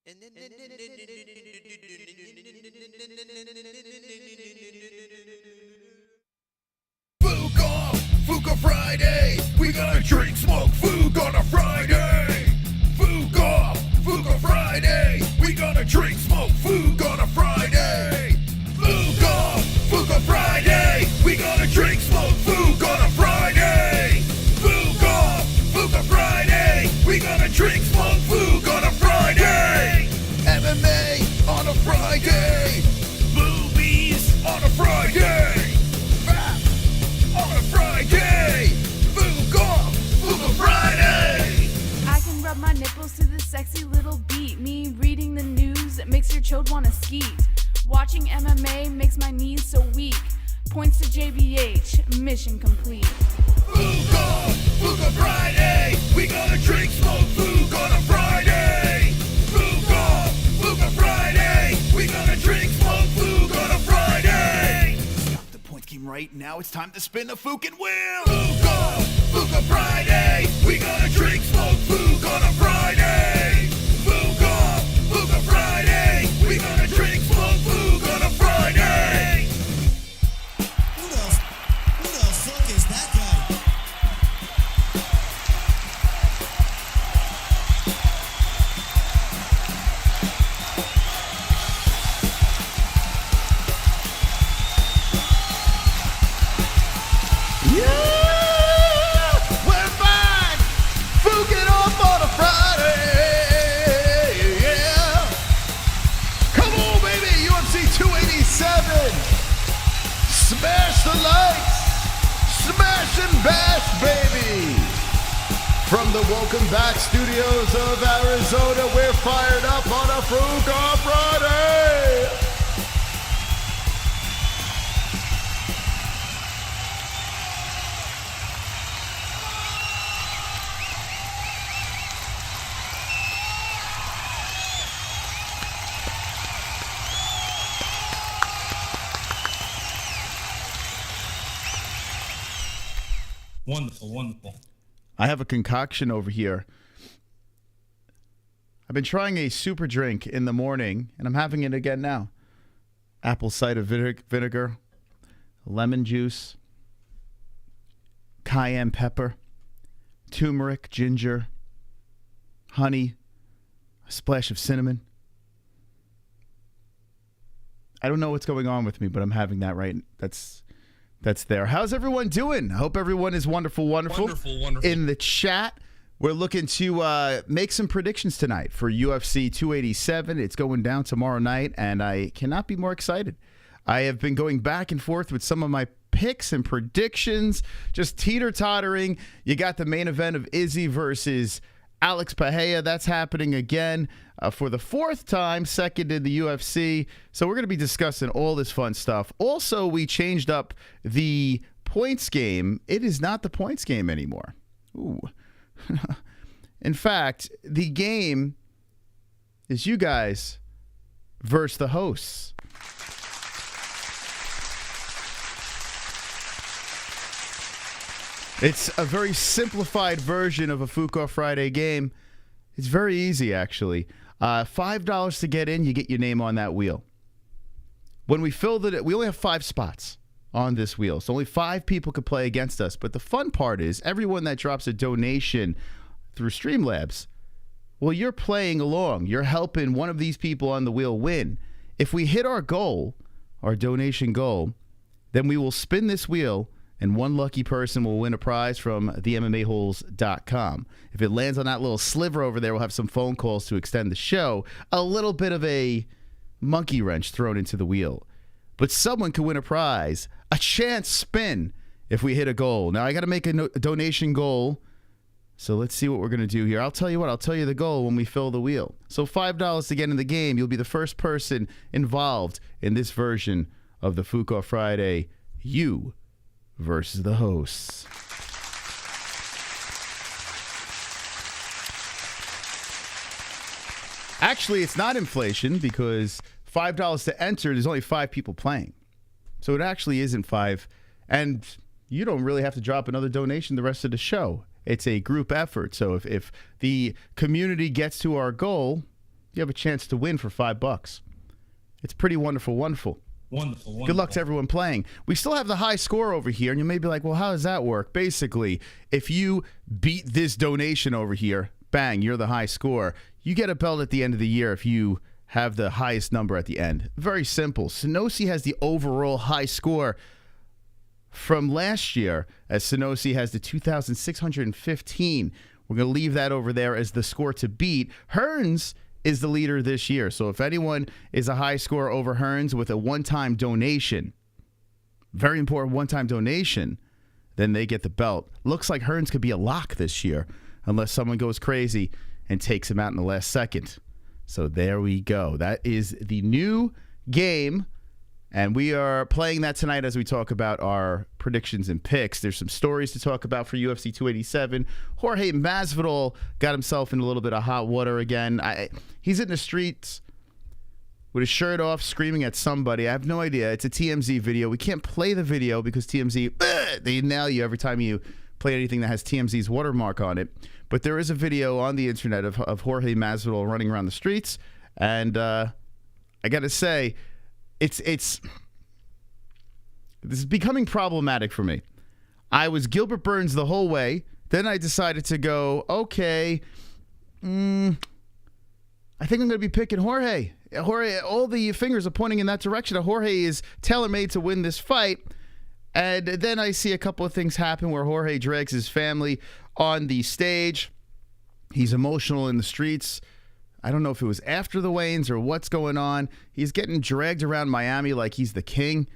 Fook off, Fook Friday. We gonna drink, smoke, Fook on a Friday. Fook off, Fook Friday. We gonna drink, smoke, Fook on a Friday. Fook off, Fook Friday. We gonna drink, smoke, Fook on a Friday. Fook off, Fook Friday. We gonna drink, smoke, Fook on a Friday. MMA on a Friday. Boobies on a Friday. Rap on a Friday. Fook off, Fook Friday. I can rub my nipples to this sexy little beat. Me reading the news, it makes your chode wanna skeet. Watching MMA makes my knees so weak. Points to JBH, mission complete. Fook off, Fook Friday. We gonna drink, smoke, Fook on a Friday. Fook off, Fook Friday. We gonna drink, smoke, Fook on a Friday. Stop the point scheme right now. It's time to spin the Fookin' wheel. Fook off, Fook Friday. We gonna drink, smoke, Fook on a Friday. Fook off, Fook Friday. We gonna drink, smoke, Fook on a Friday. Who the fuck is that guy? Yeah, we're back. Fookin' off on a Friday. Yeah. Come on, baby. UFC 287. Smash the lights. Smash and bash, baby. From the Welcome Back Studios of Arizona, we're fired up on a Fook on Friday. Wonderful, wonderful. I have a concoction over here. I've been trying a super drink in the morning, and I'm having it again now. Apple cider vinegar, lemon juice, cayenne pepper, turmeric, ginger, honey, a splash of cinnamon. I don't know what's going on with me, but I'm having that right. That's there. How's everyone doing? I hope everyone is wonderful. Wonderful. In the chat, we're looking to make some predictions tonight for UFC 287. It's going down tomorrow night, and I cannot be more excited. I have been going back and forth with some of my picks and predictions, just teeter-tottering. You got the main event of IZZY versus Alex Pereira. That's happening again for the fourth time, second in the UFC. So we're going to be discussing all this fun stuff. Also, we changed up the points game. It is not the points game anymore. Ooh. In fact, the game is you guys versus the hosts. It's a very simplified version of a Fook Off Friday game. It's very easy, actually. $5 to get in, you get your name on that wheel. When we filled it, we only have 5 spots on this wheel, so only 5 people could play against us. But the fun part is everyone that drops a donation through Streamlabs, well, you're playing along. You're helping one of these people on the wheel win. If we hit our goal, our donation goal, then we will spin this wheel, and one lucky person will win a prize from the MMA-Holes.com. If it lands on that little sliver over there, we'll have some phone calls to extend the show. A little bit of a monkey wrench thrown into the wheel. But someone could win a prize, a chance spin, if we hit a goal. Now, I got to make a donation goal, so let's see what we're going to do here. I'll tell you what, I'll tell you the goal when we fill the wheel. So $5 to get in the game. You'll be the first person involved in this version of the Fook Off Friday. You versus the hosts. Actually, it's not inflation because $5 to enter, there's only 5 people playing. So it actually isn't 5. And you don't really have to drop another donation the rest of the show. It's a group effort. So if the community gets to our goal, you have a chance to win for $5. It's pretty wonderful, wonderful. Wonderful. Good luck to everyone playing. We still have the high score over here, and you may be like, well, how does that work? Basically, if you beat this donation over here, bang, you're the high score. You get a belt at the end of the year if you have the highest number at the end. Very simple. Sanosi has the overall high score from last year, as Sanosi has the 2,615. We're going to leave that over there as the score to beat. Hearns is the leader this year. So if anyone is a high score over Hearns with a one-time donation, very important one-time donation, then they get the belt. Looks like Hearns could be a lock this year unless someone goes crazy and takes him out in the last second. So there we go. That is the new game, and we are playing that tonight as we talk about our predictions and picks. There's some stories to talk about for UFC 287. Jorge Masvidal got himself in a little bit of hot water again. He's in the streets with his shirt off, screaming at somebody. I have no idea. It's a TMZ video. We can't play the video because TMZ, they nail you every time you play anything that has TMZ's watermark on it. But there is a video on the internet of Jorge Masvidal running around the streets, and I got to say, this is becoming problematic for me. I was Gilbert Burns the whole way. Then I decided to go, okay, I think I'm going to be picking Jorge. Jorge, all the fingers are pointing in that direction. Jorge is tailor-made to win this fight. And then I see a couple of things happen where Jorge drags his family on the stage. He's emotional in the streets. I don't know if it was after the weigh-ins or what's going on. He's getting dragged around Miami like he's the king.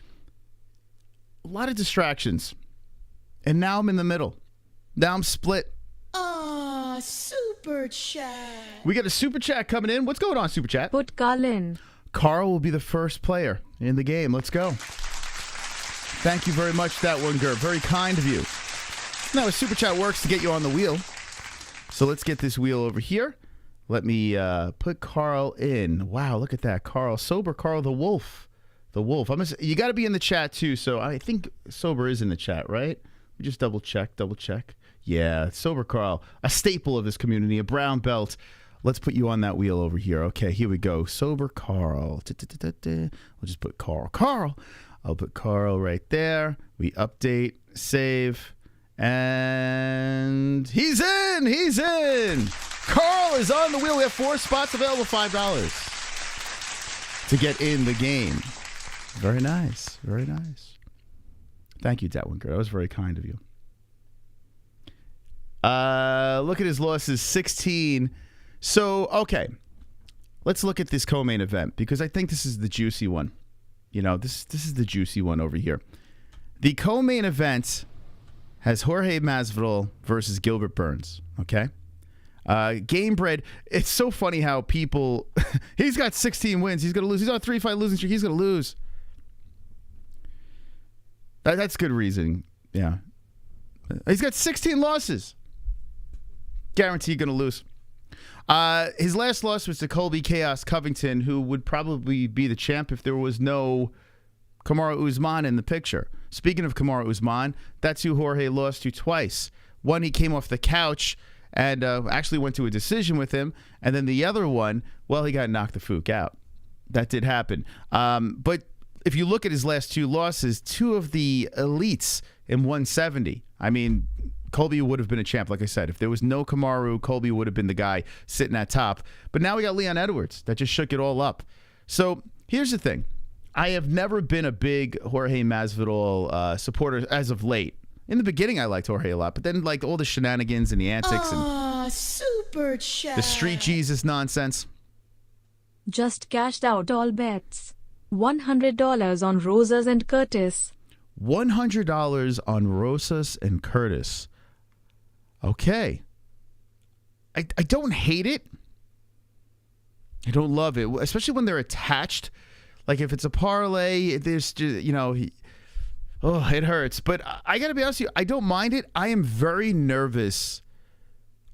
A lot of distractions. And now I'm in the middle. Now I'm split. Super chat. We got a super chat coming in. What's going on, super chat? Put Carl in. Carl will be the first player in the game. Let's go. Thank you very much, that one, Gert. Very kind of you. Now, a super chat works to get you on the wheel. So let's get this wheel over here. Let me put Carl in. Wow, look at that. Carl. Sober Carl the Wolf. The Wolf. You got to be in the chat, too. So I think Sober is in the chat, right? We just double check. Yeah, Sober Carl. A staple of this community. A brown belt. Let's put you on that wheel over here. Okay, here we go. Sober Carl. We'll just put Carl. I'll put Carl right there. We update, save, and he's in. Carl is on the wheel. We have 4 spots available, $5 to get in the game. Very nice. Thank you, Datwinker. That was very kind of you. Look at his losses, 16. So, okay. Let's look at this co-main event because I think this is the juicy one. You know, this is the juicy one over here. The co-main event has Jorge Masvidal versus Gilbert Burns, okay? Gamebred, it's so funny how people... he's got 16 wins. He's going to lose. He's on a 3-fight losing streak. He's going to lose. That's good reasoning, yeah. He's got 16 losses. Guaranteed going to lose. His last loss was to Colby Chaos Covington, who would probably be the champ if there was no Kamaru Usman in the picture. Speaking of Kamaru Usman, that's who Jorge lost to twice. One, he came off the couch and actually went to a decision with him. And then the other one, well, he got knocked the Fook out. That did happen. But if you look at his last 2 losses, 2 of the elites in 170. I mean... Colby would have been a champ, like I said. If there was no Kamaru, Colby would have been the guy sitting at top. But now we got Leon Edwards. That just shook it all up. So here's the thing. I have never been a big Jorge Masvidal supporter as of late. In the beginning, I liked Jorge a lot. But then, like, all the shenanigans and the antics and super chat. The street Jesus nonsense. Just cashed out all bets. $100 on Rosas and Curtis. $100 on Rosas and Curtis. Okay. I don't hate it. I don't love it, especially when they're attached. Like if it's a parlay, there's just, you know, it hurts. But I got to be honest with you, I don't mind it. I am very nervous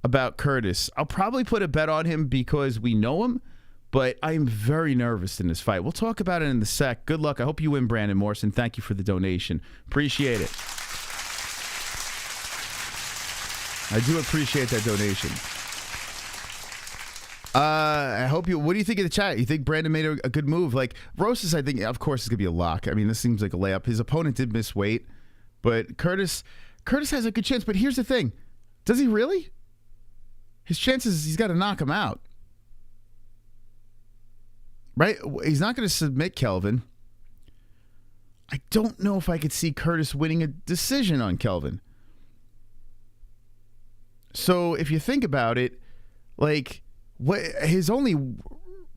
about Curtis. I'll probably put a bet on him because we know him, but I am very nervous in this fight. We'll talk about it in the sec. Good luck. I hope you win, Brandon Morrison. Thank you for the donation. Appreciate it. I do appreciate that donation. I hope you. What do you think of the chat? You think Brandon made a good move? Like Rosas, I think, of course, is gonna be a lock. I mean, this seems like a layup. His opponent did miss weight, but Curtis has a good chance. But here's the thing: does he really? His chances, he's got to knock him out, right? He's not going to submit Kelvin. I don't know if I could see Curtis winning a decision on Kelvin. So if you think about it, like his only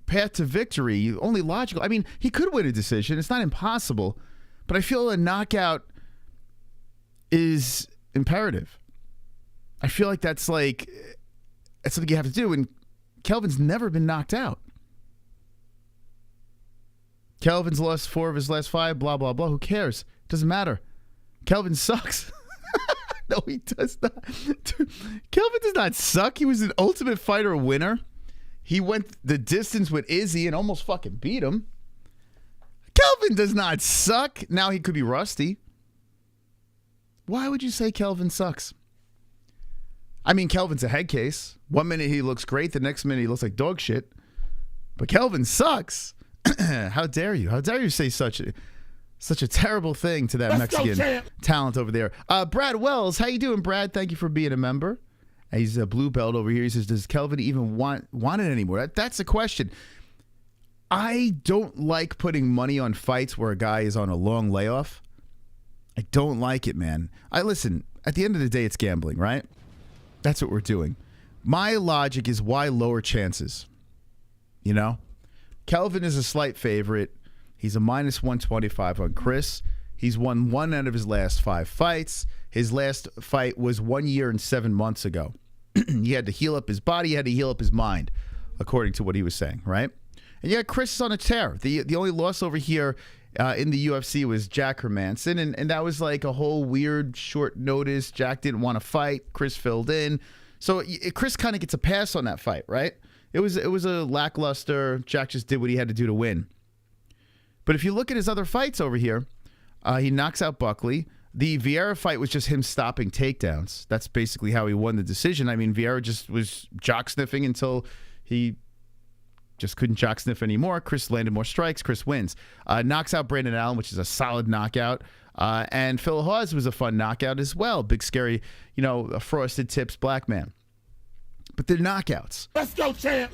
path to victory, only logical. I mean, he could win a decision. It's not impossible, but I feel a knockout is imperative. I feel like that's something you have to do, and Kelvin's never been knocked out. Kelvin's lost 4 of his last 5, blah, blah, blah. Who cares? Doesn't matter. Kelvin sucks. No, he does not. Kelvin does not suck. He was an Ultimate Fighter winner. He went the distance with Izzy and almost fucking beat him. Kelvin does not suck. Now he could be rusty. Why would you say Kelvin sucks? I mean, Kelvin's a head case. 1 minute he looks great. The next minute he looks like dog shit. But Kelvin sucks. How dare you? How dare you say such a terrible thing to that Mexican talent over there? Brad Wells, how you doing, Brad? Thank you for being a member. He's a blue belt over here. He says, does Kelvin even want it anymore? That's the question. I don't like putting money on fights where a guy is on a long layoff. I don't like it, man. Listen, at the end of the day, it's gambling, right? That's what we're doing. My logic is why lower chances? You know? Kelvin is a slight favorite. He's a minus 125 on Chris. He's won 1 out of his last 5 fights. His last fight was 1 year and 7 months ago. He had to heal up his body. He had to heal up his mind, according to what he was saying, right? And yeah, Chris is on a tear. The only loss over here in the UFC was Jack Hermanson, and that was like a whole weird short notice. Jack didn't want to fight. Chris filled in. So Chris kind of gets a pass on that fight, right? It was a lackluster. Jack just did what he had to do to win. But if you look at his other fights over here, he knocks out Buckley. The Vieira fight was just him stopping takedowns. That's basically how he won the decision. I mean, Vieira just was jock sniffing until he just couldn't jock sniff anymore. Chris landed more strikes. Chris wins. Knocks out Brandon Allen, which is a solid knockout. And Phil Hawes was a fun knockout as well. Big, scary, a frosted tips black man. But they're knockouts. Let's go, champ.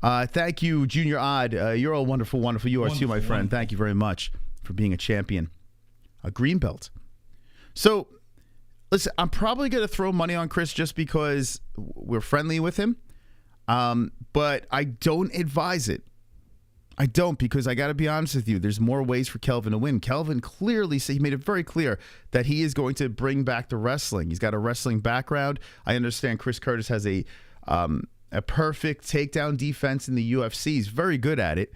Thank you, Junior Odd. You're all wonderful, wonderful. You are too, my friend. Wonderful. Thank you very much for being a champion. A green belt. So, listen, I'm probably going to throw money on Chris just because we're friendly with him. But I don't advise it. I don't, because I got to be honest with you. There's more ways for Kelvin to win. Kelvin clearly said, he made it very clear that he is going to bring back the wrestling. He's got a wrestling background. I understand Chris Curtis has a perfect takedown defense in the UFC. He's very good at it.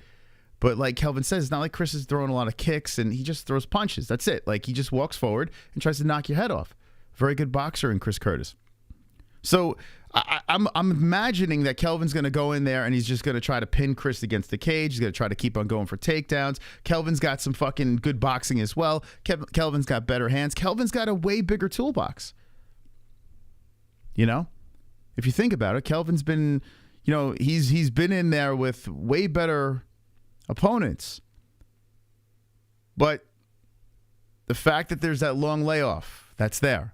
But like Kelvin says, it's not like Chris is throwing a lot of kicks and he just throws punches. That's it. Like he just walks forward and tries to knock your head off. Very good boxer in Chris Curtis. So I'm imagining that Kelvin's going to go in there and he's just going to try to pin Chris against the cage. He's going to try to keep on going for takedowns. Kelvin's got some fucking good boxing as well. Kelvin's got better hands. Kelvin's got a way bigger toolbox. If you think about it, Kelvin's been, he's been in there with way better opponents. But the fact that there's that long layoff, that's there.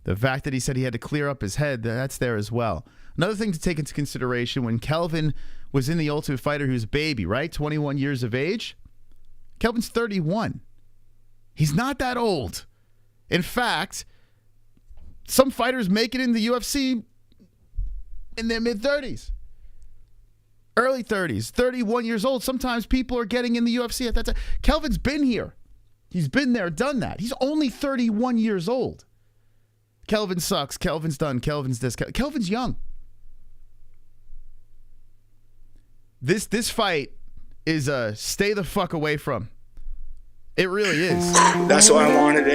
The fact that he said he had to clear up his head, that's there as well. Another thing to take into consideration, when Kelvin was in the Ultimate Fighter, he was a baby, right? 21 years of age. Kelvin's 31. He's not that old. In fact, some fighters make it in the UFC in their mid-30s. Early 30s, 31 years old. Sometimes people are getting in the UFC at that time. Kelvin's been here. He's been there, done that. He's only 31 years old. Kelvin sucks. Kelvin's done. Kelvin's this. Kelvin's young. This fight is a stay the fuck away from. It really is. That's why I wanted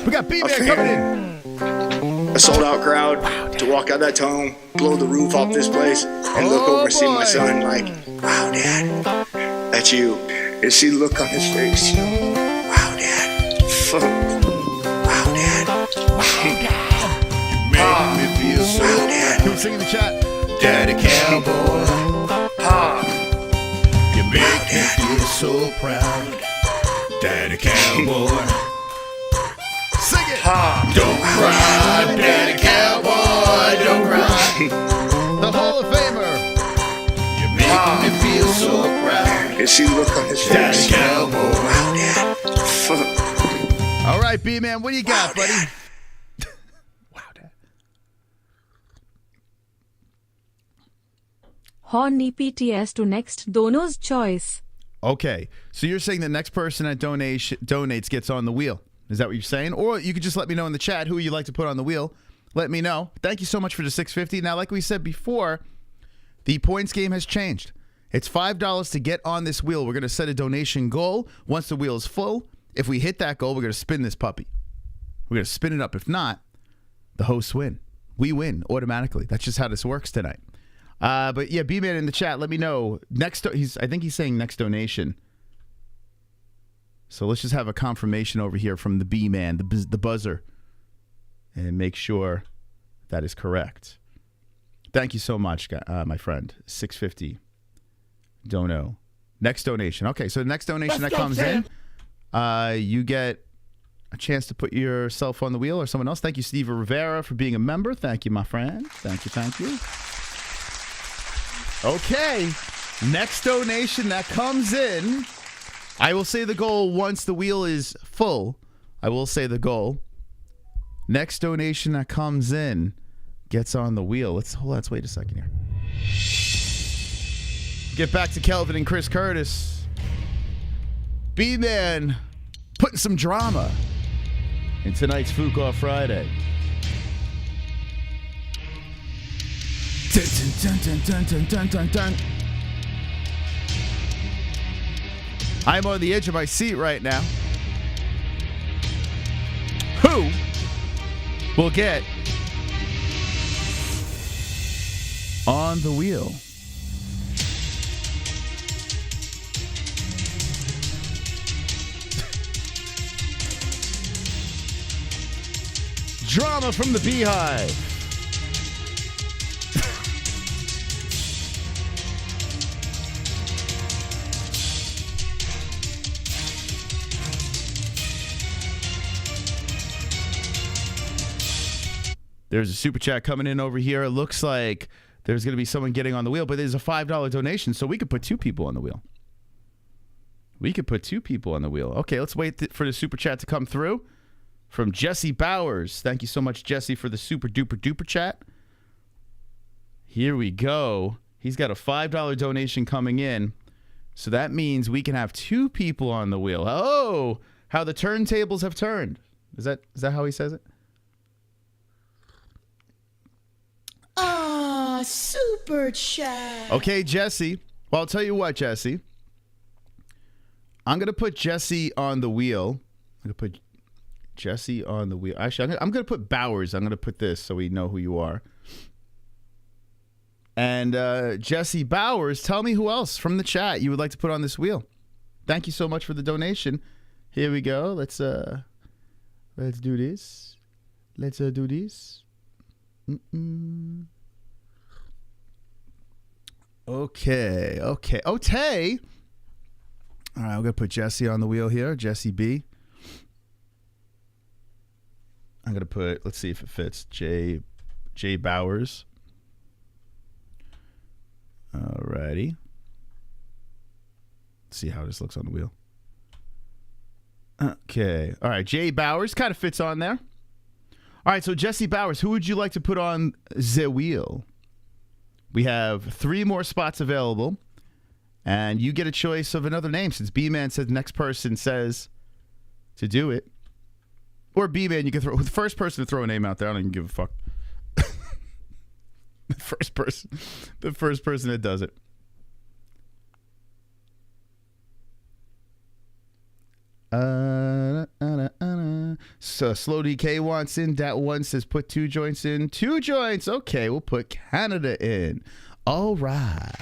We got B-Man coming in. a sold-out crowd to walk out that tunnel, blow the roof off this place, and look over and see my son like, wow, Dad, that's you. And see the look on his face, wow, Dad. Wow, Dad. Make me feel so wow, Dad. Can we sing in the chat? Daddy cowboy. so proud. Daddy Cowboy. Sing it. Don't cry, Daddy Cowboy, don't cry. The Hall of Famer. You're making me feel so proud. You see the look on his face? Daddy Cowboy. Wow, Dad. Fuck. All right, B-Man, what do you got, buddy? Wow, Dad. Horny PTS to next donor's choice. Okay, so you're saying the next person that donates gets on the wheel. Is that what you're saying? Or you could just let me know in the chat who you'd like to put on the wheel. Let me know. Thank you so much for the $6.50. Now, like we said before, the points game has changed. It's $5 to get on this wheel. We're going to set a donation goal. Once the wheel is full, if we hit that goal, we're going to spin this puppy. We're going to spin it up. If not, the hosts win. We win automatically. That's just how this works tonight. But yeah, B-Man in the chat, let me know. I think he's saying next donation. So let's just have a confirmation over here from the B-Man, the buzzer, and make sure that is correct. Thank you so much, my friend. $6.50. Dono. Next donation. Okay, so the next donation that comes in, you get a chance to put yourself on the wheel or someone else. Thank you, Steve Rivera, for being a member. Thank you, my friend. Thank you, thank you. Okay, next donation that comes in. I will say the goal once the wheel is full. I will say the goal. Next donation that comes in gets on the wheel. Let's wait a second here. Get back to Kelvin and Chris Curtis. B-Man putting some drama in tonight's Fook Off Friday. Dun, dun, dun, dun, dun, dun, dun, dun. I'm on the edge of my seat right now. Who will get on the wheel? Drama from the Beehive. There's a super chat coming in over here. It looks like there's going to be someone getting on the wheel, but there's a $5 donation, so we could put two people on the wheel. We could put two people on the wheel. Okay, let's wait for the super chat to come through from Jesse Bowers. Thank you so much, Jesse, for the super duper duper chat. Here we go. He's got a $5 donation coming in, so that means we can have two people on the wheel. Oh, how the turntables have turned. Is that how he says it? Super chat. Okay, Jesse. Well, I'll tell you what, Jesse. I'm going to put Jesse on the wheel. I'm going to put Jesse on the wheel. Actually, I'm going to put Bowers. I'm going to put this so we know who you are. And Jesse Bowers, tell me who else from the chat you would like to put on this wheel. Thank you so much for the donation. Here we go. Let's do this. Let's do this. Okay. All right, I'm going to put Jesse on the wheel here. Jesse B. I'm going to put, let's see if it fits, J Bowers. Alrighty. Let's see how this looks on the wheel. Okay. All right, J Bowers kind of fits on there. All right, so Jesse Bowers, who would you like to put on the wheel? We have 3 more spots available, and you get a choice of another name since B-Man said the next person says to do it. Or B-Man, you can throw the first person to throw a name out there. I don't even give a fuck. The first person that does it. So Slow DK wants in. Dat one says put 2 joints in. 2 joints. Okay, we'll put Canada in. All right.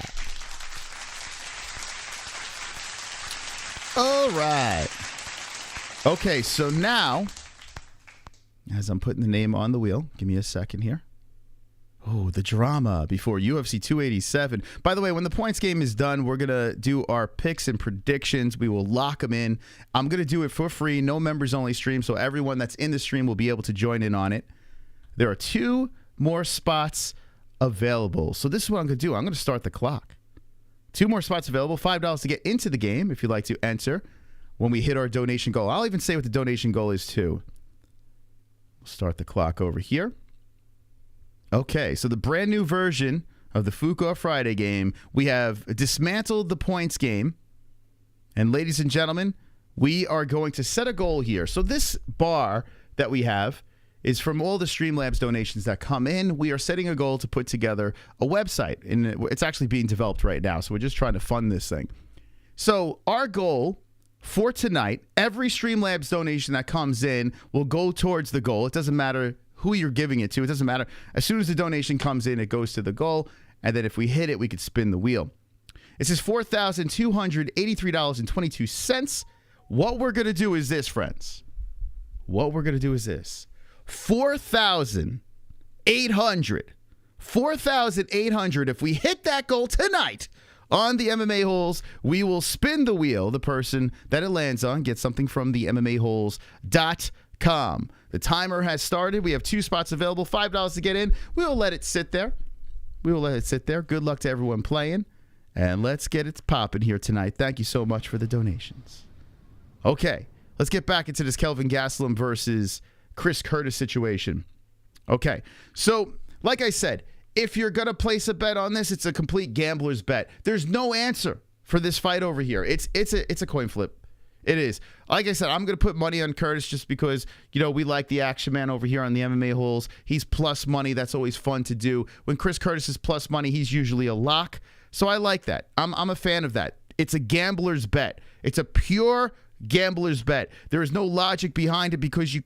Okay, so now, as I'm putting the name on the wheel, give me a second here. Oh, the drama before UFC 287. By the way, when the points game is done, we're going to do our picks and predictions. We will lock them in. I'm going to do it for free, no members only stream, so everyone that's in the stream will be able to join in on it. There are 2 more spots available. So this is what I'm going to do. I'm going to start the clock. 2 more spots available, $5 to get into the game if you'd like to enter when we hit our donation goal. I'll even say what the donation goal is too. We'll start the clock over here. Okay, so the brand new version of the Fook Off Friday game, we have dismantled the points game. And ladies and gentlemen, we are going to set a goal here. So this bar that we have is from all the Streamlabs donations that come in. We are setting a goal to put together a website, and it's actually being developed right now. So we're just trying to fund this thing. So our goal for tonight, every Streamlabs donation that comes in will go towards the goal. It doesn't matter who you're giving it to. It doesn't matter. As soon as the donation comes in, it goes to the goal. And then if we hit it, we could spin the wheel. It says $4,283.22. What we're going to do is this, friends. What we're going to do is this. 4,800. 4,800. If we hit that goal tonight on the MMA-Holes, we will spin the wheel. The person that it lands on gets something from the MMA-Holes.com. The timer has started. We have 2 spots available, $5 to get in. We will let it sit there. Good luck to everyone playing. And let's get it popping here tonight. Thank you so much for the donations. Okay, let's get back into this Kelvin Gastelum versus Chris Curtis situation. Okay, so like I said, if you're going to place a bet on this, it's a complete gambler's bet. There's no answer for this fight over here. It's a coin flip. It is. Like I said, I'm going to put money on Curtis just because, we like the action man over here on the MMA-Holes. He's plus money. That's always fun to do. When Chris Curtis is plus money, he's usually a lock. So I like that. I'm a fan of that. It's a gambler's bet. It's a pure gambler's bet. There is no logic behind it because you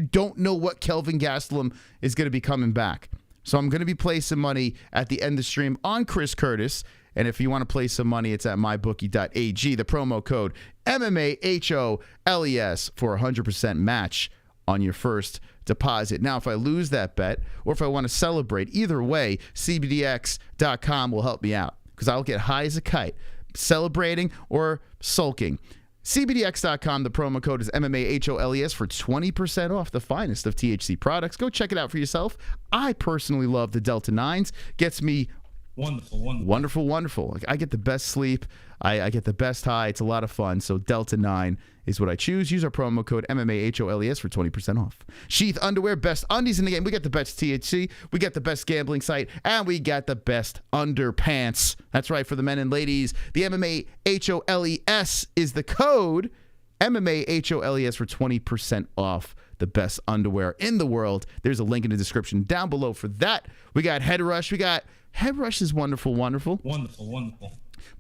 don't know what Kelvin Gastelum is going to be coming back. So I'm going to be placing money at the end of the stream on Chris Curtis. And if you want to place some money, it's at mybookie.ag. The promo code MMA-HOLES for a 100% match on your first deposit. Now, if I lose that bet or if I want to celebrate, either way, CBDX.com will help me out because I'll get high as a kite, celebrating or sulking. CBDX.com, the promo code is MMA-HOLES for 20% off the finest of THC products. Go check it out for yourself. I personally love the Delta 9s. Gets me wonderful. I get the best sleep. I get the best high. It's a lot of fun. So Delta 9 is what I choose. Use our promo code MMA-HOLES for 20% off. Sheath underwear, best undies in the game. We got the best THC. We got the best gambling site. And we got the best underpants. That's right, for the men and ladies. The MMA-HOLES is the code. MMA-HOLES for 20% off the best underwear in the world. There's a link in the description down below for that. We got Head Rush. Head Rush is wonderful. Wonderful.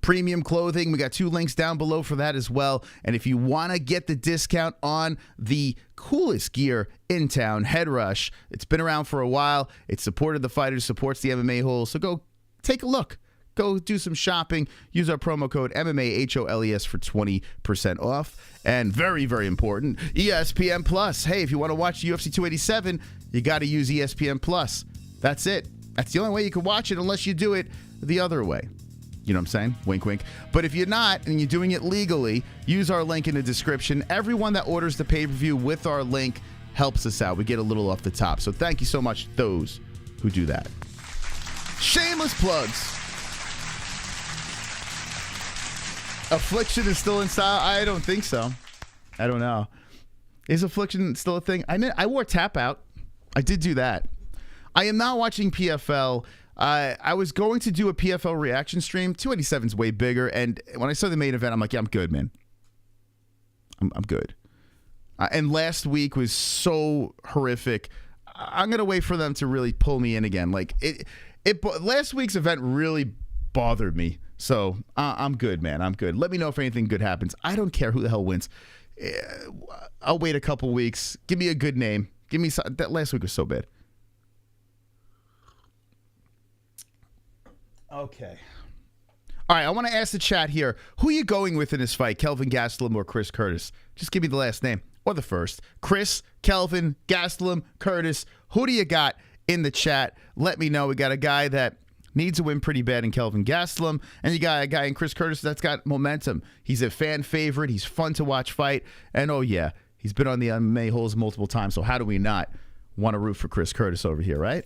Premium clothing. We got 2 links down below for that as well. And if you want to get the discount on the coolest gear in town, Head Rush, it's been around for a while. It's supported the fighters, supports the MMA-Holes. So go take a look. Go do some shopping. Use our promo code MMA-HOLES for 20% off. And very, very important, ESPN Plus. Hey, if you want to watch UFC 287, you got to use ESPN Plus. That's it. That's the only way you can watch it unless you do it the other way. You know what I'm saying? Wink, wink. But if you're not and you're doing it legally, use our link in the description. Everyone that orders the pay-per-view with our link helps us out. We get a little off the top. So thank you so much to those who do that. Shameless plugs. Affliction is still in style? I don't think so. I don't know. Is Affliction still a thing? I wore Tap Out. I did do that. I am not watching PFL. I was going to do a PFL reaction stream. 287 is way bigger. And when I saw the main event, I'm like, yeah, I'm good, man. I'm good. And last week was so horrific. I'm going to wait for them to really pull me in again. Like last week's event really bothered me. So I'm good, man. I'm good. Let me know if anything good happens. I don't care who the hell wins. I'll wait a couple weeks. Give me a good name. Give me that last week was so bad. Okay. All right, I want to ask the chat here, who are you going with in this fight, Kelvin Gastelum or Chris Curtis? Just give me the last name or the first. Chris, Kelvin, Gastelum, Curtis. Who do you got in the chat. Let me know. We got a guy that needs a win pretty bad in Kelvin Gastelum, and you got a guy in Chris Curtis that's got momentum. He's a fan favorite. He's fun to watch fight, and oh yeah, he's been on the MMA-Holes multiple times, so how do we not want to root for Chris Curtis over here, right?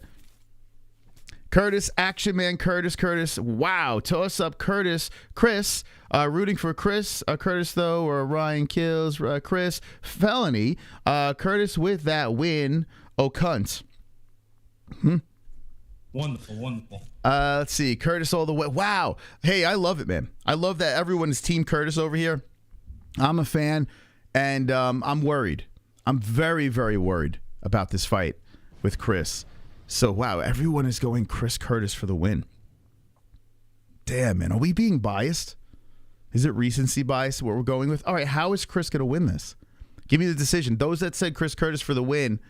Curtis, Action Man Curtis, wow, toss up Curtis, Chris, rooting for Chris, Curtis though, or Ryan kills, Chris, felony, Curtis with that win, oh cunt. Wonderful. Let's see, Curtis all the way, wow, hey, I love it, man. I love that everyone is Team Curtis over here. I'm a fan, and I'm worried. I'm very, very worried about this fight with Chris. So, wow, everyone is going Chris Curtis for the win. Damn, man. Are we being biased? Is it recency bias what we're going with? All right, how is Chris going to win this? Give me the decision. Those that said Chris Curtis for the win,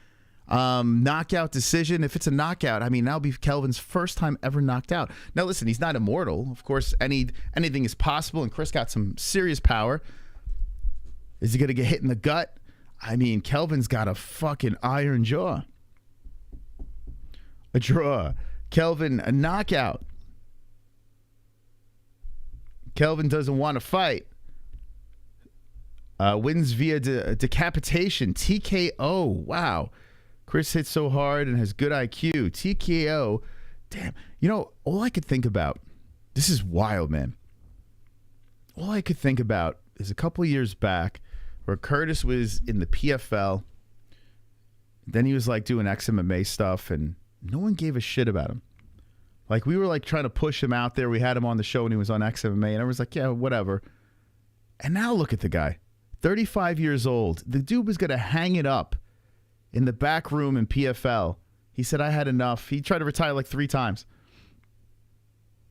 knockout decision. If it's a knockout, I mean, that'll be Kelvin's first time ever knocked out. Now, listen, he's not immortal. Of course, anything is possible, and Chris got some serious power. Is he going to get hit in the gut? I mean, Kelvin's got a fucking iron jaw. A draw. Kelvin, a knockout. Kelvin doesn't want to fight. Wins via decapitation. TKO. Wow. Chris hits so hard and has good IQ. TKO. Damn. You know, all I could think about, this is wild, man. All I could think about is a couple years back where Curtis was in the PFL. Then he was like doing XMMA stuff, and no one gave a shit about him. Like, we were like trying to push him out there. We had him on the show and he was on XMMA, and everyone's like, yeah, whatever. And now look at the guy. 35 years old. The dude was going to hang it up in the back room in PFL. He said, I had enough. He tried to retire like 3 times.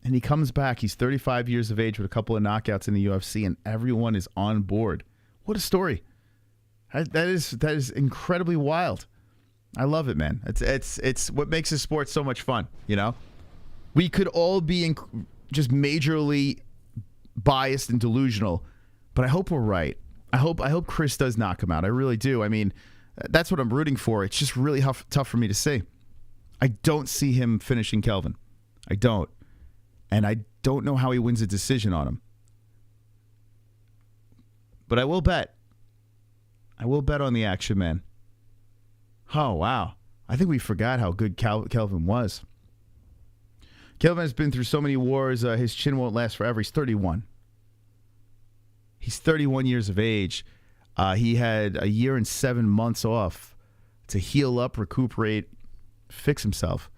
And he comes back. He's 35 years of age with a couple of knockouts in the UFC, and everyone is on board. What a story. That is incredibly wild. I love it, man. It's what makes this sport so much fun, you know? We could all be just majorly biased and delusional, but I hope we're right. I hope Chris does knock him out. I really do. I mean, that's what I'm rooting for. It's just really tough for me to see. I don't see him finishing Kelvin. I don't. And I don't know how he wins a decision on him. But I will bet. I will bet on the Action Man. Oh, wow. I think we forgot how good Kelvin was. Kelvin has been through so many wars. His chin won't last forever. He's 31. He's 31 years of age. He had a year and 7 months off to heal up, recuperate, fix himself.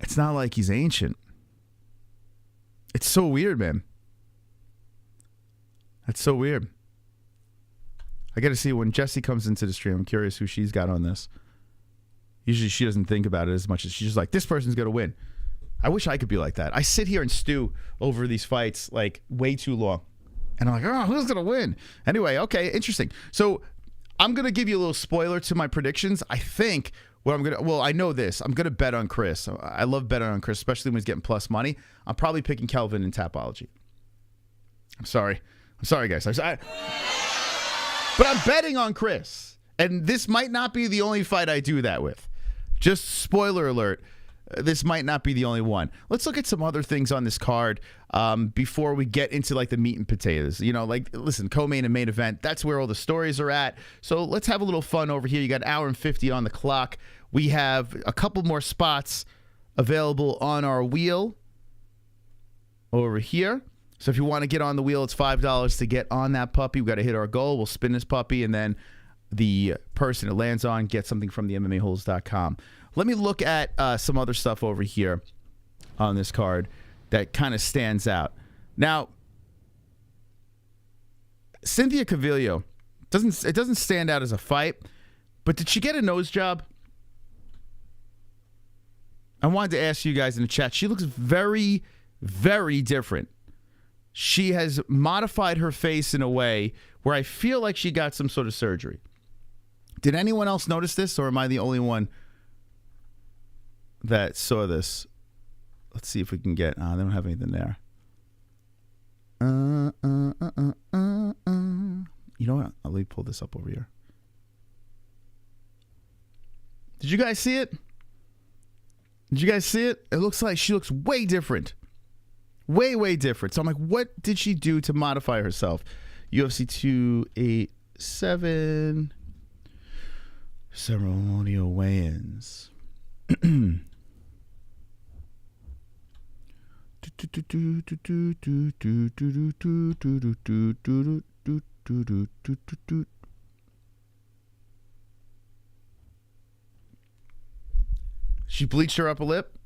It's not like he's ancient. It's so weird, man. That's so weird. I got to see when Jessie comes into the stream. I'm curious who she's got on this. Usually she doesn't think about it as much as she's just like, this person's going to win. I wish I could be like that. I sit here and stew over these fights like way too long. And I'm like, oh, who's going to win? Anyway, okay, interesting. So I'm going to give you a little spoiler to my predictions. I think what I'm going to, well, I know this. I'm going to bet on Chris. I love betting on Chris, especially when he's getting plus money. I'm probably picking Kelvin in Tapology. I'm sorry, guys. But I'm betting on Chris. And this might not be the only fight I do that with. Just spoiler alert, this might not be the only one. Let's look at some other things on this card before we get into like the meat and potatoes. You know, like, listen, co-main and main event, that's where all the stories are at. So let's have a little fun over here. You got an hour and 50 on the clock. We have a couple more spots available on our wheel over here. So if you want to get on the wheel, it's $5 to get on that puppy. We've got to hit our goal. We'll spin this puppy, and then the person it lands on gets something from the MMA-Holes.com. Let me look at some other stuff over here on this card that kind of stands out. Now, Cynthia Calvillo, it doesn't stand out as a fight, but did she get a nose job? I wanted to ask you guys in the chat. She looks very, very different. She has modified her face in a way where I feel like she got some sort of surgery. Did anyone else notice this, or am I the only one that saw this? Let's see if we can get... they don't have anything there. You know what? Let me pull this up over here. Did you guys see it? Did you guys see it? It looks like she looks way different. Way, way different. So I'm like, what did she do to modify herself? UFC 287. Ceremonial weigh-ins. She bleached her upper lip.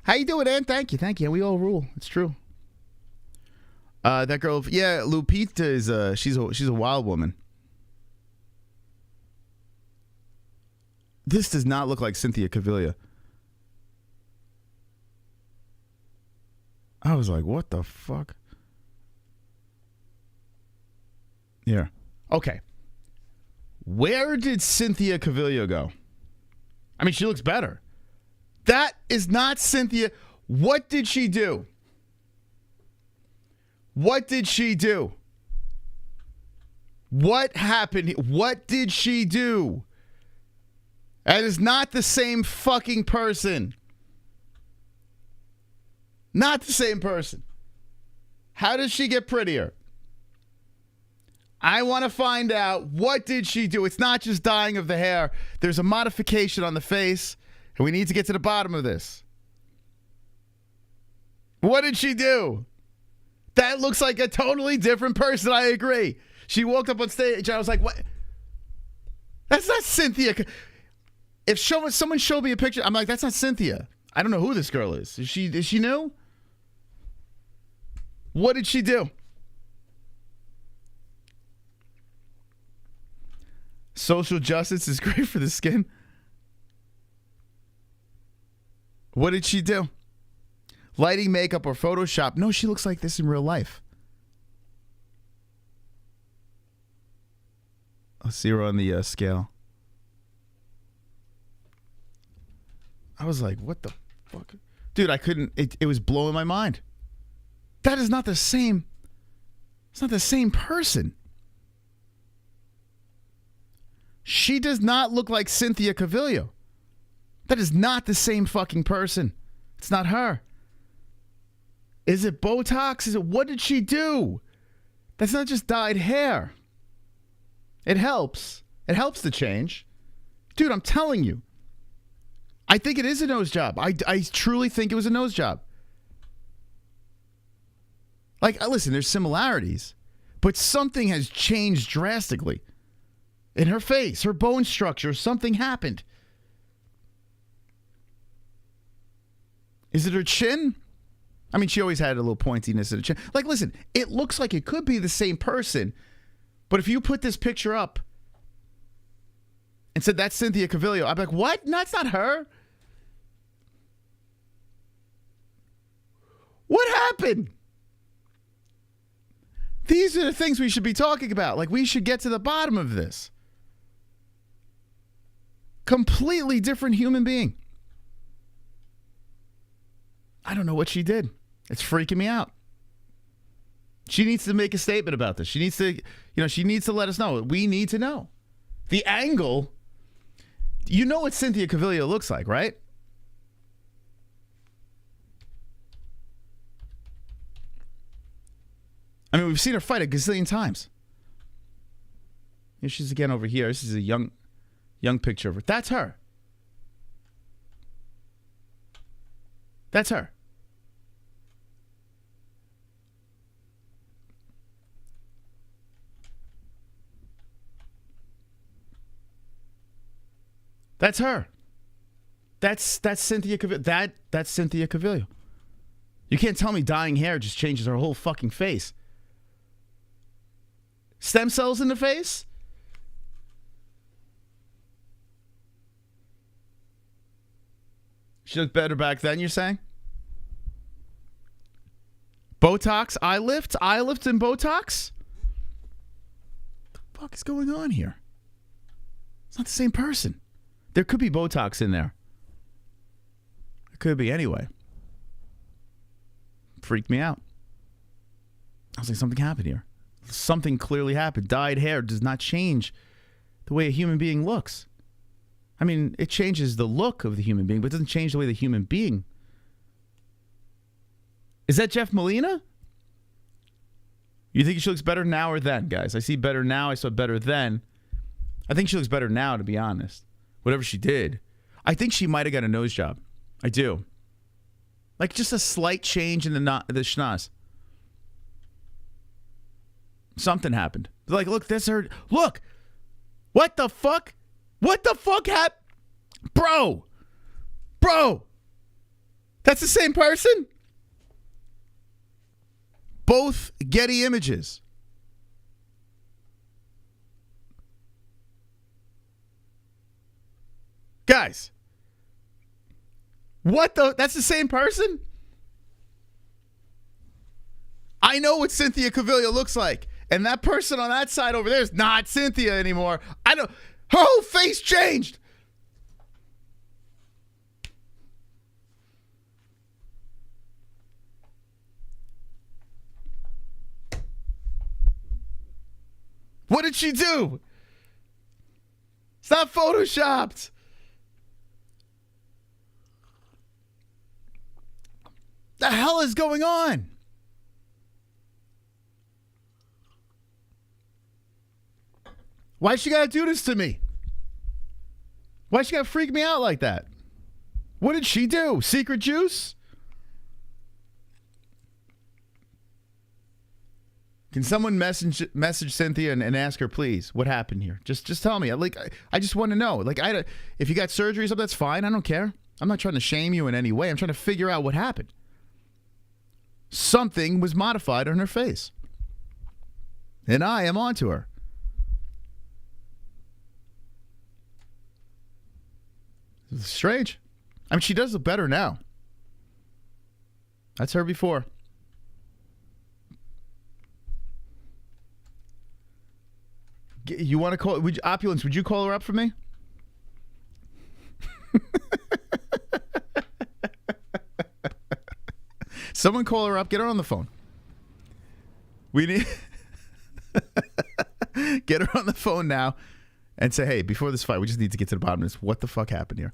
How you doing, Ann? Thank you, thank you. We all rule. It's true. That girl, yeah, Lupita is she's a wild woman. This does not look like Cynthia Cavilla. I was like, what the fuck? Yeah. Okay. Where did Cynthia Cavilla go? I mean, she looks better. That is not Cynthia. What did she do? What did she do? What happened? What did she do? That is not the same fucking person. Not the same person. How did she get prettier? I want to find out, what did she do? It's not just dyeing of the hair. There's a modification on the face, and we need to get to the bottom of this. What did she do? That looks like a totally different person, I agree. She walked up on stage, and I was like, what? That's not Cynthia. If someone showed me a picture, I'm like, that's not Cynthia. I don't know who this girl is. Is she new? What did she do? Social justice is great for the skin. What did she do? Lighting, makeup, or Photoshop? No, she looks like this in real life. Let's see her on the scale. I was like, what the fuck? Dude, I couldn't, it was blowing my mind. That is not the same. It's not the same person. She does not look like Cynthia Cavilla. That is not the same fucking person. It's not her. Is it Botox? What did she do? That's not just dyed hair. It helps. It helps to change. Dude, I'm telling you. I think it is a nose job. I truly think it was a nose job. Like, listen, there's similarities, but something has changed drastically. In her face, her bone structure, something happened. Is it her chin? I mean, she always had a little pointiness in her chin. Like, listen, it looks like it could be the same person, but if you put this picture up and said, that's Cynthia Cavilla, I'd be like, what? No, that's not her. What happened? These are the things we should be talking about. Like, we should get to the bottom of this. Completely different human being. I don't know what she did. It's freaking me out. She needs to make a statement about this. She needs to, she needs to let us know. We need to know. The angle, you know what Cynthia Cavilla looks like, right? I mean, we've seen her fight a gazillion times. Here she's again over here. This is a young picture of her. That's her. That's her. That's her. That's Cynthia Cavilla. That's Cynthia Cavilla. You can't tell me dyeing hair just changes her whole fucking face. Stem cells in the face? She looked better back then, you're saying? Botox, eye lift and Botox? What the fuck is going on here? It's not the same person. There could be Botox in there. It could be anyway. Freaked me out. I was like, something happened here. Something clearly happened. Dyed hair does not change the way a human being looks. I mean, it changes the look of the human being, but it doesn't change the way the human being. Is that Jeff Molina? You think she looks better now or then, guys? I see better now. I saw better then. I think she looks better now, to be honest. Whatever she did. I think she might have got a nose job. I do. Like just a slight change in the schnoz. Something happened. Like, look, this hurt. Look. What the fuck? What the fuck happened? Bro. That's the same person? Both Getty images. Guys. What the? That's the same person? I know what Cynthia Calvillo looks like. And that person on that side over there is not Cynthia anymore. I know. Her whole face changed. What did she do? It's not photoshopped. The hell is going on? Why she gotta do this to me? Why she gotta freak me out like that? What did she do? Secret juice? Can someone message Cynthia and ask her, please, what happened here? Just tell me. I just want to know. Like, if you got surgery or something, that's fine. I don't care. I'm not trying to shame you in any way. I'm trying to figure out what happened. Something was modified on her face. And I am onto her. It's strange. I mean, she does look better now. That's her before. You want to call Opulence? Would you call her up for me? Someone call her up. Get her on the phone. We need get her on the phone now and say, hey, before this fight, we just need to get to the bottom of this. What the fuck happened here?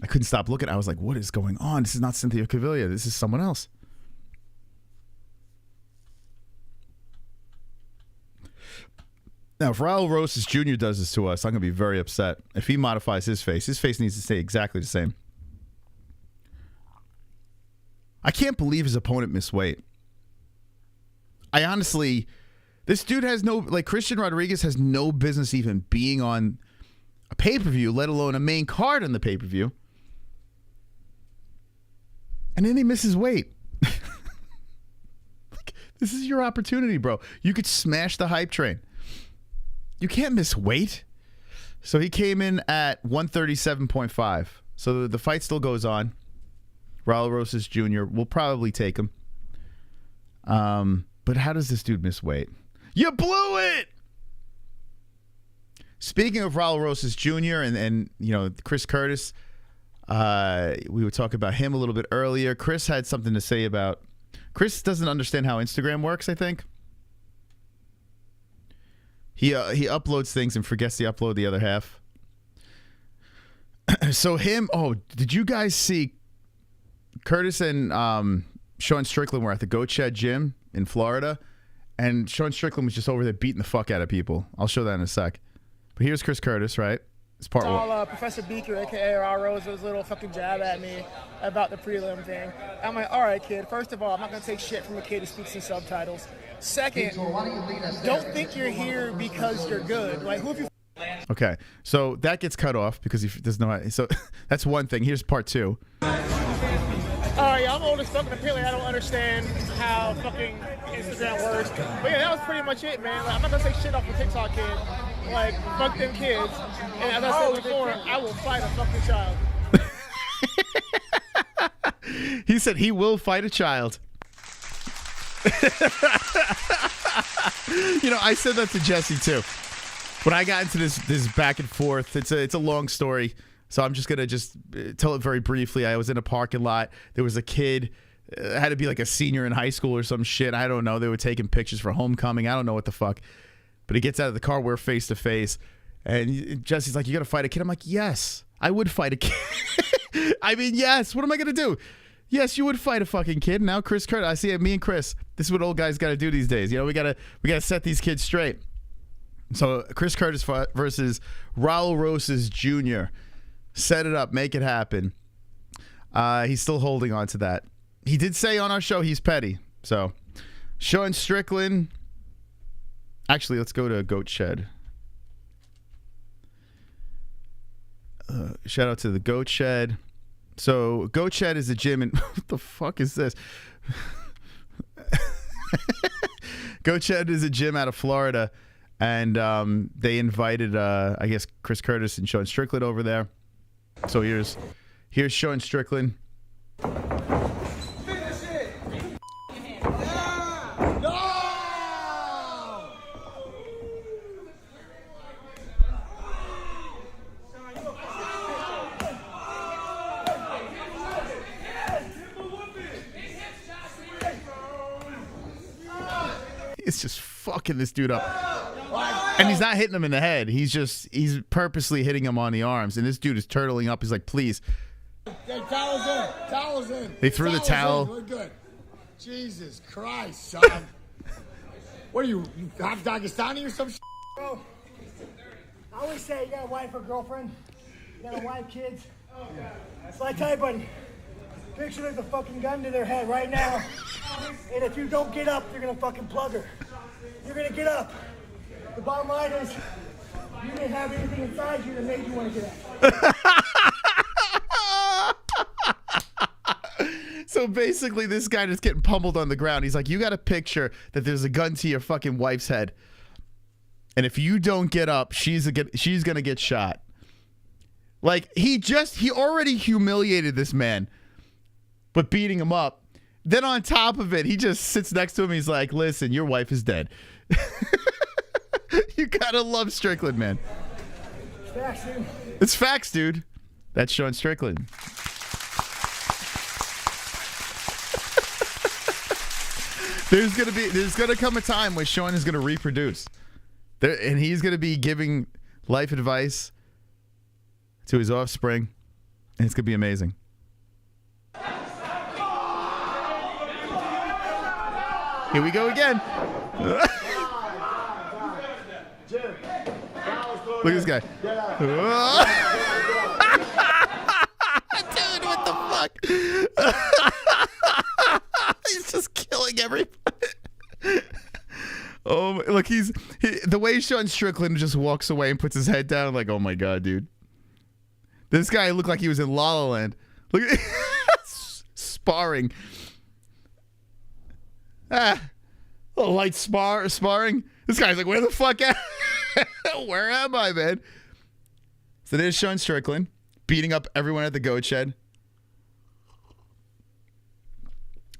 I couldn't stop looking. I was like, what is going on? This is not Cynthia Calvillo. This is someone else. Now, if Raul Rosas Jr. does this to us, I'm going to be very upset. If he modifies his face needs to stay exactly the same. I can't believe his opponent missed weight. I honestly, this dude has no, like Christian Rodriguez has no business even being on a pay-per-view, let alone a main card on the pay-per-view. And then he misses weight. Like, this is your opportunity, bro. You could smash the hype train. You can't miss weight. So he came in at 137.5. So the fight still goes on. Raul Rosas Jr. will probably take him. But how does this dude miss weight? You blew it! Speaking of Raul Rosas Jr. and you know, Chris Curtis, we were talking about him a little bit earlier. Chris had something to say about... Chris doesn't understand how Instagram works, I think. He uploads things and forgets to upload the other half. So him... Oh, did you guys see... Curtis and Sean Strickland were at the Goat Shed Gym in Florida, and Sean Strickland was just over there beating the fuck out of people. I'll show that in a sec. But here's Chris Curtis, right? It's part one. Professor Beaker, a.k.a. Raul Rosa's little fucking jab at me about the prelim thing. I'm like, all right, kid, first of all, I'm not going to take shit from a kid who speaks in subtitles. Second, don't think you're here because you're good. Like, who if you... Okay, so that gets cut off because he doesn't know how... So that's one thing. Here's part two. Yeah, I'm old as fuck, and apparently I don't understand how fucking Instagram works. But yeah, that was pretty much it, man. Like, I'm not gonna take shit off a TikTok kid. Like, fuck them kids. And as I said before, I will fight a fucking child. He said he will fight a child. You know, I said that to Jesse too. When I got into this back and forth, it's a long story. So I'm just going to tell it very briefly. I was in a parking lot. There was a kid, had to be like a senior in high school or some shit. I don't know. They were taking pictures for homecoming. I don't know what the fuck. But he gets out of the car. We're face to face. And Jesse's like, you got to fight a kid? I'm like, yes. I would fight a kid. I mean, yes. What am I going to do? Yes, you would fight a fucking kid. Now Chris Curtis, I see it, me and Chris. This is what old guys got to do these days. You know, we got to set these kids straight. So Chris Curtis versus Raul Rosas Jr. Set it up, make it happen. He's still holding on to that. He did say on our show he's petty. So Sean Strickland. Actually, let's go to Goat Shed. Shout out to the Goat Shed. So Goat Shed is a gym in what the fuck is this? Goat Shed is a gym out of Florida, and they invited I guess Chris Curtis and Sean Strickland over there. So here's Sean Strickland. It's just fucking this dude up. And he's not hitting him in the head. He's purposely hitting him on the arms. And this dude is turtling up. He's like, please. Towels in. Towels in. They threw the towel. We're good. Jesus Christ, son. What are you half Dagestani or some shit? Bro, I always say you got a wife or girlfriend. You got a wife, kids. So I tell you, buddy, picture there's a fucking gun to their head right now. And if you don't get up, you're gonna fucking plug her. You're gonna get up. The bottom line is, you didn't have anything inside you that made you want to get up. So basically, this guy just getting pummeled on the ground. He's like, you got to picture that there's a gun to your fucking wife's head. And if you don't get up, she's going to get shot. Like, he already humiliated this man, but beating him up. Then on top of it, he just sits next to him. He's like, listen, your wife is dead. You got to love Strickland, man. Facts, dude. It's facts, dude. That's Sean Strickland. There's gonna come a time where Sean is gonna reproduce, and he's gonna be giving life advice to his offspring, and it's gonna be amazing. Here we go again. Look at this guy. Dude, what the fuck? He's just killing everybody. Oh, look, the way Sean Strickland just walks away and puts his head down, like, oh my god, dude. This guy looked like he was in La La Land. Look at sparring. A light sparring. This guy's like, where the fuck am where am I, man? So there's Sean Strickland beating up everyone at the Goat Shed.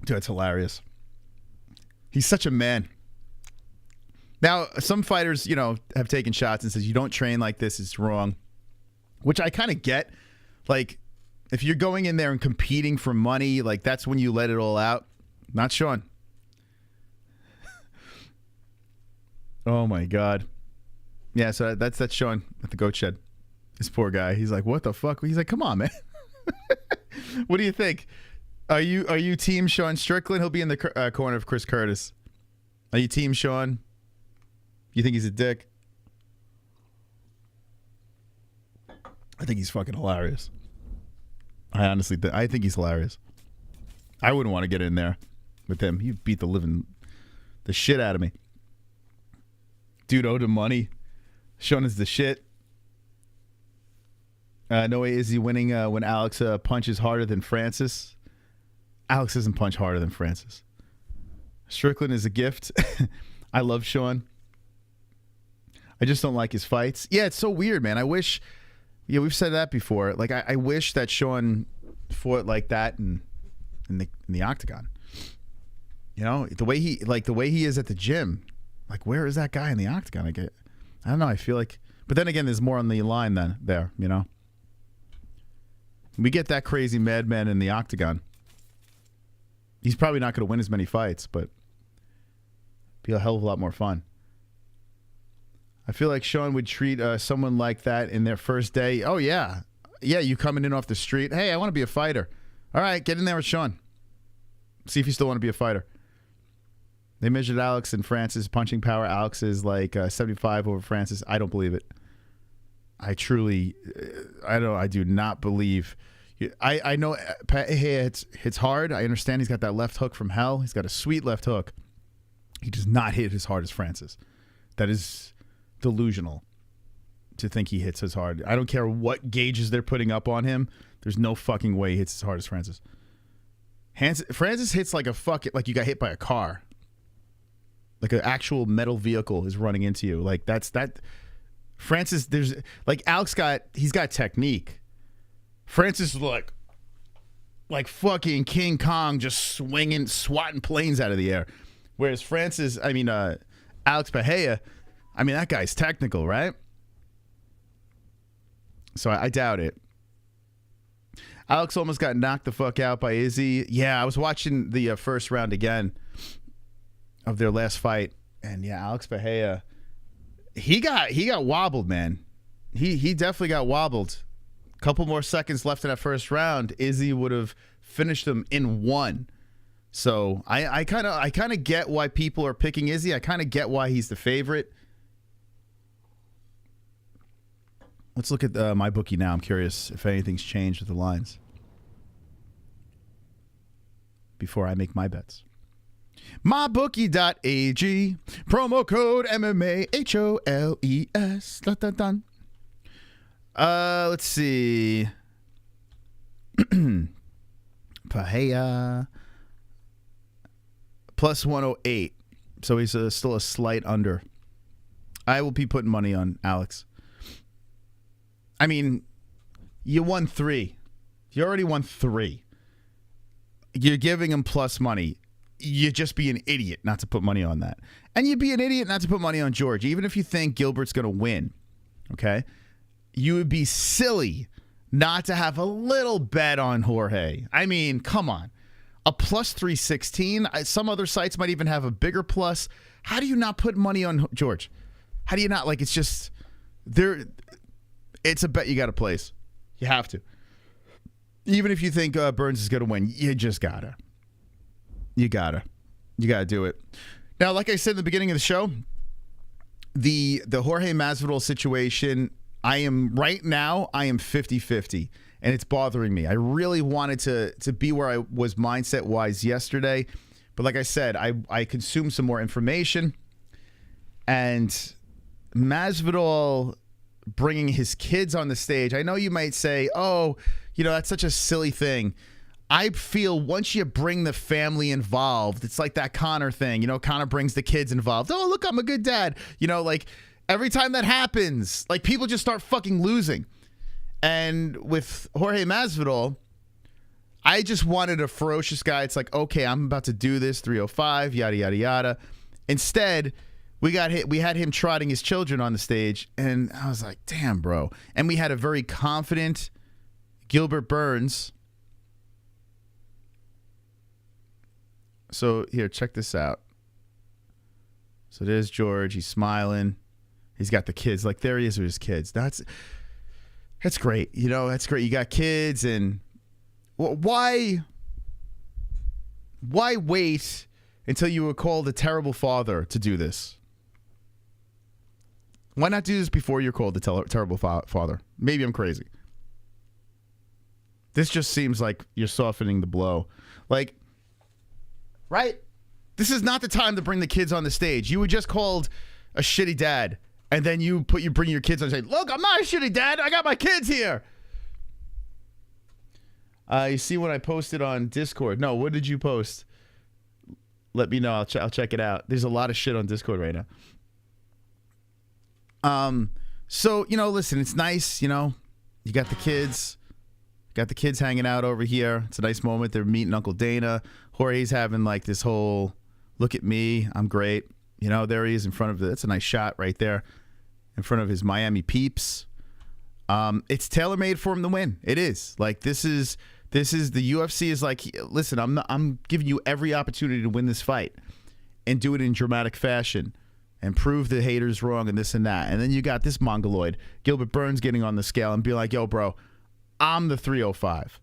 Dude, it's hilarious. He's such a man. Now, some fighters, have taken shots and says, you don't train like this, it's wrong. Which I kind of get. Like, if you're going in there and competing for money, like, that's when you let it all out. Not Sean. Oh, my God. Yeah, so that's Sean at the Goat Shed. This poor guy. He's like, what the fuck? He's like, come on, man. What do you think? Are you team Sean Strickland? He'll be in the corner of Chris Curtis. Are you team Sean? You think he's a dick? I think he's fucking hilarious. I honestly I think he's hilarious. I wouldn't want to get in there with him. He'd beat the shit out of me. Dude owed him money. Sean is the shit. No way is he winning when Alex punches harder than Francis. Alex doesn't punch harder than Francis. Strickland is a gift. I love Sean. I just don't like his fights. Yeah, it's so weird, man. I wish, we've said that before. Like, I wish that Sean fought like that in the octagon. The way he is at the gym. Like, where is that guy in the octagon? I don't know. I feel like, but then again, there's more on the line than there. We get that crazy madman in the octagon. He's probably not going to win as many fights, but be a hell of a lot more fun. I feel like Sean would treat someone like that in their first day. Oh, yeah. yeah, you coming in off the street. Hey, I want to be a fighter. All right, get in there with Sean. See if you still want to be a fighter. They measured Alex and Francis punching power. Alex is like 75 over Francis. I don't believe it. I truly, I do not believe. I know it's hard. I understand he's got that left hook from hell. He's got a sweet left hook. He does not hit as hard as Francis. That is delusional to think he hits as hard. I don't care what gauges they're putting up on him. There's no fucking way he hits as hard as Francis. Francis hits like like you got hit by a car. Like an actual metal vehicle is running into you. Like that. Francis, there's like he's got technique. Francis is like fucking King Kong, just swatting planes out of the air. Whereas Alex Pereira, that guy's technical, right? So I doubt it. Alex almost got knocked the fuck out by Izzy. Yeah, I was watching the first round again of their last fight, and yeah, Alex Pereira, he got wobbled, man. He definitely got wobbled. Couple more seconds left in that first round, Izzy would have finished him in one. So I kind of get why people are picking Izzy. I kind of get why he's the favorite. Let's look at my bookie now. I'm curious if anything's changed with the lines before I make my bets. MyBookie.ag, promo code MMA-HOLES. Dun, dun, dun. Let's see. Pereira plus 108. So he's still a slight under. I will be putting money on Alex. You won 3. You already won 3. You're giving him plus money. You'd just be an idiot not to put money on that. And you'd be an idiot not to put money on George, even if you think Gilbert's going to win. Okay? You would be silly not to have a little bet on Jorge. Come on. A plus 316. Some other sites might even have a bigger plus. How do you not put money on George? How do you not? It's just there. It's a bet you got to place. You have to. Even if you think Burns is going to win, you just gotta. You gotta do it. Now, like I said in the beginning of the show, the Jorge Masvidal situation, I am 50-50, and it's bothering me. I really wanted to be where I was mindset-wise yesterday, but like I said, I consumed some more information, and Masvidal bringing his kids on the stage. I know you might say, oh, that's such a silly thing. I feel once you bring the family involved, it's like that Connor thing. Connor brings the kids involved. Oh, look, I'm a good dad. Every time that happens, people just start fucking losing. And with Jorge Masvidal, I just wanted a ferocious guy. It's like, okay, I'm about to do this, 305, yada, yada, yada. Instead, we had him trotting his children on the stage, and I was like, damn, bro. And we had a very confident Gilbert Burns. So here, check this out. So there's George. He's smiling. He's got the kids. There he is with his kids. That's great. That's great. You got kids, and why wait until you were called a terrible father to do this? Why not do this before you're called a terrible father? Maybe I'm crazy. This just seems like you're softening the blow. Right? This is not the time to bring the kids on the stage. You were just called a shitty dad, and then you bring your kids on and say, look, I'm not a shitty dad. I got my kids here. You see what I posted on Discord? No, what did you post? Let me know. I'll check it out. There's a lot of shit on Discord right now. So, listen, it's nice, you got the kids. Got the kids hanging out over here. It's a nice moment. They're meeting Uncle Dana. Jorge's having this whole, look at me, I'm great. There he is in front of that's a nice shot right there in front of his Miami peeps. It's tailor-made for him to win. It is. This is the UFC is listen, I'm giving you every opportunity to win this fight and do it in dramatic fashion and prove the haters wrong and this and that. And then you got this mongoloid, Gilbert Burns, getting on the scale and be like, yo, bro, I'm the 305.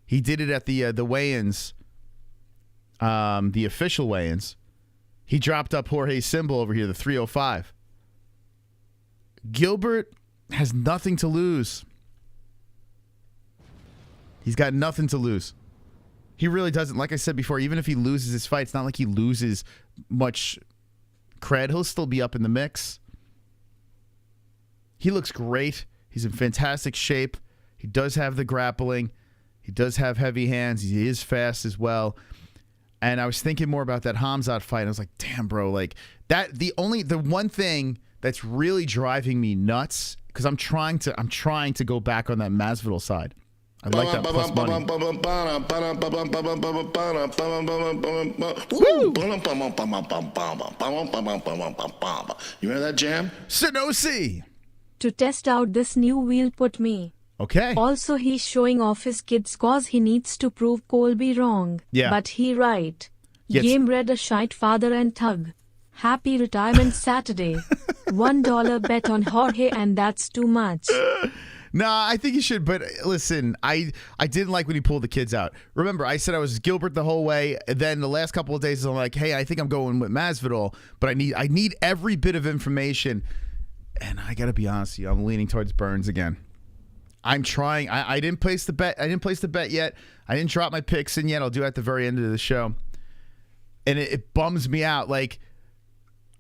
He did it at the weigh-ins, the official weigh-ins. He dropped up Jorge's symbol over here, the 305. Gilbert has nothing to lose. He's got nothing to lose. He really doesn't. Like I said before, even if he loses his fight, it's not like he loses much cred. He'll still be up in the mix. He looks great. He's in fantastic shape. He does have the grappling. He does have heavy hands. He is fast as well. And I was thinking more about that KHAMZAT fight. I was like, damn, bro, like that. The one thing that's really driving me nuts, because I'm trying to go back on that Masvidal side. I like that plus money. You hear that jam? Sunosi. To test out this new wheel put me. Okay. Also he's showing off his kids cause he needs to prove Colby wrong. Yeah. But he right. Yes. Game bred a shite father and thug. Happy retirement Saturday. $1 bet on Jorge and that's too much. Nah, I think you should. But listen, I didn't like when he pulled the kids out. Remember, I said I was Gilbert the whole way. And then the last couple of days, I'm like, hey, I think I'm going with Masvidal. But I need every bit of information. And I got to be honest with you, I'm leaning towards Burns again. I'm trying. I didn't place the bet. I didn't place the bet yet. I didn't drop my picks in yet. I'll do it at the very end of the show. And it bums me out. Like,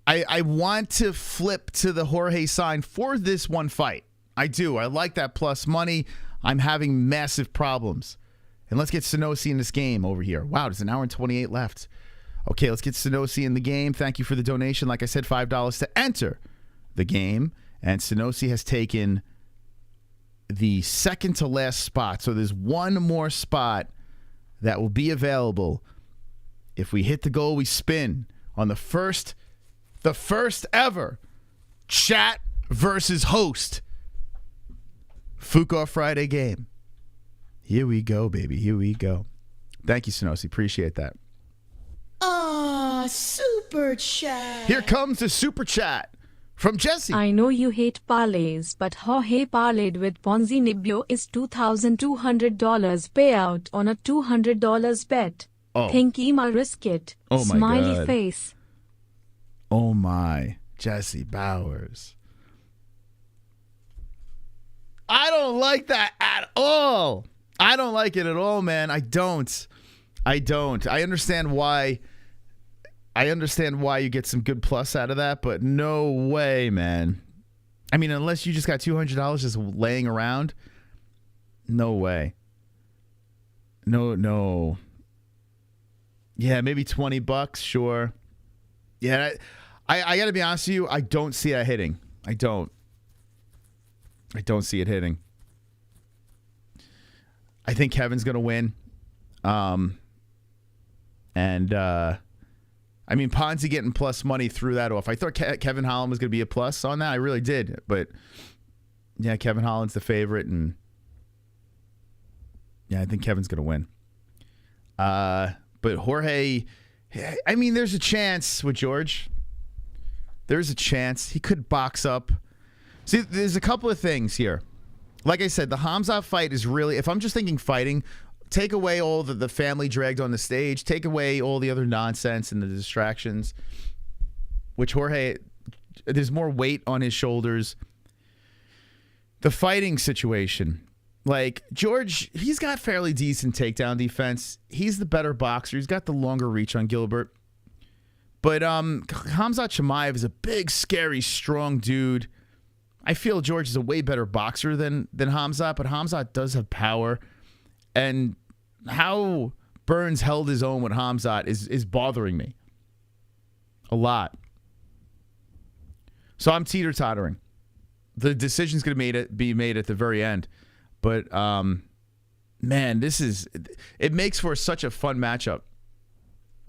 I want to flip to the Jorge sign for this one fight. I do. I like that plus money. I'm having massive problems. And let's get Sunosi in this game over here. Wow, there's an hour and 28 left. Okay, let's get Sunosi in the game. Thank you for the donation. Like I said, $5 to enter the game. And Sunosi has taken the second to last spot. So there's one more spot that will be available. If we hit the goal, we spin on the first ever chat versus host Fook Friday game. Here we go, baby. Here we go. Thank you, Sunosi. Appreciate that. Super chat. Here comes the super chat from Jesse. I know you hate parlays, but Jorge parlayed with Ponzi Nibio is $2,200 payout on a $200 bet. Oh. Think Ema risk it. Oh my Smiley God. face. Oh my, Jesse Bowers. I don't like that at all. I don't like it at all, man. I don't. I understand why. You get some good plus out of that, but no way, man. I mean, unless you just got $200 just laying around, no way. No. Yeah, maybe $20, sure. Yeah, I got to be honest with you. I don't see that hitting. I don't see it hitting. I think Kevin's going to win. I mean, Ponzi getting plus money threw that off. I thought Kevin Holland was going to be a plus on that. I really did. But, yeah, Kevin Holland's the favorite. And, yeah, I think Kevin's going to win. But Jorge, I mean, there's a chance with George. There's a chance. He could box up. See, there's a couple of things here. Like I said, the KHAMZAT fight is really, if I'm just thinking fighting, take away all the family dragged on the stage, take away all the other nonsense and the distractions, which Jorge, there's more weight on his shoulders. The fighting situation, like George, he's got fairly decent takedown defense. He's the better boxer. He's got the longer reach on Gilbert. But KHAMZAT Chimaev is a big, scary, strong dude. I feel George is a way better boxer than KHAMZAT, but KHAMZAT does have power. And how Burns held his own with KHAMZAT is bothering me a lot. So I'm teeter-tottering. The decision's going to be made at the very end. But, man, it makes for such a fun matchup.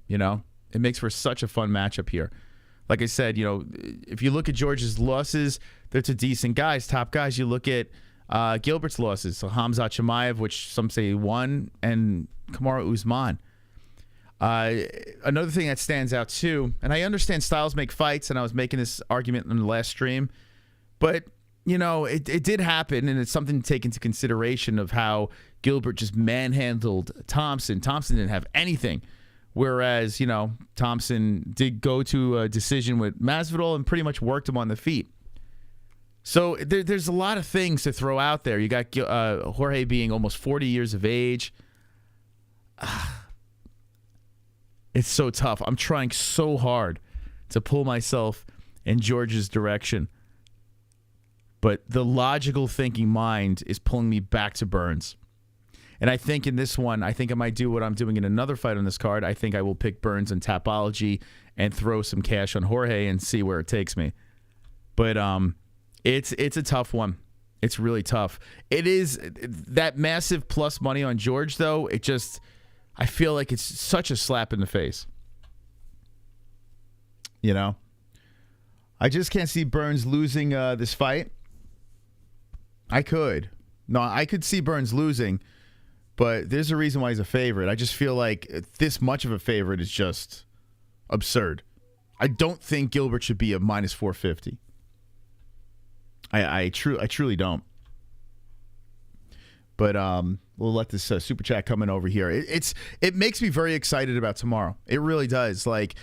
You know? It makes for such a fun matchup here. Like I said, you know, if you look at George's losses, they're to decent guys, top guys. You look at Gilbert's losses, so KHAMZAT Chimaev, which some say he won, and Kamaru Usman. Another thing that stands out too, and I understand styles make fights, and I was making this argument in the last stream, but you know, it did happen, and it's something to take into consideration of how Gilbert just manhandled Thompson. Thompson didn't have anything, whereas, you know, Thompson did go to a decision with Masvidal and pretty much worked him on the feet. So there's a lot of things to throw out there. You got Jorge being almost 40 years of age. It's so tough. I'm trying so hard to pull myself in George's direction. But the logical thinking mind is pulling me back to Burns. And I think in this one, I think I might do what I'm doing in another fight on this card. I think I will pick Burns and Tapology and throw some cash on Jorge and see where it takes me. But it's a tough one. It's really tough. It is that massive plus money on George, though. It just, I feel like it's such a slap in the face. You know? I just can't see Burns losing this fight. I could. No, I could see Burns losing, but there's a reason why he's a favorite. I just feel like this much of a favorite is just absurd. I don't think Gilbert should be a minus 450. I truly don't. But we'll let this super chat come in over here. It makes me very excited about tomorrow. It really does. Like,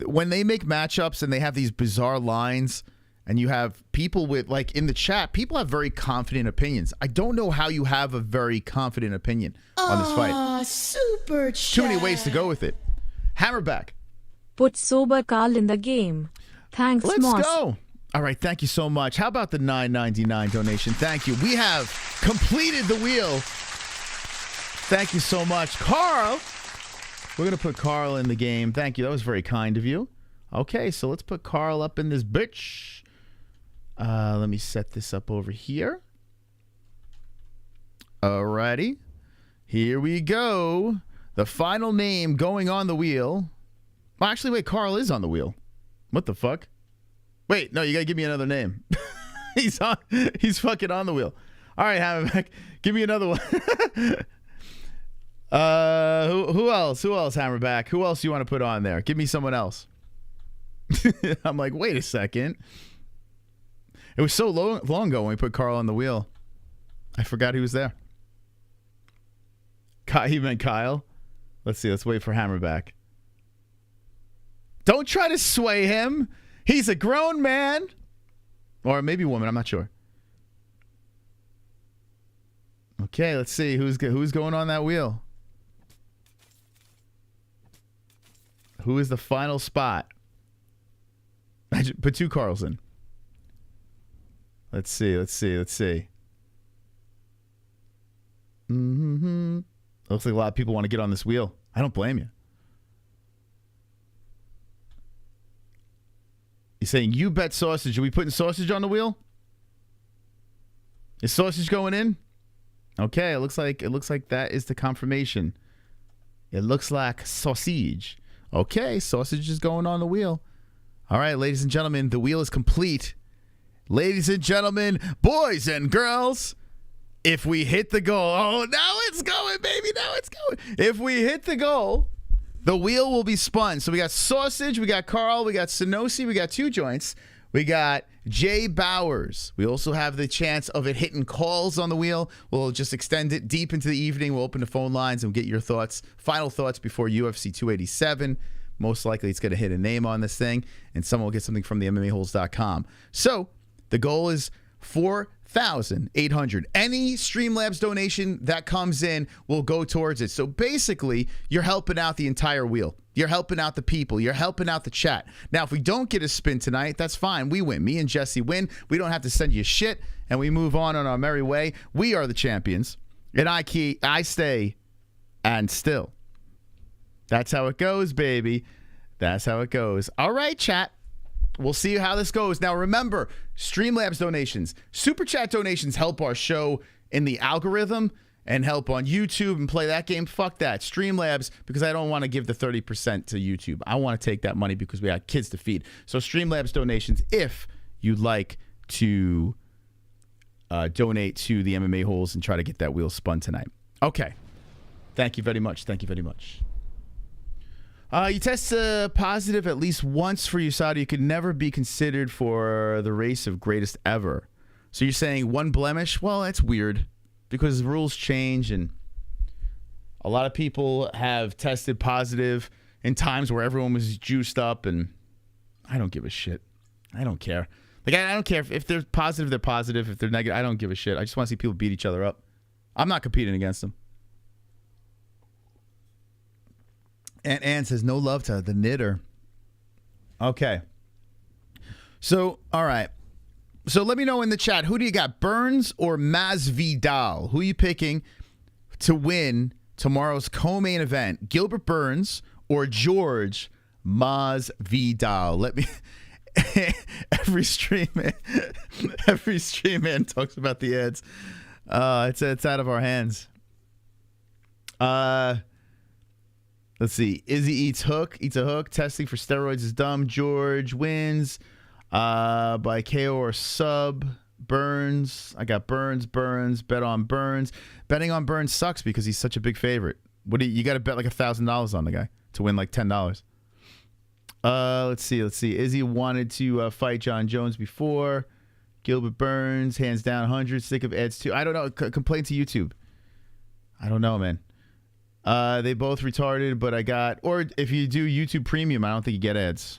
when they make matchups and they have these bizarre lines, and you have people with, like, in the chat, people have very confident opinions. I don't know how you have a very confident opinion on this fight. Super chat. Too many ways to go with it. Hammerback. Put sober Carl in the game. Thanks, Let's Moss. go. All right, thank you so much. How about the $9.99 donation? Thank you. We have completed the wheel. Thank you so much. Carl. We're going to put Carl in the game. Thank you. That was very kind of you. Okay, so let's put Carl up in this bitch. Let me set this up over here. Alrighty. Here we go. The final name going on the wheel. Well, actually, wait, Carl is on the wheel. What the fuck? Wait, no, you gotta give me another name. He's fucking on the wheel. All right, Hammerback, give me another one. Who else? Who else, Hammerback? Who else do you want to put on there? Give me someone else. I'm like, wait a second. It was so long ago when we put Carl on the wheel. I forgot he was there. He meant Kyle. Let's see. Let's wait for Hammerback. Don't try to sway him. He's a grown man. Or maybe woman. I'm not sure. Okay, let's see. Who's going on that wheel? Who is the final spot? I just put two Carls in. Let's see. Looks like a lot of people want to get on this wheel. I don't blame you. He's saying, you bet sausage. Are we putting sausage on the wheel? Is sausage going in? Okay, it looks like that is the confirmation. It looks like sausage. Okay, sausage is going on the wheel. All right, ladies and gentlemen, the wheel is complete. Ladies and gentlemen, boys and girls, if we hit the goal, oh, now it's going, baby, now it's going. If we hit the goal, the wheel will be spun. So we got sausage, we got Carl, we got Sonosi, we got two joints, we got Jay Bowers. We also have the chance of it hitting calls on the wheel. We'll just extend it deep into the evening. We'll open the phone lines and get your thoughts, final thoughts before UFC 287. Most likely it's going to hit a name on this thing, and someone will get something from the MMA-Holes.com. So the goal is 4,800. Any Streamlabs donation that comes in will go towards it. So basically, you're helping out the entire wheel. You're helping out the people. You're helping out the chat. Now, if we don't get a spin tonight, that's fine. We win. Me and Jesse win. We don't have to send you shit, and we move on our merry way. We are the champions, and I stay and still. That's how it goes, baby. That's how it goes. All right, chat. We'll see how this goes. Now, remember, Streamlabs donations, Super Chat donations help our show in the algorithm and help on YouTube and play that game. Fuck that. Streamlabs, because I don't want to give the 30% to YouTube. I want to take that money because we got kids to feed. So Streamlabs donations, if you'd like to donate to the MMA Holes and try to get that wheel spun tonight. Okay. Thank you very much. Thank you very much. You test positive at least once for USADA. You could never be considered for the race of greatest ever. So you're saying one blemish? Well, that's weird because the rules change and a lot of people have tested positive in times where everyone was juiced up, and I don't give a shit. I don't care. Like, I don't care if they're positive, they're positive. If they're negative, I don't give a shit. I just want to see people beat each other up. I'm not competing against them. And Ann says, no love to the knitter. Okay. So, all right. So let me know in the chat, who do you got, Burns or Masvidal? Who are you picking to win tomorrow's co-main event, Gilbert Burns or George Masvidal? Let me... every stream man talks about the ads. It's out of our hands. Let's see. Izzy eats a hook. Testing for steroids is dumb. George wins by KO or sub. Burns. I got Burns. Bet on Burns. Betting on Burns sucks because he's such a big favorite. You got to bet like $1,000 on the guy to win like $10. Let's see. Izzy wanted to fight John Jones before. Gilbert Burns, hands down, 100. Sick of ads too. I don't know. Complain to YouTube. I don't know, man. They both retarded, but I got... Or if you do YouTube Premium, I don't think you get ads.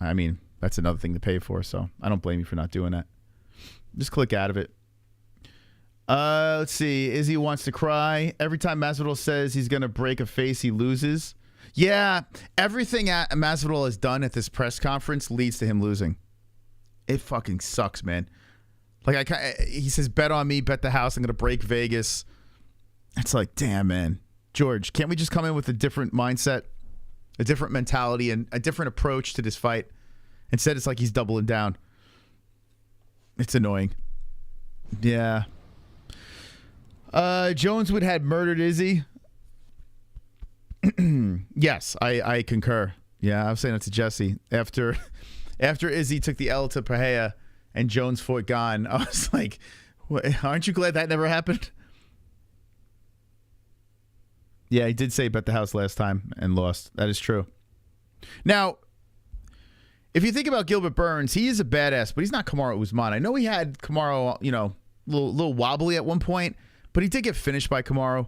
I mean, that's another thing to pay for, so I don't blame you for not doing that. Just click out of it. Let's see. Izzy wants to cry. Every time Masvidal says he's going to break a face, he loses. Yeah, everything Masvidal has done at this press conference leads to him losing. It fucking sucks, man. Like, he says, bet on me, bet the house, I'm going to break Vegas. It's like, damn, man. George, can't we just come in with a different mindset, a different mentality, and a different approach to this fight? Instead, it's like he's doubling down. It's annoying. Yeah. Jones would have murdered Izzy. Yes, I concur. Yeah, I was saying that to Jesse. After Izzy took the L to Pereira and Jones fought Gone, I was like, aren't you glad that never happened? Yeah, he did say bet the house last time and lost. That is true. Now, if you think about Gilbert Burns, he is a badass, but he's not Kamaru Usman. I know he had Kamaru, little wobbly at one point, but he did get finished by Kamaru.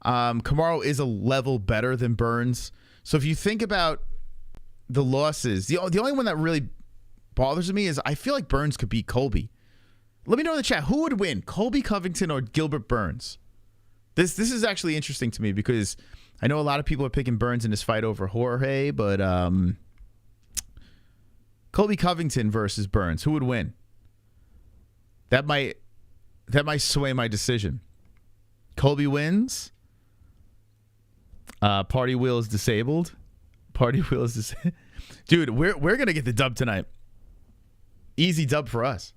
Kamaru is a level better than Burns. So if you think about the losses, the only one that really bothers me is I feel like Burns could beat Colby. Let me know in the chat, who would win, Colby Covington or Gilbert Burns? This is actually interesting to me because I know a lot of people are picking Burns in this fight over Jorge, but Colby Covington versus Burns, who would win? That might sway my decision. Colby wins. Party wheel is disabled. Dude, we're gonna get the dub tonight. Easy dub for us.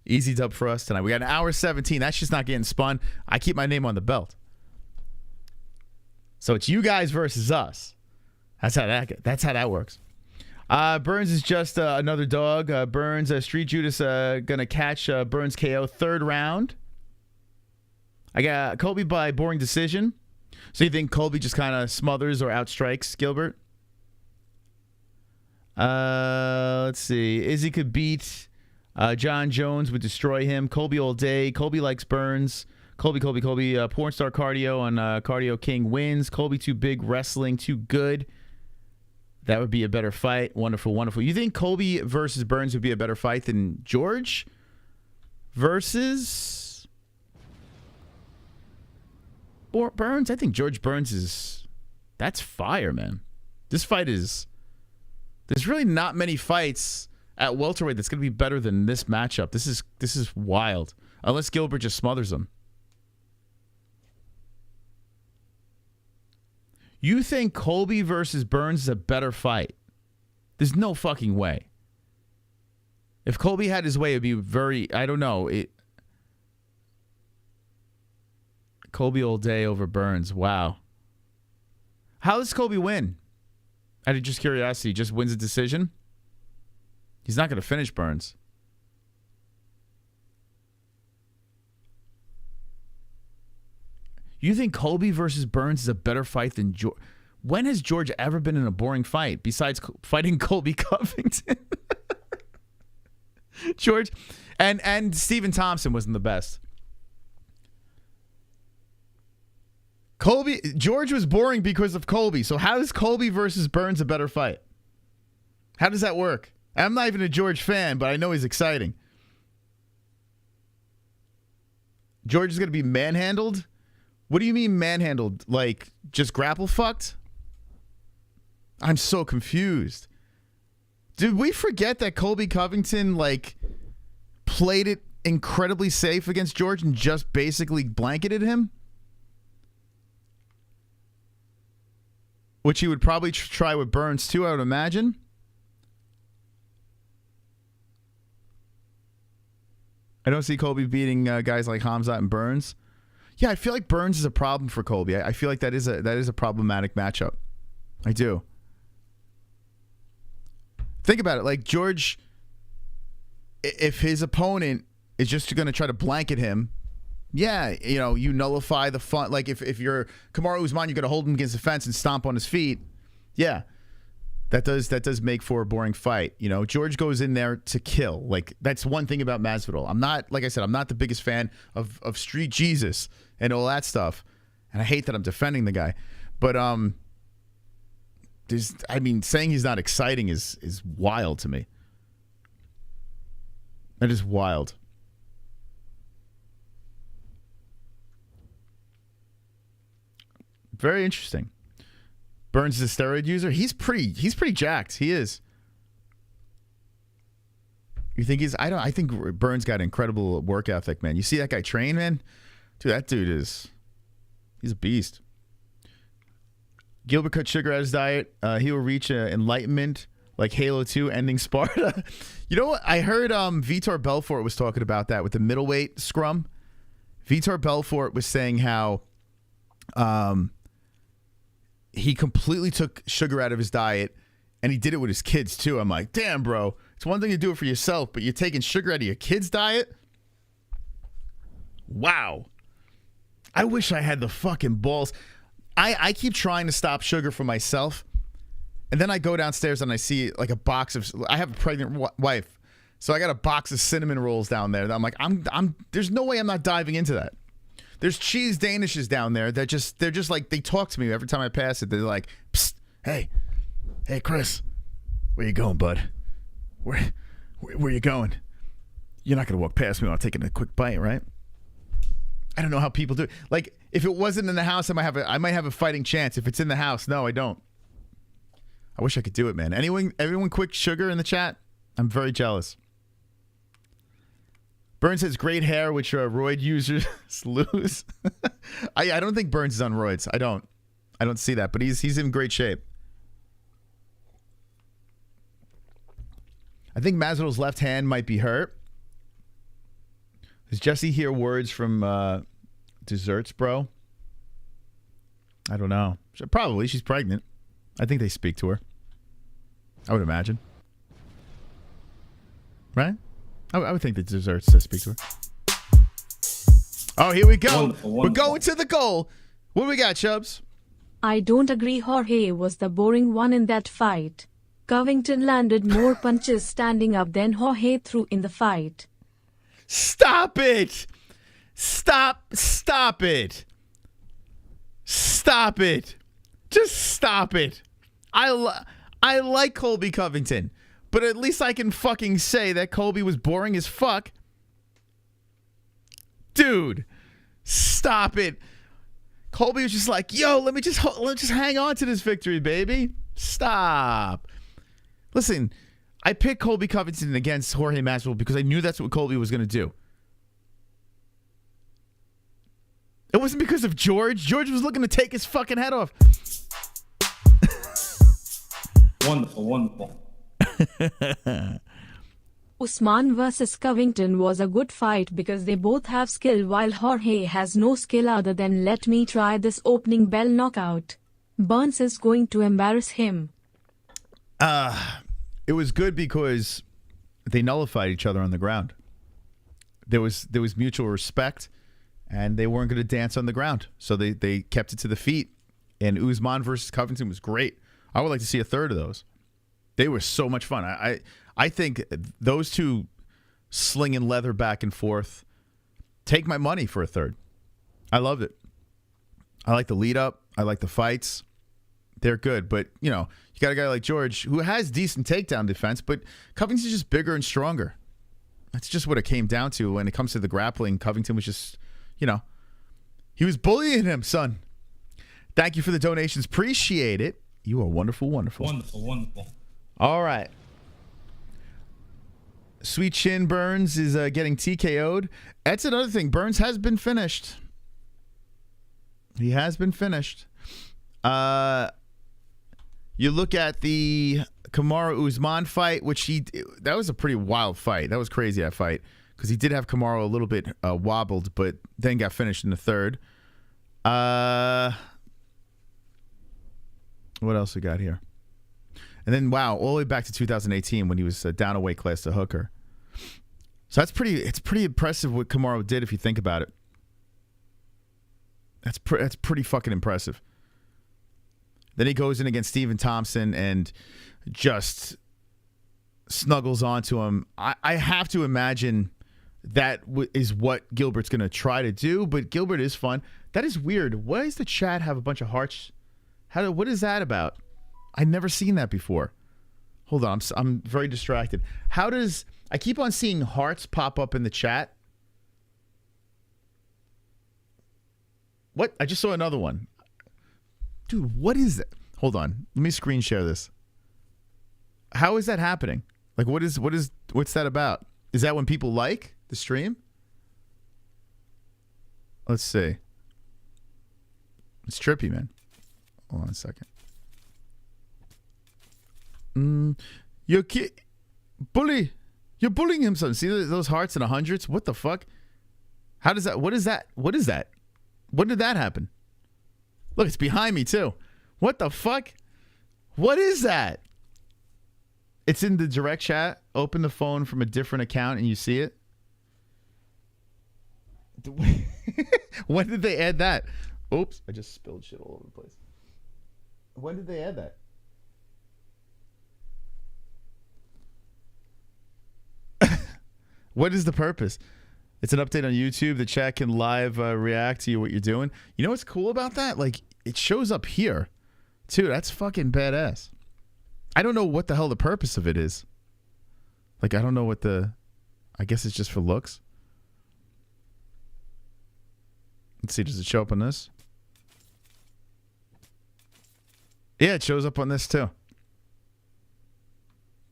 Easy dub for us tonight. We got an hour 17. That's just not getting spun. I keep my name on the belt. So it's you guys versus us. That's how that works. Burns is just another dog. Burns, Street Judas gonna catch Burns KO third round. I got Colby by boring decision. So you think Colby just kind of smothers or outstrikes Gilbert? Let's see. Izzy could beat John Jones, would destroy him. Colby all day. Colby likes Burns. Colby. Porn star cardio on Cardio King wins. Colby too big. Wrestling too good. That would be a better fight. Wonderful. You think Colby versus Burns would be a better fight than George versus Burns? I think George Burns that's fire, man. This fight there's really not many fights at welterweight that's going to be better than this matchup. This is wild. Unless Gilbert just smothers him. You think Colby versus Burns is a better fight? There's no fucking way. If Colby had his way, it'd be very, I don't know. Colby all day over Burns. Wow. How does Colby win? Out of just curiosity, just wins a decision? He's not going to finish Burns. You think Colby versus Burns is a better fight than George? When has George ever been in a boring fight besides fighting Colby Covington? George, And Stephen Thompson wasn't the best. George was boring because of Colby. So how is Colby versus Burns a better fight? How does that work? I'm not even a George fan, but I know he's exciting. George is going to be manhandled? What do you mean manhandled? Like just grapple fucked? I'm so confused. Did we forget that Colby Covington like played it incredibly safe against George and just basically blanketed him? Which he would probably try with Burns too, I would imagine. I don't see Colby beating guys like KHAMZAT and Burns. Yeah, I feel like Burns is a problem for Colby. I feel like that is a problematic matchup. I do. Think about it. Like George, if his opponent is just going to try to blanket him, yeah, you nullify the fun. Like if you're Kamaru Usman, you're going to hold him against the fence and stomp on his feet. Yeah, that does make for a boring fight. George goes in there to kill. Like that's one thing about Masvidal. I'm not, like I said, I'm not the biggest fan of Street Jesus and all that stuff, and I hate that I'm defending the guy. But saying he's not exciting is wild to me. That is wild. Very interesting. Burns is a steroid user. He's pretty jacked. He is. You think he's? I think Burns got incredible work ethic, man. You see that guy train, man? Dude, that dude he's a beast. Gilbert cut sugar out of his diet. He will reach enlightenment like Halo 2 ending Sparta. You know what? I heard Vitor Belfort was talking about that with the middleweight scrum. Vitor Belfort was saying how he completely took sugar out of his diet, and he did it with his kids too. I'm like, damn, bro. It's one thing to do it for yourself, but you're taking sugar out of your kids' diet? Wow. I wish I had the fucking balls. I keep trying to stop sugar for myself, and then I go downstairs and I see like a box of. I have a pregnant wife, so I got a box of cinnamon rolls down there. I'm like, there's no way I'm not diving into that. There's cheese Danishes down there that they're just like, they talk to me every time I pass it. They're like, psst, hey Chris, where you going, bud? Where you going? You're not gonna walk past me while I'm taking a quick bite, right? I don't know how people do it. Like, if it wasn't in the house, I might have a fighting chance. If it's in the house, no, I don't. I wish I could do it, man. Everyone quick sugar in the chat? I'm very jealous. Burns has great hair, which roid users lose. I don't think Burns is on roids. I don't see that, but he's in great shape. I think Masvidal's left hand might be hurt. Does Jesse hear words from desserts, bro? I don't know. Probably. She's pregnant. I think they speak to her. I would imagine. Right? I would think the desserts speak to her. Oh, here we go. Wonderful. We're going to the goal. What do we got, Chubbs? I don't agree. Jorge was the boring one in that fight. Covington landed more punches standing up than Jorge threw in the fight. Stop it! Stop it! Stop it! Just stop it! I like Colby Covington, but at least I can fucking say that Colby was boring as fuck. Dude, stop it! Colby was just like, yo, let's just hang on to this victory, baby. Stop. Listen, I picked Colby Covington against Jorge Masvidal because I knew that's what Colby was going to do. It wasn't because of George. George was looking to take his fucking head off. Wonderful. Usman versus Covington was a good fight because they both have skill while Jorge has no skill other than let me try this opening bell knockout. Burns is going to embarrass him. It was good because they nullified each other on the ground. There was mutual respect, and they weren't going to dance on the ground. So they kept it to the feet. And Usman versus Covington was great. I would like to see a third of those. They were so much fun. I think those two slinging leather back and forth. Take my money for a third. I loved it. I like the lead up. I like the fights. They're good, but you know, you got a guy like George who has decent takedown defense, but Covington's just bigger and stronger. That's just what it came down to when it comes to the grappling. Covington was just, you know, he was bullying him, son. Thank you for the donations. Appreciate it. You are wonderful, wonderful. Wonderful. All right. Sweet Chin Burns is getting TKO'd. That's another thing. Burns has been finished. He has been finished. You look at the Kamaru Usman fight, which that was a pretty wild fight. That was crazy, that fight, because he did have Kamaru a little bit wobbled, but then got finished in the third. What else we got here? And then, wow, all the way back to 2018 when he was down a weight class to Hooker. So it's pretty impressive what Kamaru did if you think about it. That's pretty fucking impressive. Then he goes in against Stephen Thompson and just snuggles onto him. I have to imagine that is what Gilbert's going to try to do, but Gilbert is fun. That is weird. Why does the chat have a bunch of hearts? What is that about? I've never seen that before. Hold on, I'm very distracted. I keep on seeing hearts pop up in the chat. What? I just saw another one. Dude, what is that? Hold on. Let me screen share this. How is that happening? Like, what's that about? Is that when people like the stream? Let's see. It's trippy, man. Hold on a second. You're bullying him, son. See those hearts in the hundreds? What the fuck? How does that? What is that? What is that? When did that happen? Look, it's behind me too. What the fuck? What is that? It's in the direct chat. Open the phone from a different account and you see it. When did they add that? Oops, I just spilled shit all over the place. When did they add that? What is the purpose? It's an update on YouTube. The chat can live react to what you're doing. You know what's cool about that? Like, it shows up here, too. That's fucking badass. I don't know what the hell the purpose of it is. Like, I don't know what I guess it's just for looks. Let's see. Does it show up on this? Yeah, it shows up on this, too.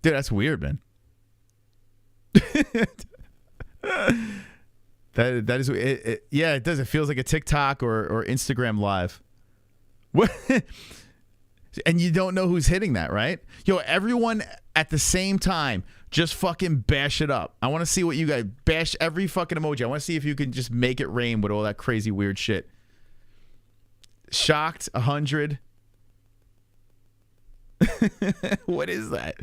Dude, that's weird, man. That is it. Yeah, it does. It feels like a TikTok or Instagram live. What? And you don't know who's hitting that, right? Yo, everyone at the same time, just fucking bash it up. I want to see what you guys bash every fucking emoji. I want to see if you can just make it rain with all that crazy weird shit. Shocked 100. What is that?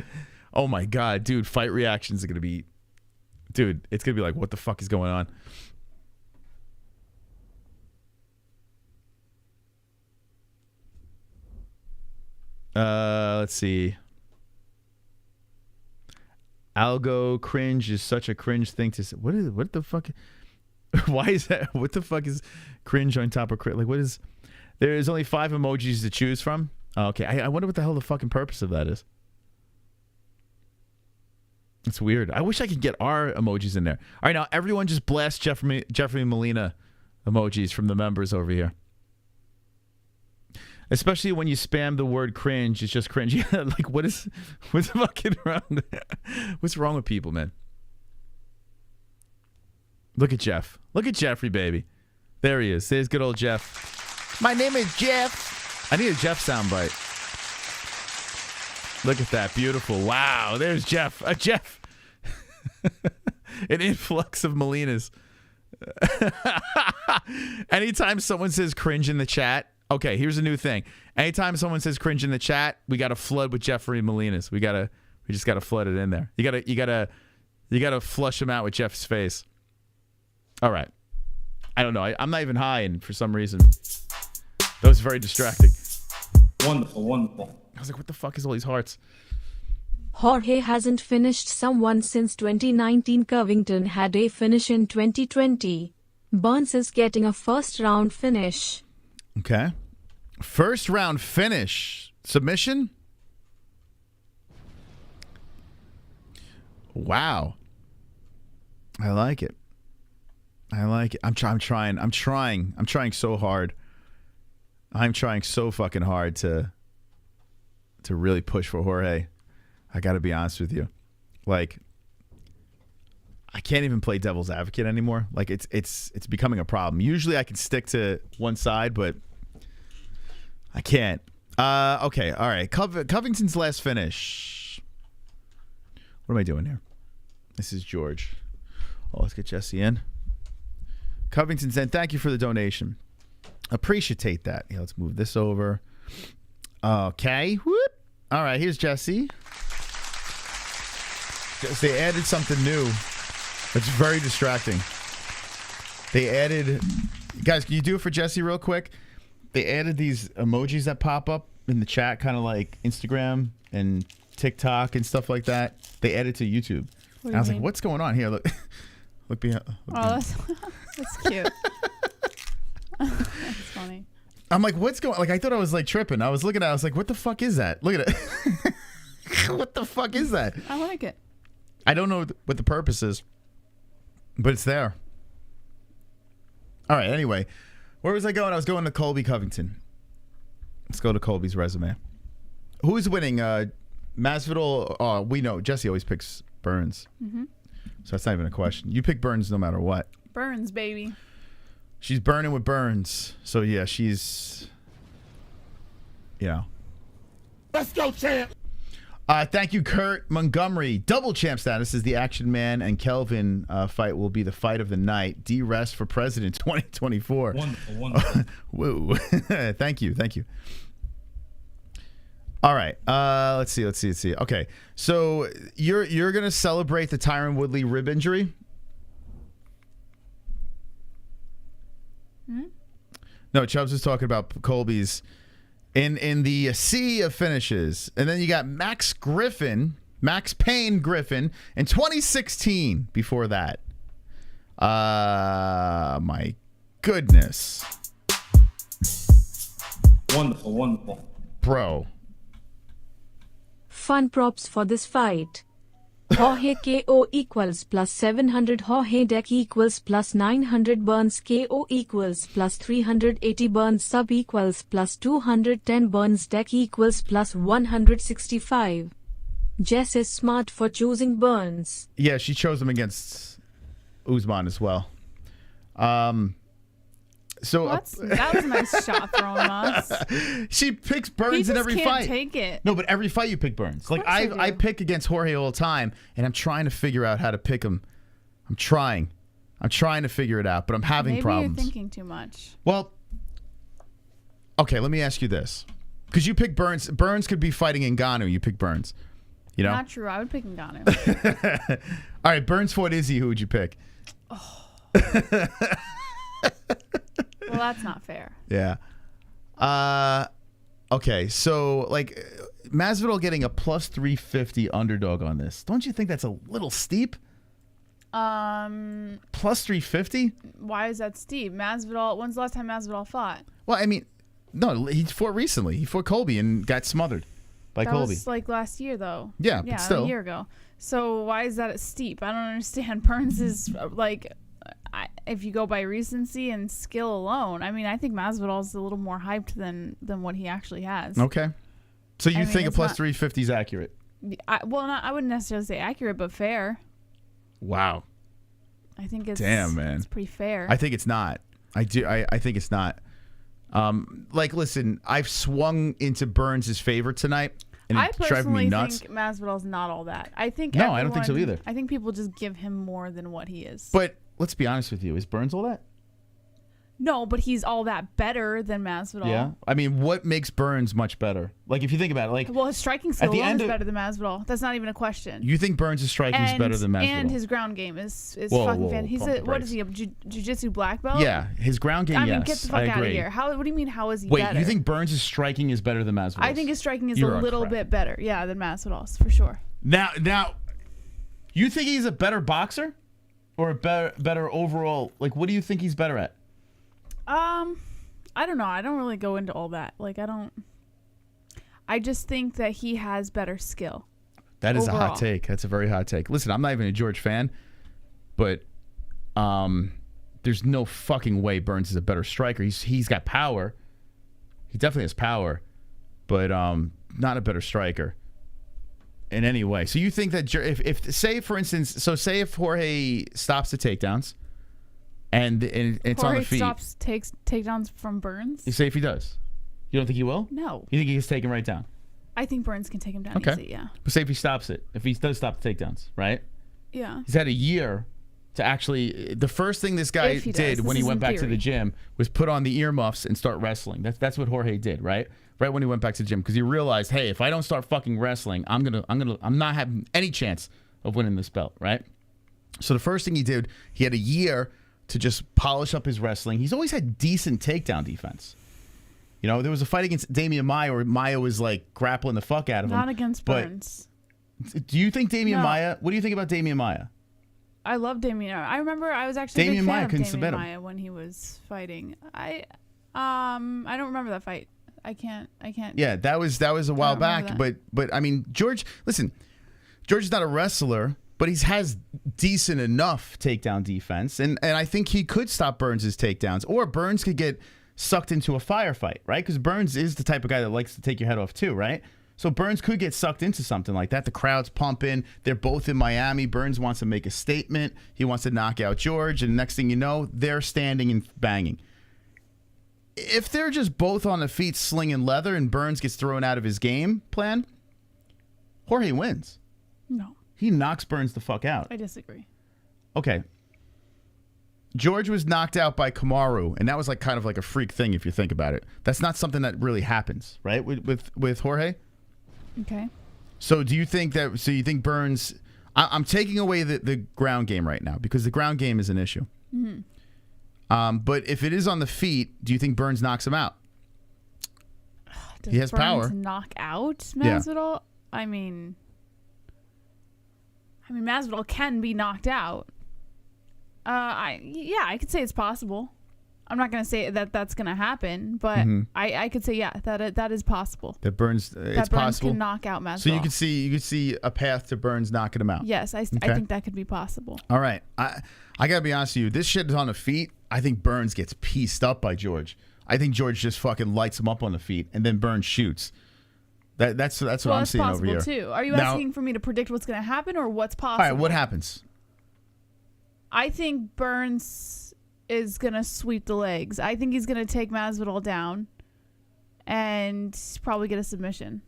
Oh my god, dude! Fight reactions are gonna be. Dude, it's going to be like, what the fuck is going on? Let's see. Algo cringe is such a cringe thing to say. What the fuck? Why is that? What the fuck is cringe on top of cringe? Like, what is... There's only 5 emojis to choose from? Oh, okay, I wonder what the hell the fucking purpose of that is. It's weird. I wish I could get our emojis in there. All right, now everyone just blast Jeffrey Molina emojis from the members over here. Especially when you spam the word cringe, it's just cringe. Yeah, like what's fucking wrong? What's wrong with people, man? Look at Jeff. Look at Jeffrey, baby. There he is. There's good old Jeff. My name is Jeff. I need a Jeff soundbite. Look at that. Beautiful. Wow. There's Jeff. Jeff. An influx of Molinas. Anytime someone says cringe in the chat, okay, here's a new thing. Anytime someone says cringe in the chat, we got to flood with Jeffrey Molinas. We just got to flood it in there. You got to flush him out with Jeff's face. All right. I don't know. I'm not even high, and for some reason, that was very distracting. Wonderful. I was like, what the fuck is all these hearts? Jorge hasn't finished someone since 2019. Covington had a finish in 2020. Burns is getting a first-round finish. Okay. First-round finish. Submission? Wow. I like it. I like it. I'm trying so hard. I'm trying so fucking hard to really push for Jorge. I got to be honest with you. Like, I can't even play devil's advocate anymore. Like, it's becoming a problem. Usually I can stick to one side, but I can't. Okay, all right. Covington's last finish. What am I doing here? This is George. Oh, let's get Jesse in. Covington said, thank you for the donation. Appreciate that. Yeah, let's move this over. Okay. Whoop. All right, here's Jesse. They added something new. It's very distracting. They added... Guys, can you do it for Jesse real quick? They added these emojis that pop up in the chat, kind of like Instagram and TikTok and stuff like that. They added to YouTube. And I was like, what's going on here? Look, look behind. That's cute. That's funny. I'm like, what's going on? Like, I thought I was like tripping. I was looking at it. I was like, what the fuck is that? Look at it. What the fuck is that? I like it. I don't know what the purpose is, but it's there. All right, anyway. Where was I going? I was going to Colby Covington. Let's go to Colby's resume. Who's winning? Masvidal? Oh, we know. Jesse always picks Burns. Mm-hmm. So that's not even a question. You pick Burns no matter what. Burns, baby. She's burning with Burns. So, yeah, she's... You know. Let's go, champ. Thank you, Kurt Montgomery. Double champ status is the Action Man and Kelvin fight will be the fight of the night. D-Rest for President 2024. Wonderful, wonderful. Woo. Thank you. All right. Let's see. Okay. So you're gonna celebrate the Tyron Woodley rib injury? Hmm? No, Chubbs was talking about Colby's in the sea of finishes. And then you got Max Payne Griffin in 2016 before that. My goodness. Wonderful, wonderful. Bro. Fun props for this fight. Jorge KO equals plus 700. Jorge deck equals plus 900. Burns KO equals plus 380. Burns sub equals plus 210. Burns deck equals plus 165. Jess is smart for choosing Burns. Yeah, she chose him against Usman as well. So that was a nice shot thrown us. She picks Burns in every fight. Take it. No, but every fight you pick Burns. Like I pick against Jorge all the time, and I'm trying to figure out how to pick him. I'm trying to figure it out, but I'm having problems. Maybe you're thinking too much. Well, okay, let me ask you this. Because you pick Burns. Burns could be fighting Ngannou. You pick Burns. You know? Not true. I would pick Ngannou. All right, Burns fought Izzy. Who would you pick? Oh. Well, that's not fair. Yeah. Okay, so like Masvidal getting a plus 350 underdog on this. Don't you think that's a little steep? Plus 350? Why is that steep? Masvidal. When's the last time Masvidal fought? Well, I mean, no, he fought recently. He fought Colby and got smothered by Colby. That was like last year, though. Yeah, but still. A year ago. So why is that steep? I don't understand. Burns is like... if you go by recency and skill alone, I mean, I think Masvidal's a little more hyped than what he actually has. Okay. So you think a plus 350 is accurate? I wouldn't necessarily say accurate, but fair. Wow. I think it's... Damn, man. It's pretty fair. I think it's not. I think it's not. Like, listen, I've swung into Burns' favor tonight. And I personally think Masvidal's not all that. I think I don't think so either. I think people just give him more than what he is. But let's be honest with you. Is Burns all that? No, but he's all that better than Masvidal. Yeah. I mean, what makes Burns much better? Like, if you think about it, like... Well, his striking skill alone is better than Masvidal. That's not even a question. You think Burns' striking is better than Masvidal? And his ground game is fucking fantastic. What is he, a jiu-jitsu black belt? Yeah, his ground game, yes. I mean, get the fuck out of here. What do you mean, how is he better? Wait, you think Burns' striking is better than Masvidal? I think his striking is a little bit better, than Masvidal's, for sure. Now, you think he's a better boxer or a better overall? Like, what do you think he's better at? I don't know. I don't really go into all that. Like, I just think that he has better skill. That is overall. a hot take. That's a very hot take. Listen, I'm not even a George fan, but there's no fucking way Burns is a better striker. He's got power. He definitely has power, but not a better striker in any way. So you think that if say for instance, say if Jorge stops the takedowns and it's on the feet. Jorge takes takedowns from Burns? You say if he does. You don't think he will? No. You think he gets taken right down? I think Burns can take him down easy, yeah. But say if he stops it. If he does stop the takedowns, right? Yeah. He's had a year to actually... The first thing this guy did when he went back to the gym was put on the earmuffs and start wrestling. That's what Jorge did, right? Right when he went back to the gym, because he realized, hey, if I don't start fucking wrestling, I'm not having any chance of winning this belt, right? So the first thing he did, he had a year to just polish up his wrestling. He's always had decent takedown defense. You know, there was a fight against Damian Maia where Maia was like grappling the fuck out of him. Not against Burns. Do you think Damian Maia? What do you think about Damian Maia? I love Damian. I remember I was actually a big fan of Damian Maia when he was fighting. I don't remember that fight. I can't. Yeah, that was a while back. But I mean, George is not a wrestler, but he has decent enough takedown defense, and I think he could stop Burns' takedowns, or Burns could get sucked into a firefight, right? Because Burns is the type of guy that likes to take your head off too, right? So Burns could get sucked into something like that. The crowd's pumping. They're both in Miami. Burns wants to make a statement. He wants to knock out George, and next thing you know, they're standing and banging. If they're just both on the feet slinging leather and Burns gets thrown out of his game plan, Jorge wins. No. He knocks Burns the fuck out. I disagree. Okay. George was knocked out by Kamaru, and that was like kind of like a freak thing if you think about it. That's not something that really happens, right? With Jorge? Okay. So do you think that, so you think Burns, I'm taking away the ground game right now because the ground game is an issue. Mm-hmm. But if it is on the feet, do you think Burns knocks him out? Does he has Burns power. Knock out Masvidal? Yeah. I mean, Masvidal can be knocked out. I could say it's possible. I'm not going to say that that's going to happen, but I could say that is possible. That Burns, it's possible. Can knock out Masvidal. So you could see a path to Burns knocking him out. Yes, I think that could be possible. All right, I got to be honest with you. This shit is on the feet. I think Burns gets pieced up by George. I think George just fucking lights him up on the feet, and then Burns shoots. That's what I'm seeing over here. Too. Are you asking for me to predict what's going to happen or what's possible? All right, what happens? I think Burns is going to sweep the legs. I think he's going to take Masvidal down and probably get a submission.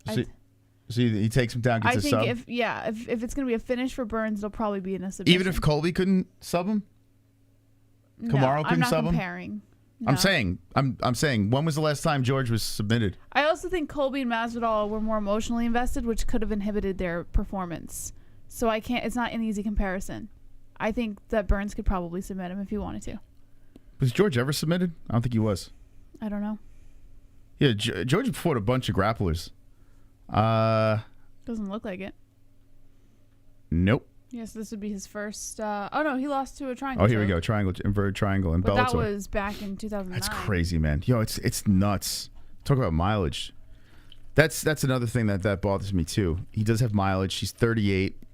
So he takes him down, gets a sub? If it's going to be a finish for Burns, it'll probably be in a submission. Even if Colby couldn't sub him? No, Kamaru couldn't sub him? I'm not comparing. No. I'm saying, when was the last time George was submitted? I also think Colby and Masvidal were more emotionally invested, which could have inhibited their performance. So it's not an easy comparison. I think that Burns could probably submit him if he wanted to. Was George ever submitted? I don't think he was. I don't know. Yeah, George fought a bunch of grapplers. Doesn't look like it. Nope. Yes, this would be his first. Oh no, he lost to a triangle. Oh, here we go, inverted triangle in Bellator. That was back in 2009. That's crazy, man. Yo, it's nuts. Talk about mileage. That's another thing that bothers me too. He does have mileage. He's 38.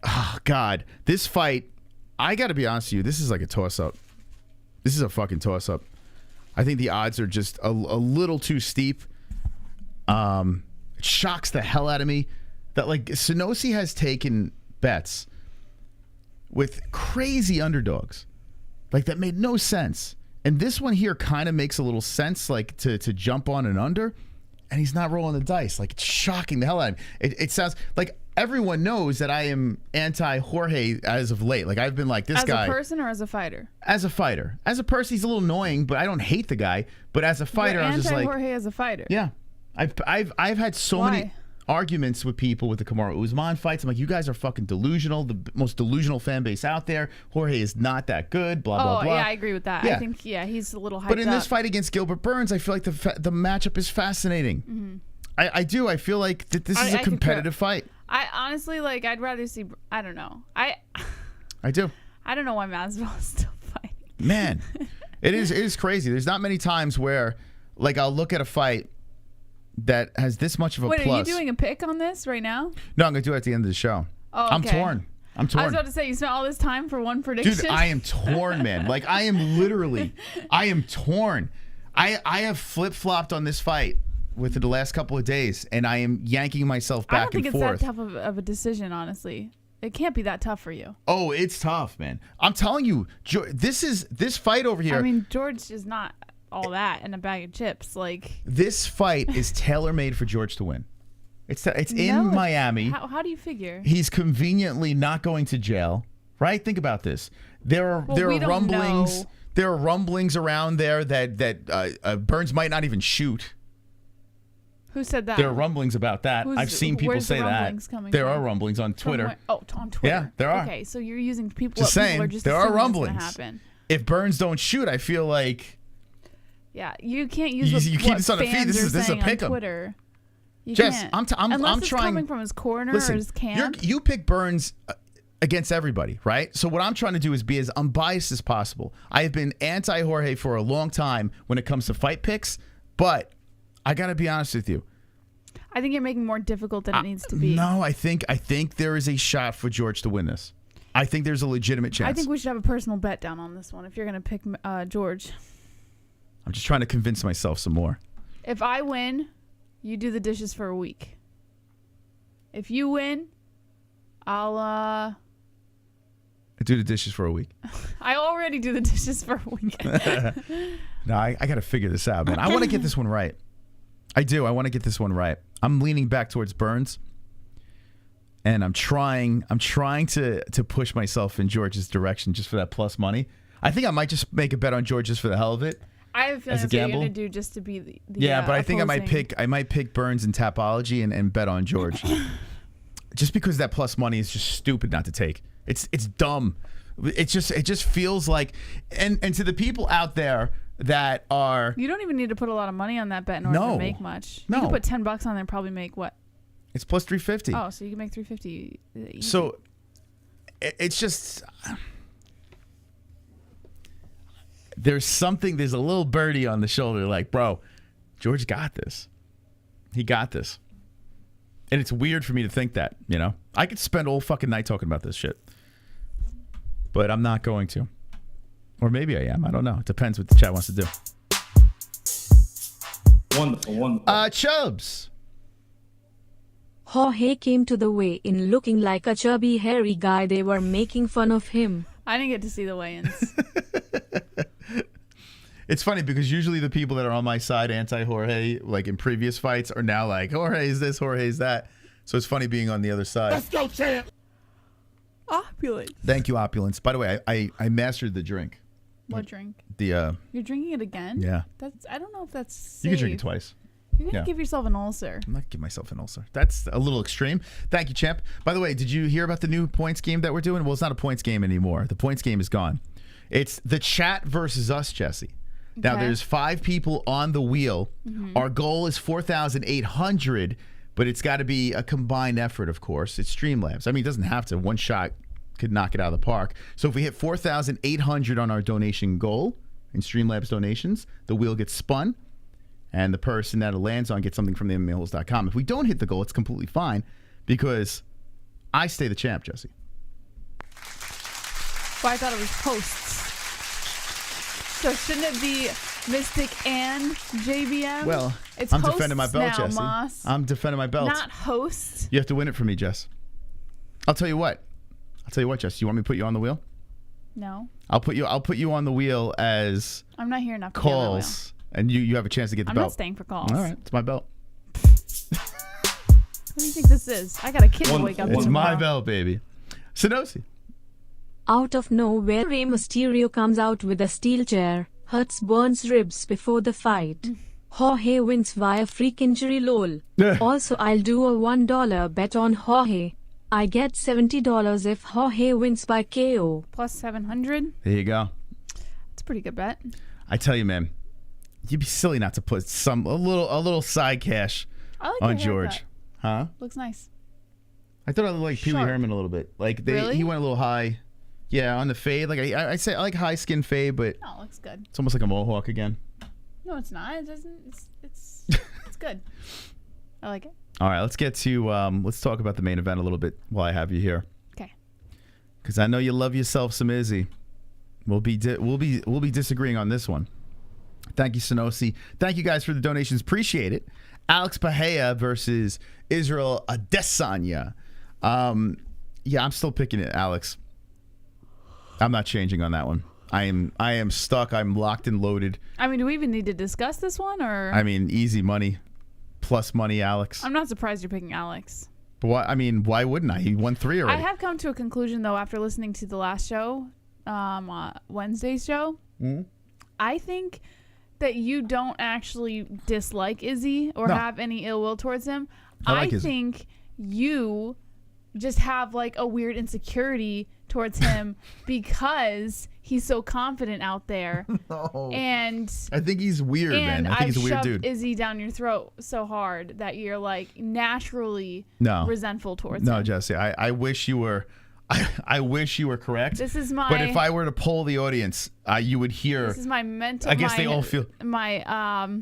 Oh, God, this fight, I got to be honest with you, this is like a toss-up. This is a fucking toss-up. I think the odds are just a little too steep. It shocks the hell out of me that, like, Sonosi has taken bets with crazy underdogs. Like, that made no sense. And this one here kind of makes a little sense, like, to jump on an under, and he's not rolling the dice. Like, it's shocking the hell out of me. It sounds like... Everyone knows that I am anti-Jorge as of late. Like, I've been like, this guy... As a person or as a fighter? As a fighter. As a person, he's a little annoying, but I don't hate the guy. But as a fighter, I was just like... anti-Jorge as a fighter? Yeah. I've had so many arguments with people with the Kamaru Usman fights. I'm like, you guys are fucking delusional. The most delusional fan base out there. Jorge is not that good, blah, blah, blah. Oh, yeah, I agree with that. Yeah. I think, he's a little hyped up. But in this fight against Gilbert Burns, I feel like the matchup is fascinating. I do. I feel like that this is a competitive fight. I honestly, like, I'd rather see, I don't know. I do. I don't know why Masvidal is still fighting. Man, it is crazy. There's not many times where, like, I'll look at a fight that has this much of a plus. Wait, are you doing a pick on this right now? No, I'm going to do it at the end of the show. Oh, okay. I'm torn. I was about to say, you spent all this time for one prediction? Dude, I am torn, man. Like, I am literally, I am torn. I have flip-flopped on this fight within the last couple of days, and I am yanking myself back and forth. I don't think it's that tough of a decision, honestly. It can't be that tough for you. Oh, it's tough, man. I'm telling you, this fight over here. I mean, George is not all that in a bag of chips. Like, this fight is tailor-made for George to win. It's in Miami. How do you figure? He's conveniently not going to jail, right? Think about this. There are rumblings. Know. There are rumblings around there that Burns might not even shoot. Who said that? There are rumblings about that. I've seen people say that. There are rumblings on Twitter. On Twitter. Yeah, there are. Okay, so you're using people. Just saying, people are just there are rumblings. Happen. If Burns don't shoot, I feel like. Yeah, you can't use. You keep this on the feed. This is a pick 'em. Twitter. You Jess, can't. I'm trying. Coming from his corner or his camp. You pick Burns against everybody, right? So what I'm trying to do is be as unbiased as possible. I have been anti-Jorge for a long time when it comes to fight picks, but I got to be honest with you. I think you're making it more difficult than it needs to be. No, I think there is a shot for George to win this. I think there's a legitimate chance. I think we should have a personal bet down on this one if you're going to pick George. I'm just trying to convince myself some more. If I win, you do the dishes for a week. If you win, I'll do the dishes for a week. I already do the dishes for a week. No, I got to figure this out, man. I want to get this one right. I do. I want to get this one right. I'm leaning back towards Burns, and I'm trying to push myself in George's direction just for that plus money. I think I might just make a bet on George just for the hell of it. I have a feeling that's what you're gonna do just to be the yeah, but I think I might pick Burns in Tapology and bet on George, just because that plus money is just stupid not to take. It's dumb. It just feels like and to the people out there that are. You don't even need to put a lot of money on that bet in order to make much. No. You can put $10 on there and probably make what? It's plus 350. Oh, so you can make 350. So it's just there's a little birdie on the shoulder like, bro, George got this. He got this. And it's weird for me to think that, you know? I could spend all fucking night talking about this shit. But I'm not going to. Or maybe I am. I don't know. It depends what the chat wants to do. Wonderful. Chubbs. Jorge came to the weigh-in looking like a chubby, hairy guy. They were making fun of him. I didn't get to see the weigh-ins. It's funny because usually the people that are on my side, anti-Jorge, like in previous fights, are now like, Jorge's this, Jorge's that. So it's funny being on the other side. Let's go, champ. Opulence. Thank you, Opulence. By the way, I mastered the drink. What drink? You're drinking it again? Yeah. I don't know if that's safe. You can drink it twice. You're going to give yourself an ulcer. I'm not giving myself an ulcer. That's a little extreme. Thank you, champ. By the way, did you hear about the new points game that we're doing? Well, it's not a points game anymore. The points game is gone. It's the chat versus us, Jesse. Now, there's 5 people on the wheel. Mm-hmm. Our goal is 4,800, but it's got to be a combined effort, of course. It's Streamlabs. I mean, it doesn't have to. One shot could knock it out of the park. So if we hit 4,800 on our donation goal in Streamlabs donations, the wheel gets spun, and the person that it lands on gets something from the MMA-Holes.com. If we don't hit the goal, it's completely fine because I stay the champ, Jesse. Well, I thought it was posts. So shouldn't it be Mystic and JBM? Well, it's I'm defending my belt, now, Jesse. Moss. I'm defending my belt. Not host. You have to win it for me, Jess. I'll tell you what, Jess. You want me to put you on the wheel? No. I'll put you on the wheel as I'm not here enough to calls, and you have a chance to get the belt. I'm not staying for calls. All right, it's my belt. What do you think this is? I got a kid to wake up. It's my belt, baby. Sanosi. Out of nowhere, Rey Mysterio comes out with a steel chair, hurts Burns' ribs before the fight. Jorge wins via freak injury, lol. Also, I'll do a $1 bet on Jorge. I get $70 if Jorge wins by KO. Plus 700. There you go. That's a pretty good bet. I tell you, man, you'd be silly not to put a little side cash I like on your George. haircut. Huh? Looks nice. I thought I looked like Pee Wee Sharp. Herman a little bit. Like Really? he went a little high. Yeah, on the fade. Like I say, I like high skin fade, but No, it looks good. it's almost like a mohawk again. No, it's not. It doesn't. It's good. I like it. All right, let's get to let's talk about the main event a little bit while I have you here. Okay. Because I know you love yourself some Izzy. We'll be disagreeing on this one. Thank you, Sonosi. Thank you guys for the donations. Appreciate it. Alex Pereira versus Israel Adesanya. Yeah, I'm still picking it, Alex. I'm not changing on that one. I am stuck. I'm locked and loaded. I mean, do we even need to discuss this one, or? I mean, easy money, plus money, Alex. I'm not surprised you're picking Alex. But why? I mean, why wouldn't I? He won 3 already. I have come to a conclusion though after listening to the last show, Wednesday's show. Mm-hmm. I think that you don't actually dislike Izzy or have any ill will towards him. I think you just have like a weird insecurity towards him because he's so confident out there. No. And I think he's weird, man. I think he's a weird I've dude. shoved Izzy down your throat so hard that you're like naturally resentful towards him. No, Jesse. I wish you were. I wish you were correct. This is my. But if I were to poll the audience, you would hear. This is my mental. I guess they all feel. My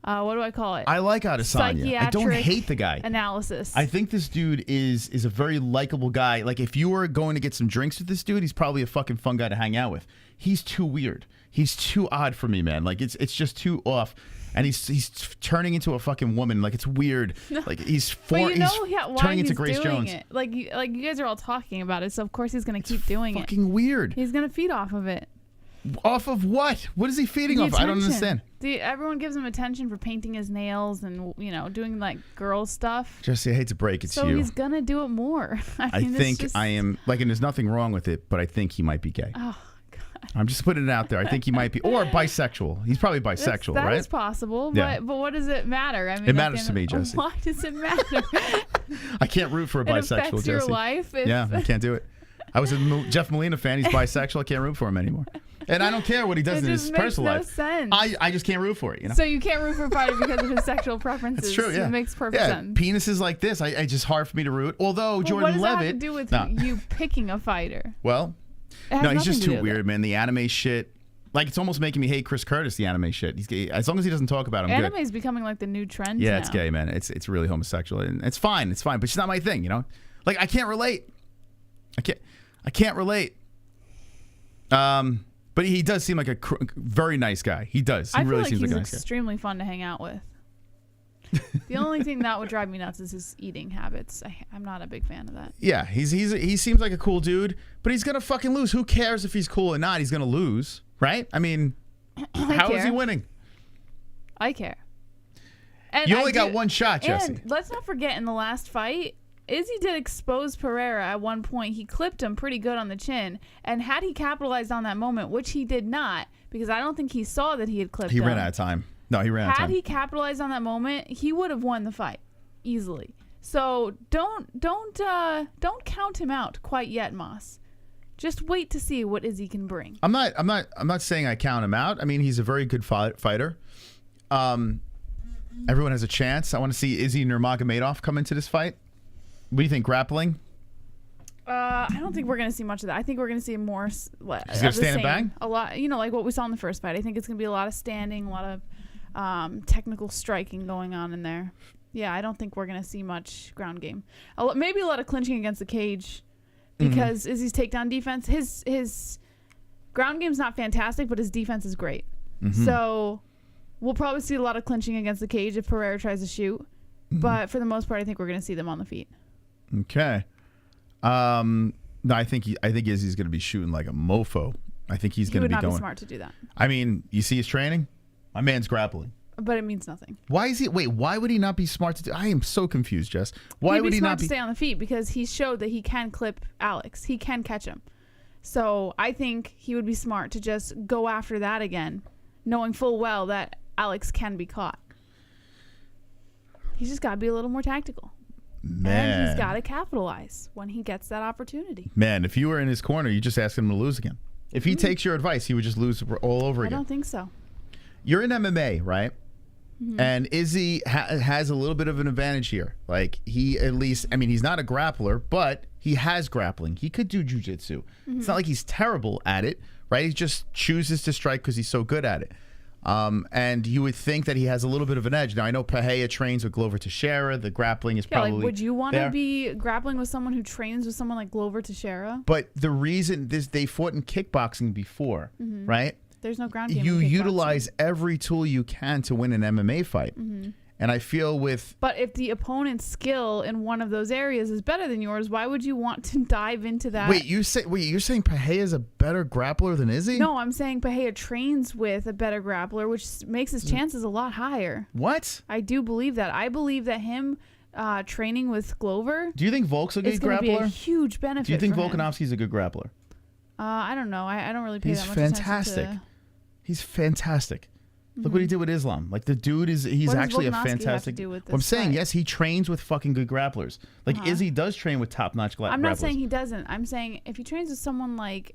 what do I call it? I like Adesanya. I don't hate the guy. Analysis. I think this dude is a very likable guy. Like if you were going to get some drinks with this dude, he's probably a fucking fun guy to hang out with. He's too weird. He's too odd for me, man. Like it's just too off. And he's turning into a fucking woman. Like it's weird. Like he's turning into Grace Jones. It. Like you guys are all talking about it, so of course he's gonna keep doing it. Fucking weird. He's gonna feed off of it. Off of what? What is he feeding off? I don't understand. Everyone gives him attention for painting his nails and doing like girl stuff. Jesse, I hate to break it to you. So he's gonna do it more. I think I am like, and there's nothing wrong with it, but I think he might be gay. Oh. I'm just putting it out there. I think he might be, or bisexual. He's probably bisexual, right? That is possible, Yeah. but what does it matter? I mean, it matters to me, Jesse. Why does it matter? I can't root for a bisexual, it affects Jesse. your life. Yeah, I can't do it. I was a Jeff Molina fan. He's bisexual. I can't root for him anymore. And I don't care what he does in his personal life. Sense. I just can't root for it. So you can't root for a fighter because of his sexual preferences. That's true. Yeah, it makes perfect sense. Penises like this, I just hard for me to root. Although Jordan what does Levitt, that have to do with you picking a fighter? Well, no, he's just too weird, man. The anime shit. Like, it's almost making me hate Chris Curtis, the anime shit. He's gay. As long as he doesn't talk about him, anime good. is becoming like the new trend Yeah, now. it's gay, man. It's really homosexual. And it's fine. It's fine. But it's not my thing, Like, I can't relate. I can't relate. But he does seem like a very nice guy. He does. He really seems like a nice guy. He's extremely fun to hang out with. The only thing that would drive me nuts is his eating habits. I'm not a big fan of that. Yeah, he seems like a cool dude, but he's gonna fucking lose. Who cares if he's cool or not? He's gonna lose, right? I mean, how is he winning? I care. And you only got one shot, Jesse. And let's not forget, in the last fight, Izzy did expose Pereira at one point. He clipped him pretty good on the chin, and had he capitalized on that moment, which he did not, because I don't think he saw that he had clipped him. He ran out of time. No, he ran out of time. Had he capitalized on that moment, he would have won the fight easily. So don't count him out quite yet, Moss. Just wait to see what Izzy can bring. I'm not saying I count him out. I mean, he's a very good fighter. Everyone has a chance. I want to see Izzy Nurmagomedov come into this fight. What do you think, grappling? I don't think we're going to see much of that. I think we're going to see more. He's going to stand and bang? A lot, like what we saw in the first fight. I think it's going to be a lot of standing, a lot of technical striking going on in there. Yeah, I don't think we're going to see much ground game. Maybe a lot of clinching against the cage because Izzy's takedown defense, his ground game's not fantastic, but his defense is great. So we'll probably see a lot of clinching against the cage if Pereira tries to shoot. But for the most part, I think we're going to see them on the feet. Okay. No, I think Izzy's going to be shooting like a mofo. I think he's going to be going. He would not be smart to do that. I mean, you see his training? My man's grappling. But it means nothing. Why would he not be smart to do? I am so confused, Jess. Why would he not be smart to stay on the feet? Because he showed that he can clip Alex. He can catch him. So I think he would be smart to just go after that again, knowing full well that Alex can be caught. He's just got to be a little more tactical. Man. And he's got to capitalize when he gets that opportunity. Man, if you were in his corner, you just ask him to lose again. If he takes your advice, he would just lose all over again. I don't think so. You're in MMA, right? And Izzy has a little bit of an advantage here. Like, he at least, I mean, he's not a grappler, but he has grappling. He could do jiu-jitsu. It's not like he's terrible at it, right? He just chooses to strike because he's so good at it. And you would think that he has a little bit of an edge. Now, I know Pereira trains with Glover Teixeira. The grappling is probably like, would you want to there. be grappling with someone who trains with someone like Glover Teixeira? But the reason they fought in kickboxing before, right? There's no ground game. You in kickboxing. utilize every tool you can to win an MMA fight. And I feel with... But if the opponent's skill in one of those areas is better than yours, why would you want to dive into that? Wait, you're saying Pereira is a better grappler than Izzy? No, I'm saying Pereira trains with a better grappler, which makes his chances a lot higher. What? I do believe that. I believe that him training with Glover... Do you think Volk's a good is going to be a grappler? huge benefit. Do you think for him. Volkanovski's a good grappler? I don't know. I don't really pay He's that much fantastic. attention to... He's fantastic. Look what he did with Islam. Like, the dude he's actually a Volkanovski have to fantastic. do with I'm this saying, fight? yes, he trains with fucking good grapplers. Like, Izzy does train with top-notch grapplers. I'm not saying he doesn't. I'm saying if he trains with someone like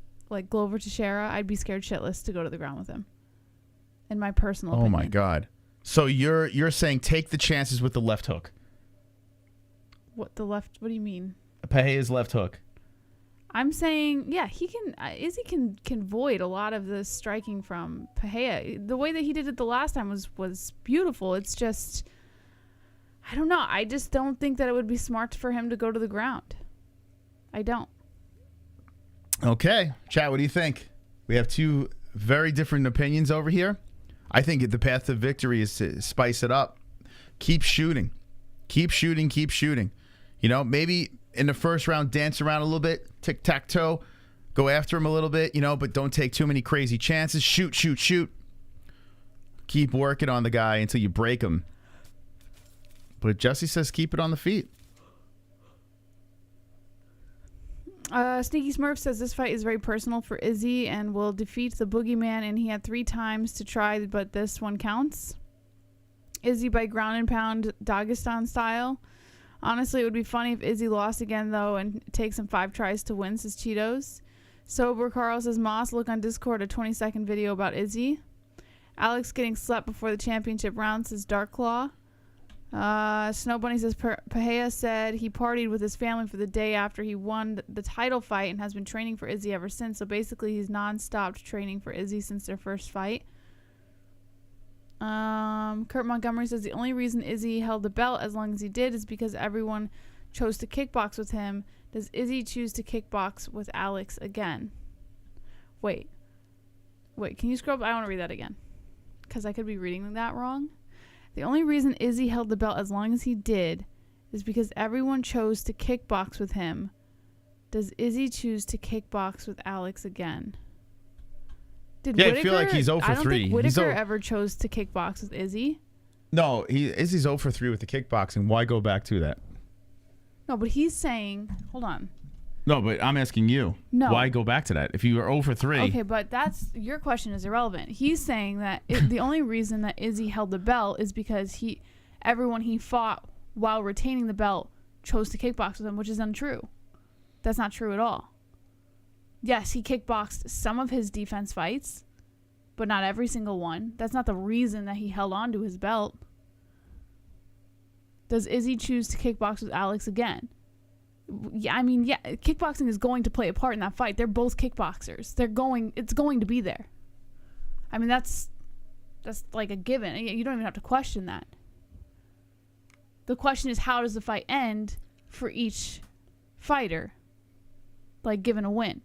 Glover Teixeira, I'd be scared shitless to go to the ground with him. In my personal opinion. Oh my God. So you're saying take the chances with the left hook. What the left? What do you mean? Pereira's left hook. I'm saying, yeah, he can. Izzy can void a lot of the striking from Pereira. The way that he did it the last time was beautiful. It's just, I don't know. I just don't think that it would be smart for him to go to the ground. I don't. Okay, chat. What do you think? We have two very different opinions over here. I think the path to victory is to spice it up. Keep shooting. Keep shooting. Keep shooting. You know, maybe in the first round, dance around a little bit, tic-tac-toe, go after him a little bit, you know, but don't take too many crazy chances. Shoot, shoot, shoot. Keep working on the guy until you break him. But Jesse says keep it on the feet. Sneaky Smurf says this fight is very personal for Izzy and will defeat the boogeyman, and he had 3 times to try, but this one counts. Izzy by ground and pound, Dagestan style. Honestly, it would be funny if Izzy lost again, though, and it takes him 5 tries to win, says Cheetos. Sober Carl says, Moss, look on Discord, a 20-second video about Izzy. Alex getting slept before the championship round, says Dark Claw. Snow Bunny says, Pereira said he partied with his family for the day after he won the title fight and has been training for Izzy ever since. So basically, he's non-stop training for Izzy since their first fight. Kurt Montgomery says the only reason Izzy held the belt as long as he did is because everyone chose to kickbox with him. Does Izzy choose to kickbox with Alex again? Wait, can you scroll up? I want to read that again because I could be reading that wrong. The only reason Izzy held the belt as long as he did is because everyone chose to kickbox with him. Does Izzy choose to kickbox with Alex again? I feel like he's 0 for 3. I don't think Whitaker ever chose to kickbox with Izzy. No, Izzy's 0 for 3 with the kickboxing. Why go back to that? No, but he's saying, hold on. No, but I'm asking you. No. Why go back to that? If you are 0 for 3. Okay, but your question is irrelevant. He's saying that the only reason that Izzy held the belt is because everyone he fought while retaining the belt chose to kickbox with him, which is untrue. That's not true at all. Yes, he kickboxed some of his defense fights, but not every single one. That's not the reason that he held on to his belt. Does Izzy choose to kickbox with Alex again? Yeah, I mean, yeah, kickboxing is going to play a part in that fight. They're both kickboxers. It's going to be there. I mean, that's like a given. You don't even have to question that. The question is, how does the fight end for each fighter, like given a win?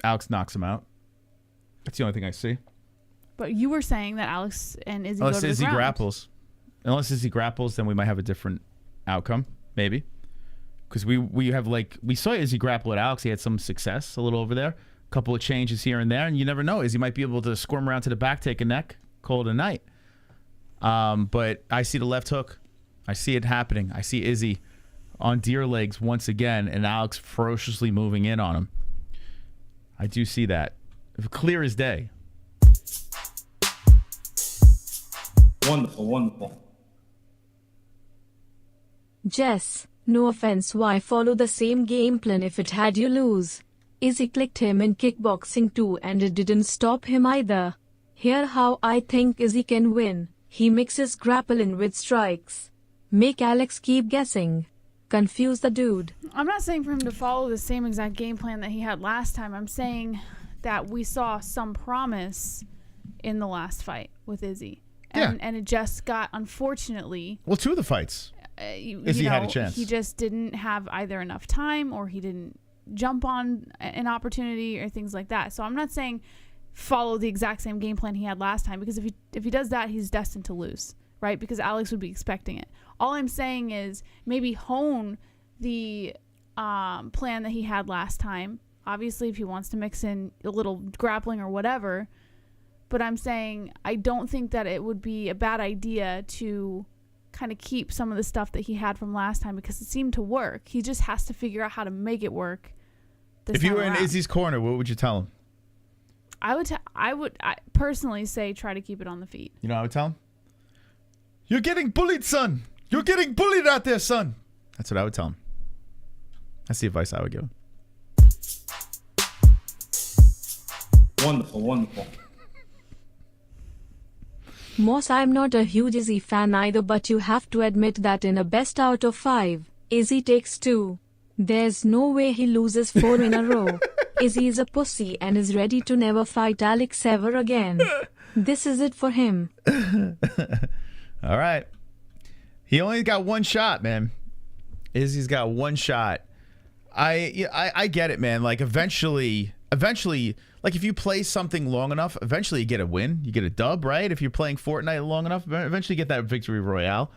Alex knocks him out. That's the only thing I see. But you were saying that Alex and Izzy go to the ground. Unless Izzy grapples, then we might have a different outcome, maybe. Because we saw Izzy grapple at Alex. He had some success a little over there. A couple of changes here and there, and you never know. Izzy might be able to squirm around to the back, take a neck, call it a night. But I see the left hook. I see it happening. I see Izzy on deer legs once again, and Alex ferociously moving in on him. I do see that. Clear as day. Wonderful, wonderful. Jess, no offense, why follow the same game plan if it had you lose? Izzy clicked him in kickboxing too and it didn't stop him either. Here how I think Izzy can win. He mixes grappling with strikes. Make Alex keep guessing. Confuse the dude. I'm not saying for him to follow the same exact game plan that he had last time. I'm saying that we saw some promise in the last fight with Izzy. And it just got, unfortunately... Well, 2 of the fights. Izzy had a chance. He just didn't have either enough time or he didn't jump on an opportunity or things like that. So I'm not saying follow the exact same game plan he had last time, because if he does that, he's destined to lose, right? Because Alex would be expecting it. All I'm saying is maybe hone the plan that he had last time. Obviously, if he wants to mix in a little grappling or whatever. But I'm saying I don't think that it would be a bad idea to kind of keep some of the stuff that he had from last time, because it seemed to work. He just has to figure out how to make it work. If you were in Izzy's corner, what would you tell him? I would personally say try to keep it on the feet. You know what I would tell him? You're getting bullied, son. You're getting bullied out there, son. That's what I would tell him. That's the advice I would give him. Wonderful, wonderful. Moss, I'm not a huge Izzy fan either, but you have to admit that in a best out of 5, Izzy takes 2. There's no way he loses 4 in a row. Izzy is a pussy and is ready to never fight Alex ever again. This is it for him. All right. He only got 1 shot, man. Izzy's got 1 shot. I get it, man. Like eventually, like if you play something long enough, eventually you get a win. You get a dub, right? If you're playing Fortnite long enough, eventually you get that victory royale.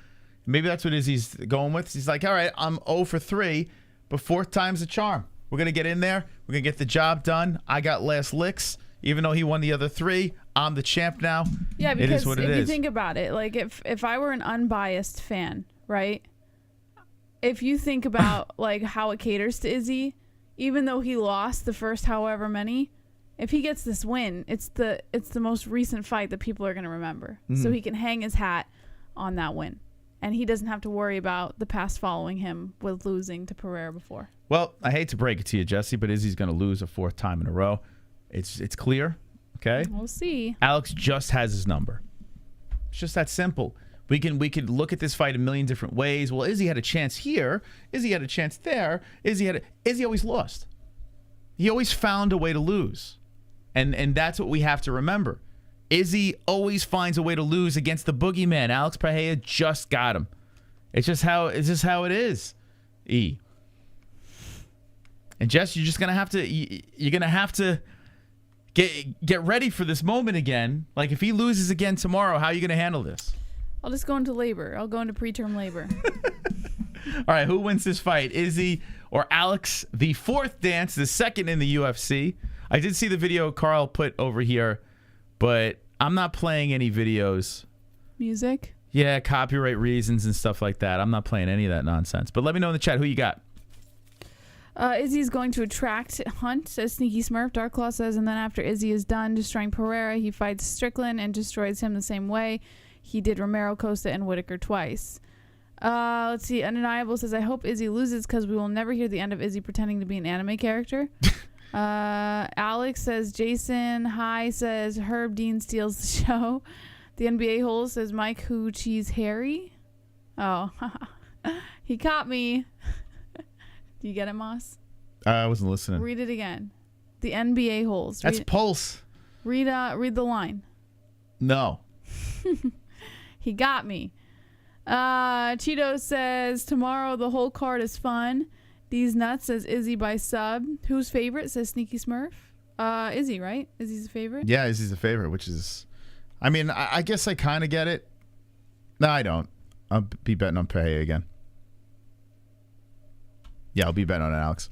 Maybe that's what Izzy's going with. He's like, all right, I'm 0 for 3, but 4th time's a charm. We're going to get in there. We're going to get the job done. I got last licks. Even though he won the other 3, I'm the champ now. Yeah, because it is what if it you is. think about it, like if I were an unbiased fan, right? If you think about like how it caters to Izzy, even though he lost the first however many, if he gets this win, it's the most recent fight that people are going to remember. So he can hang his hat on that win. And he doesn't have to worry about the past following him with losing to Pereira before. Well, I hate to break it to you, Jesse, but Izzy's going to lose a 4th time in a row. It's clear, okay? We'll see. Alex just has his number. It's just that simple. We could look at this fight a million different ways. Well, Izzy had a chance here. Izzy had a chance there. Izzy always lost. He always found a way to lose. And that's what we have to remember. Izzy always finds a way to lose against the boogeyman. Alex Pereira just got him. It's just how it is. E. And Jess, you're just gonna have to get ready for this moment again. Like if he loses again tomorrow, how are you gonna handle this? I'll just go into labor. I'll go into preterm labor. All right, who wins this fight? Izzy or Alex? The 4th dance, the 2nd in the UFC. I did see the video Carl put over here, but I'm not playing any videos. Music? Yeah, copyright reasons and stuff like that. I'm not playing any of that nonsense. But let me know in the chat who you got. Izzy's going to attract Hunt, says Sneaky Smurf. Dark Claw says, and then after Izzy is done destroying Pereira, he fights Strickland and destroys him the same way he did Romero, Costa, and Whitaker twice. Let's see. Undeniable says, I hope Izzy loses because we will never hear the end of Izzy pretending to be an anime character. Alex says, Jason High says, Herb Dean steals the show. The NBA-Holes says, Mike Who Cheese Harry. Oh, he caught me. Do you get it, Moss? I wasn't listening. Read it again. The NBA-Holes. That's Pulse. Read the line. No. He got me. Cheeto says, tomorrow the whole card is fun. These nuts says Izzy by sub. Who's favorite says Sneaky Smurf. Izzy, right? Izzy's a favorite? Yeah, Izzy's a favorite, which is... I mean, I guess I kind of get it. No, I don't. I'll be betting on Pereira again. Yeah, I'll be betting on Alex.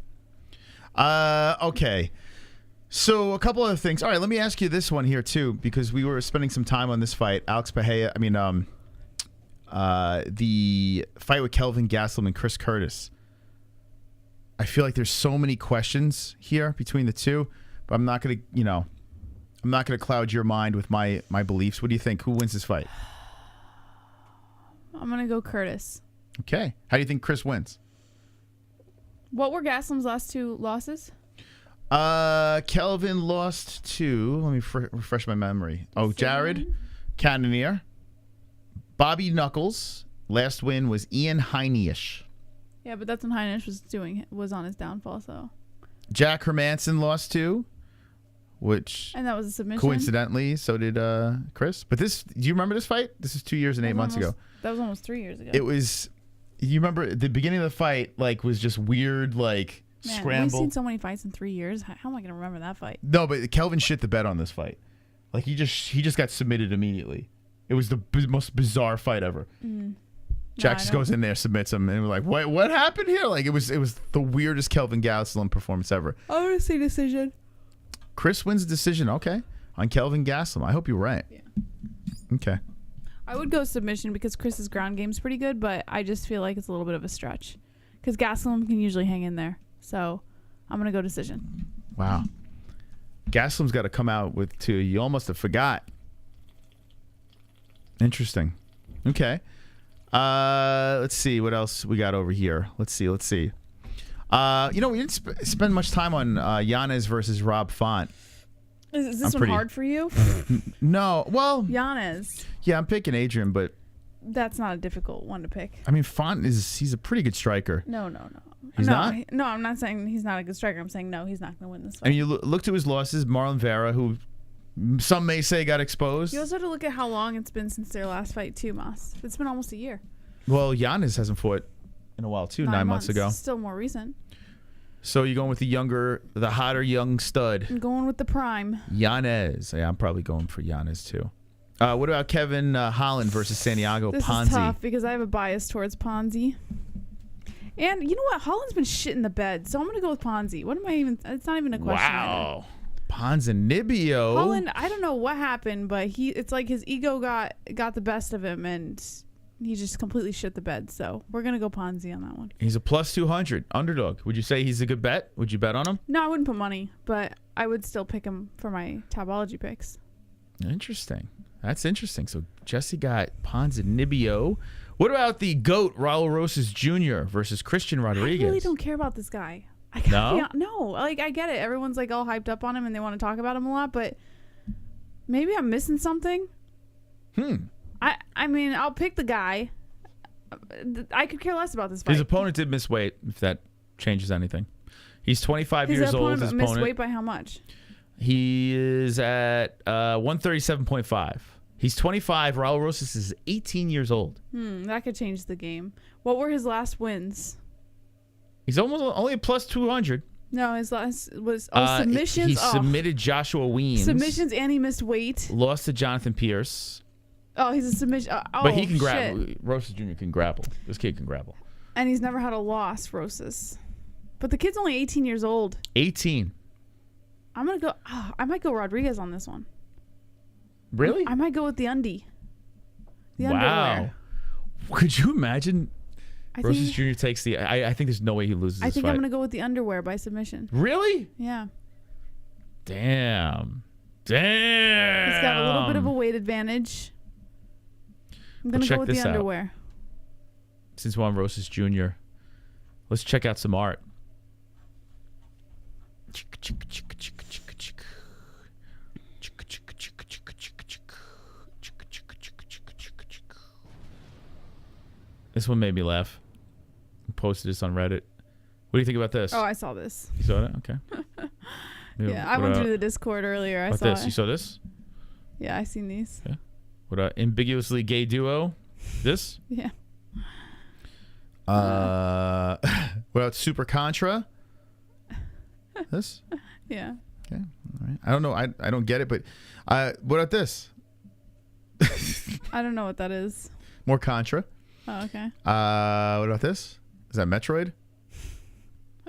Okay. So a couple other things. All right, let me ask you this one here too, because we were spending some time on this fight. Alex Pereira, the fight with Kelvin Gastelum and Chris Curtis. I feel like there's so many questions here between the two, but I'm not going to cloud your mind with my beliefs. What do you think? Who wins this fight? I'm going to go Curtis. Okay. How do you think Chris wins? What were Gastelum's last 2 losses? Kelvin lost to, let me refresh my memory. Oh, Jared Cannonier. Bobby Knuckles. Last win was Ian Heinisch. Yeah, but that's when Heinisch was on his downfall. So Jack Hermanson lost to, which and that was a submission. Coincidentally, so did Chris. But this, do you remember this fight? This is 2 years and 8 months ago. That was almost 3 years ago. It was. You remember the beginning of the fight? Like was just weird, like scramble. We've seen so many fights in 3 years. How am I gonna remember that fight? No, but Kelvin shit the bed on this fight. Like he just got submitted immediately. It was the most bizarre fight ever. Jack just goes in there, submits him, and we're like, what happened here? Like it was the weirdest Kelvin Gastelum performance ever. I want to say decision. Chris wins decision. Okay, on Kelvin Gastelum. I hope you're right. Yeah. Okay. I would go submission because Chris's ground game's pretty good, but I just feel like it's a little bit of a stretch because Gastelum can usually hang in there. So I'm gonna go decision. Wow. Gastelum's got to come out with two. You almost have forgot. Interesting. Okay. Let's see what else we got over here. Let's see. We didn't spend much time on Yanez versus Rob Font. Is this one hard for you? No. Well, Yanez. Yeah, I'm picking Adrian, but that's not a difficult one to pick. I mean, Font he's a pretty good striker. No. He's not? No, I'm not saying he's not a good striker. I'm saying no, he's not going to win this fight. I mean, you look to his losses. Marlon Vera, who some may say got exposed. You also have to look at how long it's been since their last fight too, Mas. It's been almost a year. Well, Yanez hasn't fought in a while too. 9 months ago. Still more recent. So you're going with the hotter young stud. I'm going with the prime. Yanez. Yeah, I'm probably going for Yanez too. What about Kevin Holland versus Santiago Ponzi? This is tough because I have a bias towards Ponzi. And you know what? Holland's been shit in the bed, so I'm going to go with Ponzi. What am I even... It's not even a question. Wow. Ponzinibbio. Holland, I don't know what happened, but it's like his ego got the best of him, and he just completely shit the bed. So we're going to go Ponzi on that one. He's a plus 200 underdog. Would you say he's a good bet? Would you bet on him? No, I wouldn't put money, but I would still pick him for my Tapology picks. Interesting. That's interesting. So Jesse got Ponzinibbio. What about the GOAT, Raul Rosas Jr. versus Christian Rodriguez? I really don't care about this guy. No? Like, I get it. Everyone's like all hyped up on him and they want to talk about him a lot, but maybe I'm missing something. I mean, I'll pick the guy. I could care less about this fight. His opponent did miss weight, if that changes anything. He's 25 years old. His opponent missed weight by how much? He is at 137.5. He's 25. Raul Rosas is 18 years old. That could change the game. What were his last wins? He's only a plus 200. No, his last was submissions. He submitted Joshua Weems. Submissions, and he missed weight. Lost to Jonathan Pierce. Oh, he's a submission. But he can grapple. Rosas Jr. can grapple. This kid can grapple. And he's never had a loss, Rosas. But the kid's only 18 years old. 18. I'm gonna go. I might go Rodriguez on this one. Really? I might go with the undie. The wow. underwear. Could you imagine? Rosas Jr. takes the. I think there's no way he loses. I think fight. I'm gonna go with the underwear by submission. Really? Yeah. Damn. He's got a little bit of a weight advantage. I'm gonna go with the underwear. Since we're on Rosas Jr., let's check out some art. This one made me laugh. I posted this on Reddit. What do you think about this? Oh, I saw this. You saw that? Okay. Yeah, I went through the Discord earlier. I saw this. it. You saw this? Yeah, I seen these. Yeah. What ambiguously gay duo? This? Yeah. What about Super Contra? This? Yeah. Okay. All right. I don't know. I don't get it, but what about this? I don't know what that is. More Contra. Oh, okay. What about this? Is that Metroid?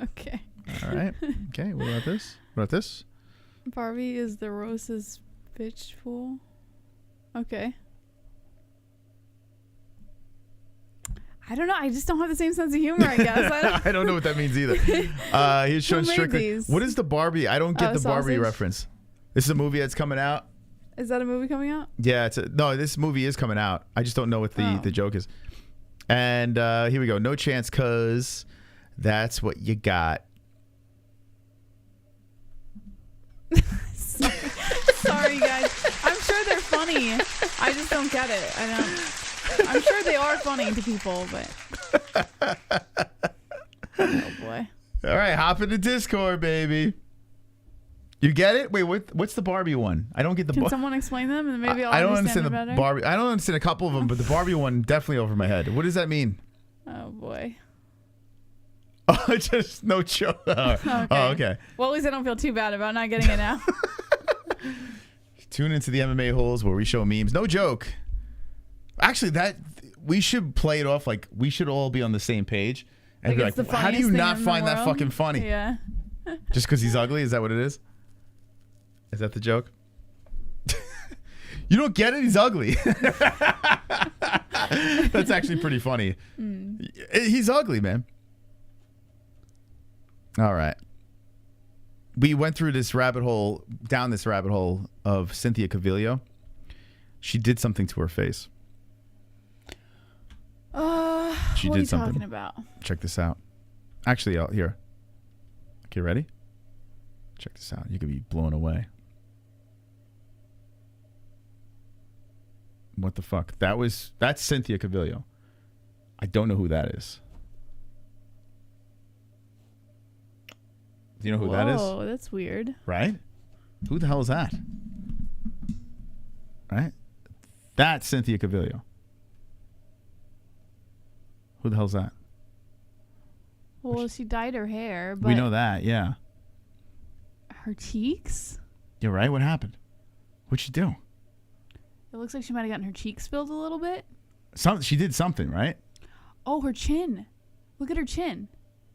Okay. All right. Okay. What about this? What about this? Barbie is the Rose's bitch fool. Okay. I don't know. I just don't have the same sense of humor, I guess. I don't know what that means either. He's showing strictly. What is the Barbie? I don't get the Barbie reference. This is a movie that's coming out. Is that a movie coming out? Yeah, no. This movie is coming out. I just don't know what the joke is. And here we go. No chance, cause that's what you got. Sorry, guys. I'm sure they're funny. I just don't get it. I don't. I'm sure they are funny to people, but oh boy. All right, hop into Discord, baby. You get it? Wait, what's the Barbie one? I don't get the. Can someone explain them, and maybe I'll I don't understand understand it the better? Barbie. I don't understand a couple of them, but the Barbie one definitely over my head. What does that mean? Oh boy. Oh, just no joke. Oh, okay. Well, at least I don't feel too bad about not getting it now. Tune into the MMA-Holes where we show memes. No joke. Actually, we should play it off like we should all be on the same page and be like, how do you not find that fucking funny? Yeah. Just because he's ugly? Is that what it is? Is that the joke? You don't get it? He's ugly. That's actually pretty funny. He's ugly, man. All right. We went through this rabbit hole, down this rabbit hole of Cynthia Cavillo. She did something to her face. She what did are you something. talking about? Check this out. Actually, here. Okay, ready? Check this out. You could be blown away. What the fuck? That's Cynthia Cavillo. I don't know who that is. Do you know who that is? Oh, that's weird. Right? Who the hell is that? Right? That's Cynthia Cavillo. Who the hell's that? Well, she dyed her hair, but We know that, yeah. her cheeks? You're right. What happened? What'd she do? It looks like she might have gotten her cheeks filled a little bit. She did something, right? Oh, her chin. Look at her chin.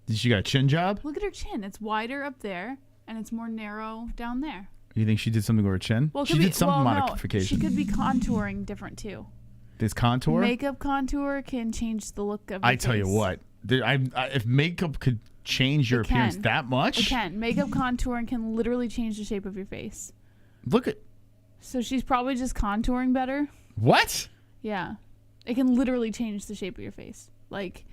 Did she got a chin job? Look at her chin. It's wider up there, and it's more narrow down there. You think she did something with her chin? Well, it She could did be, some well, no, modification. she could be contouring different too. This contour? Makeup contour can change the look of your I tell you face. what. If makeup could change your appearance that much? It can. Makeup contouring can literally change the shape of your face. Look at... So she's probably just contouring better. What? Yeah. It can literally change the shape of your face. Like,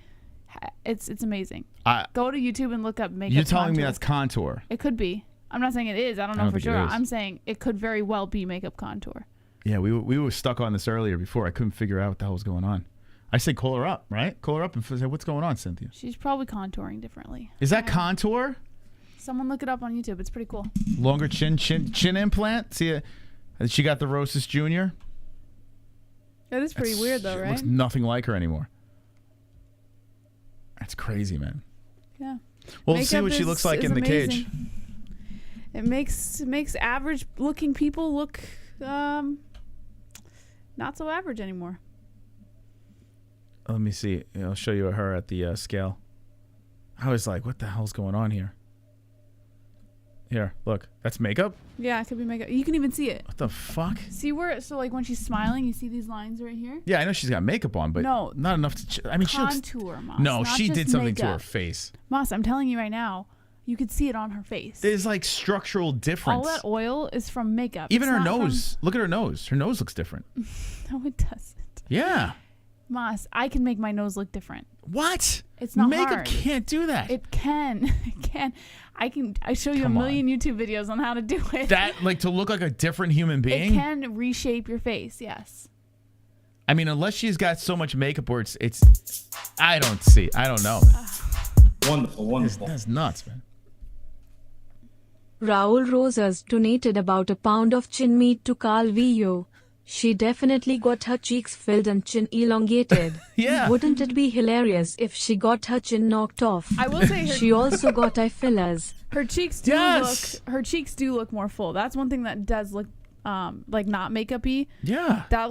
it's amazing. Go to YouTube and look up makeup You're telling contour. me that's contour? It could be. I'm not saying it is. I don't know for think it sure. is. I'm saying it could very well be makeup contour. Yeah, we were stuck on this earlier before. I couldn't figure out what the hell was going on. I say call her up, right? Call her up and say, what's going on, Cynthia? She's probably contouring differently. Is that contour? Someone look it up on YouTube. It's pretty cool. Longer chin implant? See, she got the Rosas Jr.? That is pretty weird, though, She right? looks nothing like her anymore. That's crazy, man. Yeah. Well, let's see what she looks like in the cage. It makes average looking people look not so average anymore. Let me see. I'll show you her at the scale. I was like, what the hell's going on here? Here, look. That's makeup? Yeah, it could be makeup. You can even see it. What the fuck? See where? So like when she's smiling, you see these lines right here. Yeah, I know she's got makeup on, but No. not enough to... I mean, she looks... Contour, Moss. No, not she just did something to her makeup. face. Moss, I'm telling you right now, you could see it on her face. There's like structural difference. All that oil is from makeup. Even It's her not nose. Look at her nose. Her nose looks different. No, it doesn't. Yeah. Moss, I can make my nose look different. What? It's not Makeup hard. can't do that. It can. It can. I show you Come a million YouTube videos on how to do it. That, like, to look like a different human being? It can reshape your face, yes. I mean, unless she's got so much makeup where it's I don't know. Wonderful, wonderful. That's nuts, man. Raul Rosas donated about a pound of chin meat to Calvillo. She definitely got her cheeks filled and chin elongated. Yeah. Wouldn't it be hilarious if she got her chin knocked off? I will say she also got eye fillers. Her cheeks do look more full. That's one thing that does look like not makeup-y. Yeah. It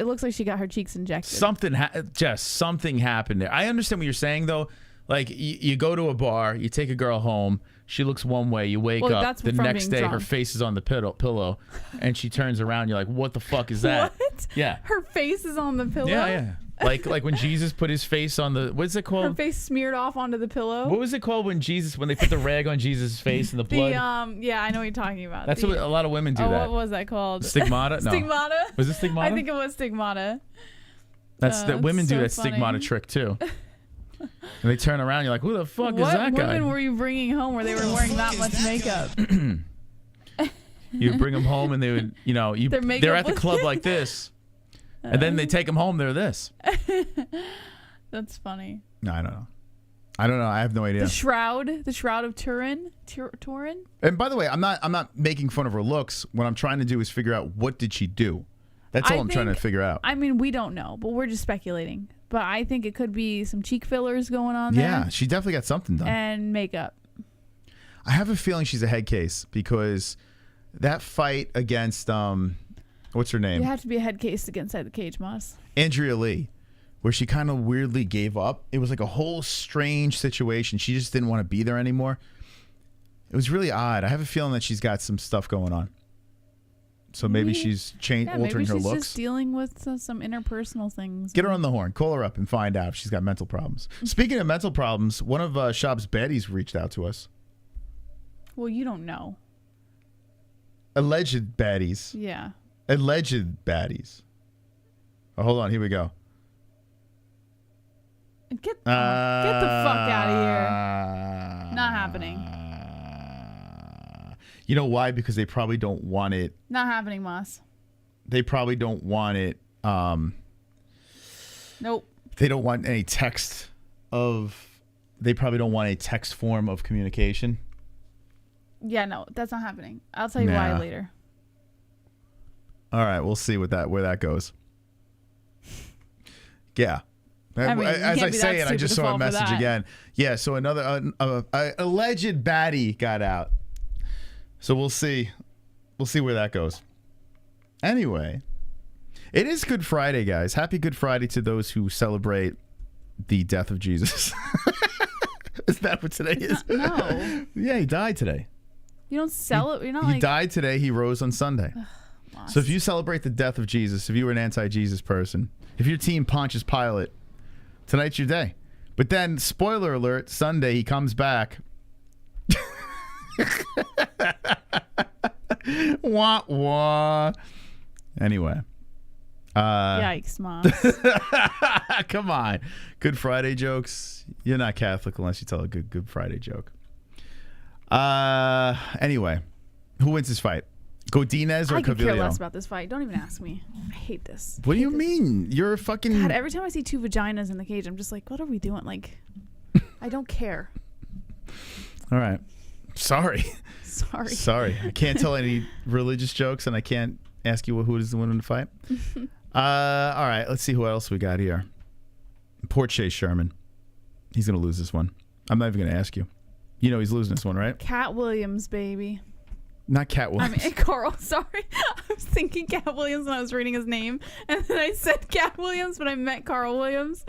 looks like she got her cheeks injected. Something happened there. I understand what you're saying, though. Like, you go to a bar, you take a girl home, she looks one way, you wake up, the next day her face is on the pillow, and she turns around, you're like, what the fuck is that? What? Yeah. Her face is on the pillow? Yeah. Like when Jesus put his face on the, what's it called? Her face smeared off onto the pillow? What was it called when they put the rag on Jesus' face and the blood? Yeah, I know what you're talking about. That's what a lot of women do that. What was that called? Stigmata? No. Stigmata? Was it stigmata? I think it was stigmata. That's that women do so that funny. stigmata trick too. And they turn around, you're like, who the fuck is What that guy? women were you bringing home where they were wearing that much makeup? You bring them home and they would, they're at the club like this. And then they take them home. They're this. That's funny. No, I don't know. I have no idea. The shroud of Turin. Turin. And by the way, I'm not making fun of her looks. What I'm trying to do is figure out what did she do. That's all I'm trying to figure out. I mean, we don't know, but we're just speculating. But I think it could be some cheek fillers going on there. Yeah, she definitely got something done. And makeup. I have a feeling she's a head case because that fight against what's her name? You have to be a head case to get inside the cage, Moss. Andrea Lee, where she kind of weirdly gave up. It was like a whole strange situation. She just didn't want to be there anymore. It was really odd. I have a feeling that she's got some stuff going on. So maybe she's altering her looks. Maybe she's just dealing with some interpersonal things. Get her on the horn. Call her up and find out if she's got mental problems. Speaking of mental problems, one of SCHAUB's baddies reached out to us. Well, you don't know. Alleged baddies. Yeah. Alleged baddies. Oh, hold on. Here we go. Get the fuck out of here. Not happening. You know why? Because they probably don't want it. Not happening, Moss. They probably don't want it. Nope. They don't want any text they probably don't want a text form of communication. Yeah, no, that's not happening. I'll tell you why later. All right, we'll see where that goes. Yeah. I mean, as I say it, I just saw a message again. Yeah, so another alleged baddie got out. So we'll see. We'll see where that goes. Anyway, it is Good Friday, guys. Happy Good Friday to those who celebrate the death of Jesus. Is that what today is? No. Yeah, he died today. You don't celebrate. You're not He like... died today. He rose on Sunday. So if you celebrate the death of Jesus, if you were an anti-Jesus person, if you're team Pontius Pilate, tonight's your day. But then, spoiler alert, Sunday he comes back. Wah, wah. Anyway. Yikes, Mom. Come on. Good Friday jokes. You're not Catholic unless you tell a good Friday joke. Anyway. Who wins this fight? Godinez or I could Calvillo? care less about this fight. Don't even ask me. I hate this. What do you mean? You're a fucking... God, every time I see two vaginas in the cage, I'm just like, what are we doing? Like, I don't care. All right. Sorry. I can't tell any religious jokes, and I can't ask you who is the winner in the fight. All right. Let's see who else we got here. Poor Chase Sherman. He's going to lose this one. I'm not even going to ask you. You know he's losing this one, right? Cat Williams, baby. Not Cat Williams. I mean, Carl, sorry. I was thinking Cat Williams when I was reading his name. And then I said Cat Williams, but I meant Carl Williams.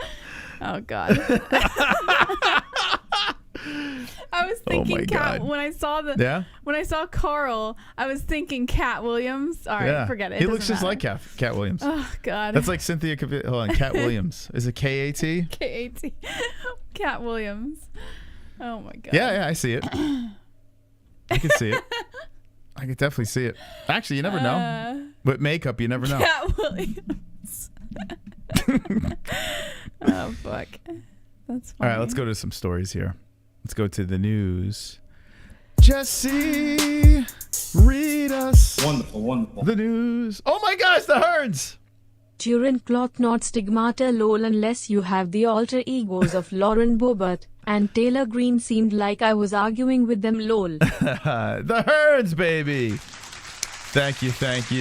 Oh, God. I was thinking Cat when I saw Carl, I was thinking Cat Williams. All right, forget it. He looks just like Cat Williams. Oh, God. That's like Cynthia. Hold on, Cat Williams. Is it K-A-T? K-A-T. Cat Williams. Oh, my God. Yeah, I see it. I can see it. I could definitely see it. Actually, you never know. With makeup, you never know. Cat Williams. Oh, fuck. That's funny. All right, let's go to some stories here. Let's go to the news. Jesse, read us. Wonderful. The news. Oh my gosh, the Hearns. Turin cloth not stigmata lol unless you have the alter egos of Lauren Boebert and Taylor Green seemed like I was arguing with them lol. The Hearns, baby. Thank you. Thank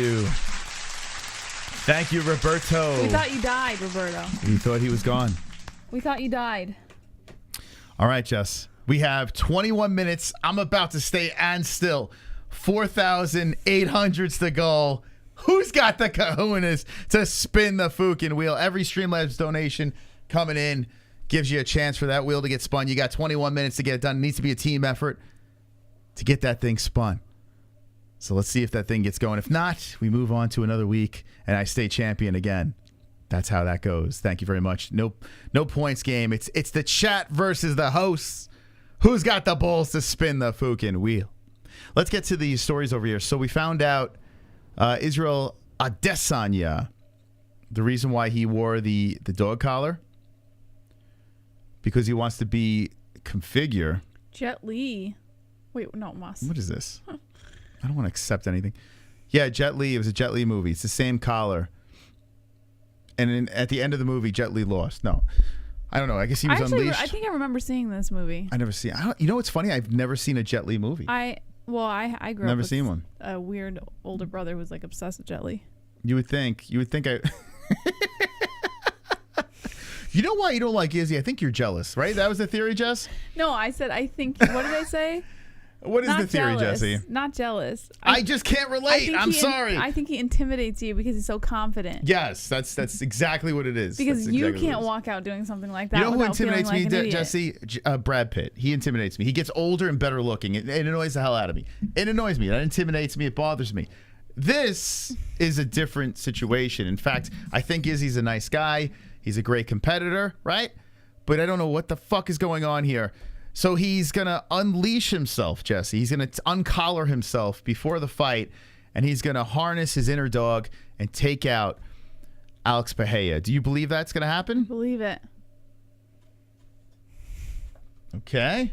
you, Roberto. We thought you died, Roberto. We thought he was gone. We thought you died. All right, Jess. We have 21 minutes. I'm about to stay and still. 4,800s to go. Who's got the kahunas to spin the fucking wheel? Every Streamlabs donation coming in gives you a chance for that wheel to get spun. You got 21 minutes to get it done. It needs to be a team effort to get that thing spun. So let's see if that thing gets going. If not, we move on to another week and I stay champion again. That's how that goes. Thank you very much. No points game. It's the chat versus the hosts. Who's got the balls to spin the fucking wheel? Let's get to these stories over here. So we found out Israel Adesanya, the reason why he wore the dog collar, because he wants to be configure. Jet Li. Wait, no, Moss. What is this? I don't want to accept anything. Yeah, Jet Li. It was a Jet Li movie. It's the same collar. And at the end of the movie, Jet Li lost. No, I don't know. I guess he was unleashed. I think I remember seeing this movie. I never seen. You know what's funny? I've never seen a Jet Li movie. I grew up Never with seen one. A weird older brother who was like obsessed with Jet Li. You would think I. You know why you don't like Izzy? I think you're jealous, right? That was the theory, Jess? No, I said I think. What did I say? What is the theory, Jesse? Not jealous. I just can't relate. I'm sorry. I think he intimidates you because he's so confident. Yes, that's exactly what it is. Because exactly you can't walk out doing something like that. You know who without intimidates feeling me, like an Jesse? Brad Pitt. He intimidates me. He gets older and better looking. It annoys the hell out of me. It annoys me. That intimidates me. It bothers me. This is a different situation. In fact, I think Izzy's a nice guy. He's a great competitor, right? But I don't know what the fuck is going on here. So he's going to unleash himself, Jesse. He's going to uncollar himself before the fight, and he's going to harness his inner dog and take out Alex Pereira. Do you believe that's going to happen? Believe it. Okay.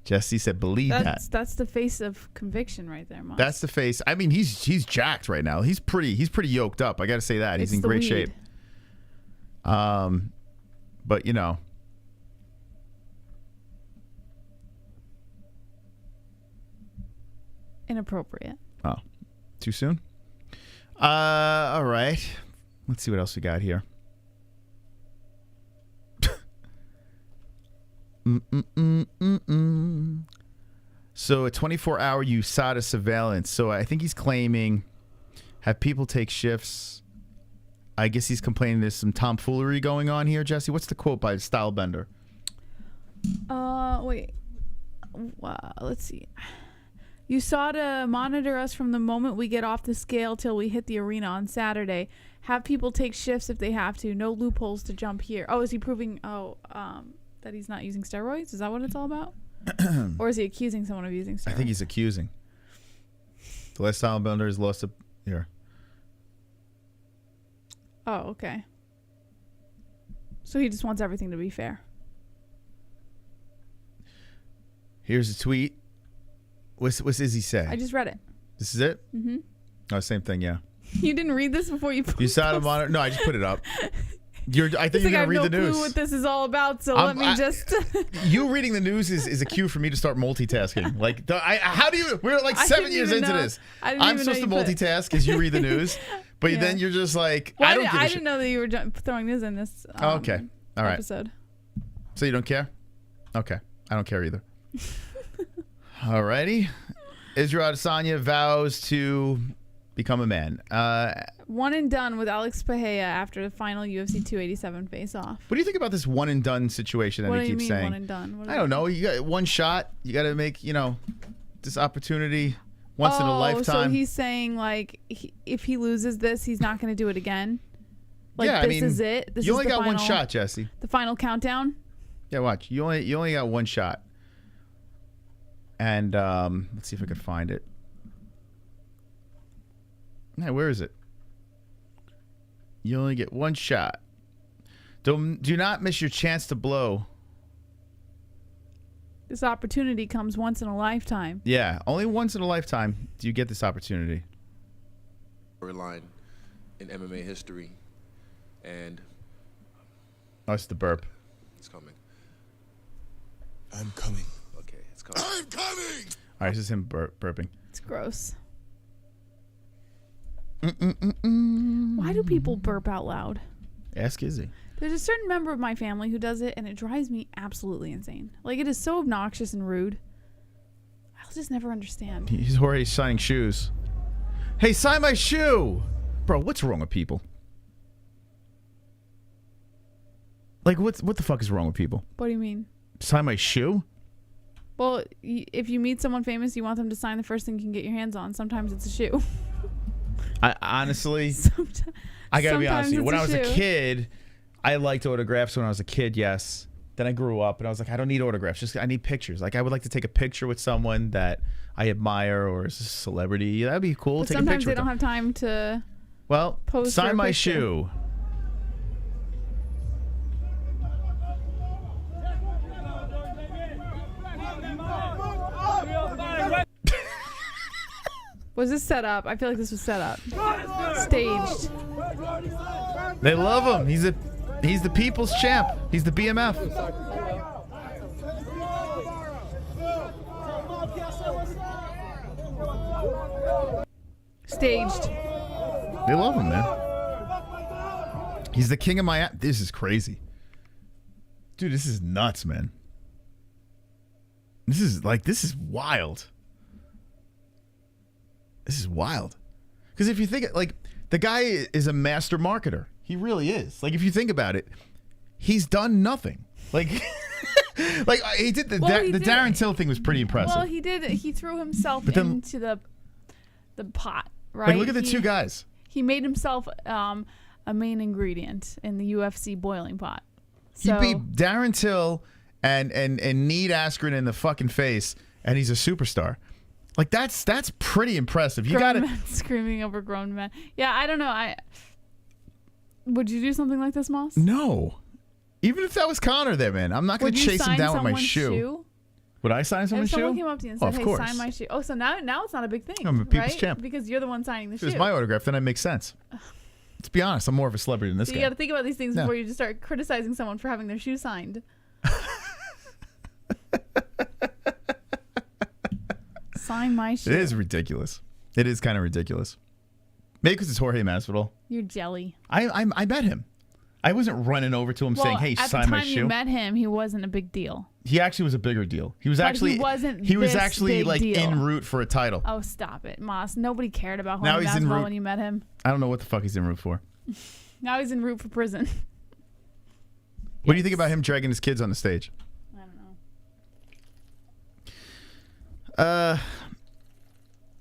Jesse said believe that. That's the face of conviction right there, Mom. That's the face. I mean, he's jacked right now. He's pretty yoked up. I got to say that. He's in great shape. But, you know. Inappropriate. Oh, too soon? All right. Let's see what else we got here. So a 24-hour USADA surveillance. So I think he's claiming have people take shifts. I guess he's complaining there's some tomfoolery going on here, Jesse. What's the quote by Stylebender? Wait. Let's see. USADA monitor us from the moment we get off the scale till we hit the arena on Saturday. Have people take shifts if they have to. No loopholes to jump here. Oh, is he proving that he's not using steroids? Is that what it's all about? Or is he accusing someone of using steroids? I think he's accusing. The last Stylebender has lost a here. Oh, okay. So he just wants everything to be fair. Here's a tweet. What's Izzy say? I just read it. This is it? Mm-hmm. Oh, same thing, yeah. You didn't read this before you put You saw the monitor? No, I just put it up. I think you're going to read the news. I have no clue what this is all about, so let me just... You reading the news is a cue for me to start multitasking. Like, how do you... We're like 7 years into this. I'm supposed to multitask as you read the news, but then you're just like, well, I don't give a shit. I didn't know that you were throwing news in this okay. All right. episode. So you don't care? Okay. I don't care either. Alrighty. Israel Adesanya vows to become a man. One and done with Alex Pereira after the final UFC 287 face-off. What do you think about this one and done situation that he keeps saying? One and done? I don't know. You got one shot. You got to make, this opportunity once in a lifetime. So he's saying like if he loses this, he's not going to do it again. Like yeah, this is it. This you is only the got final, one shot, Jesse. The final countdown. Yeah, watch. You only got one shot. And let's see if I can find it. Hey, where is it? You only get one shot. Do not miss your chance to blow. This opportunity comes once in a lifetime. Yeah, only once in a lifetime do you get this opportunity. Storyline in MMA history, and oh, it's the burp. It's coming. I'm coming. Okay, it's coming. I'm coming. All right, this is him burping. It's gross. Why do people burp out loud? Ask Izzy. There's a certain member of my family who does it, and it drives me absolutely insane. Like, it is so obnoxious and rude. I'll just never understand. He's already signing shoes. Hey, sign my shoe! Bro, what's wrong with people? Like, what the fuck is wrong with people? What do you mean? Sign my shoe? Well, if you meet someone famous, you want them to sign the first thing you can get your hands on. Sometimes it's a shoe. I honestly, I gotta be honest with you. When I was a kid, I liked autographs when I was a kid, yes. Then I grew up and I was like, I don't need autographs. I need pictures. Like, I would like to take a picture with someone that I admire or is a celebrity. That'd be cool. But take a picture. Sometimes they don't have time to. Well, sign my shoe. Was this set up? I feel like this was set up. Staged. They love him. He's the people's champ. He's the BMF. Staged. They love him, man. He's the king of my. This is crazy, dude. This is nuts, man. This is wild. This is wild. Because if you think like the guy is a master marketer, he really is. Like if you think about it, he's done nothing. Like, like he did the Darren Till thing was pretty impressive. Well, he did. He threw himself into the pot, right? Like look at the two guys. He made himself a main ingredient in the UFC boiling pot. So, he beat Darren Till and Need Askren in the fucking face, and he's a superstar. Like that's pretty impressive. You got to screaming over grown men. Yeah, I don't know. Would you do something like this, Moss? No. Even if that was Connor there, man, I'm not going to chase him down with my shoe. Would I sign someone's shoe? If someone came up to you and said, "Hey, sign my shoe." Oh, so now it's not a big thing. I'm a people's right? champ. Because you're the one signing the shoe. If it's my autograph, then it makes sense. Let's be honest, I'm more of a celebrity than this so guy. You got to think about these things before you just start criticizing someone for having their shoe signed. Sign my shoe. It is ridiculous. It is kind of ridiculous. Maybe because it's Jorge Masvidal. You're jelly. I met him. I wasn't running over to him saying, "Hey, sign my shoe." At the time you met him, he wasn't a big deal. He actually was a bigger deal. He was But actually he wasn't he was this actually big like deal. en route for a title. Oh, stop it, Moss. Nobody cared about Now Jorge he's en route. Masvidal when you met him. I don't know what the fuck he's en route for. Now he's en route for prison. What do you think about him dragging his kids on the stage? I don't know.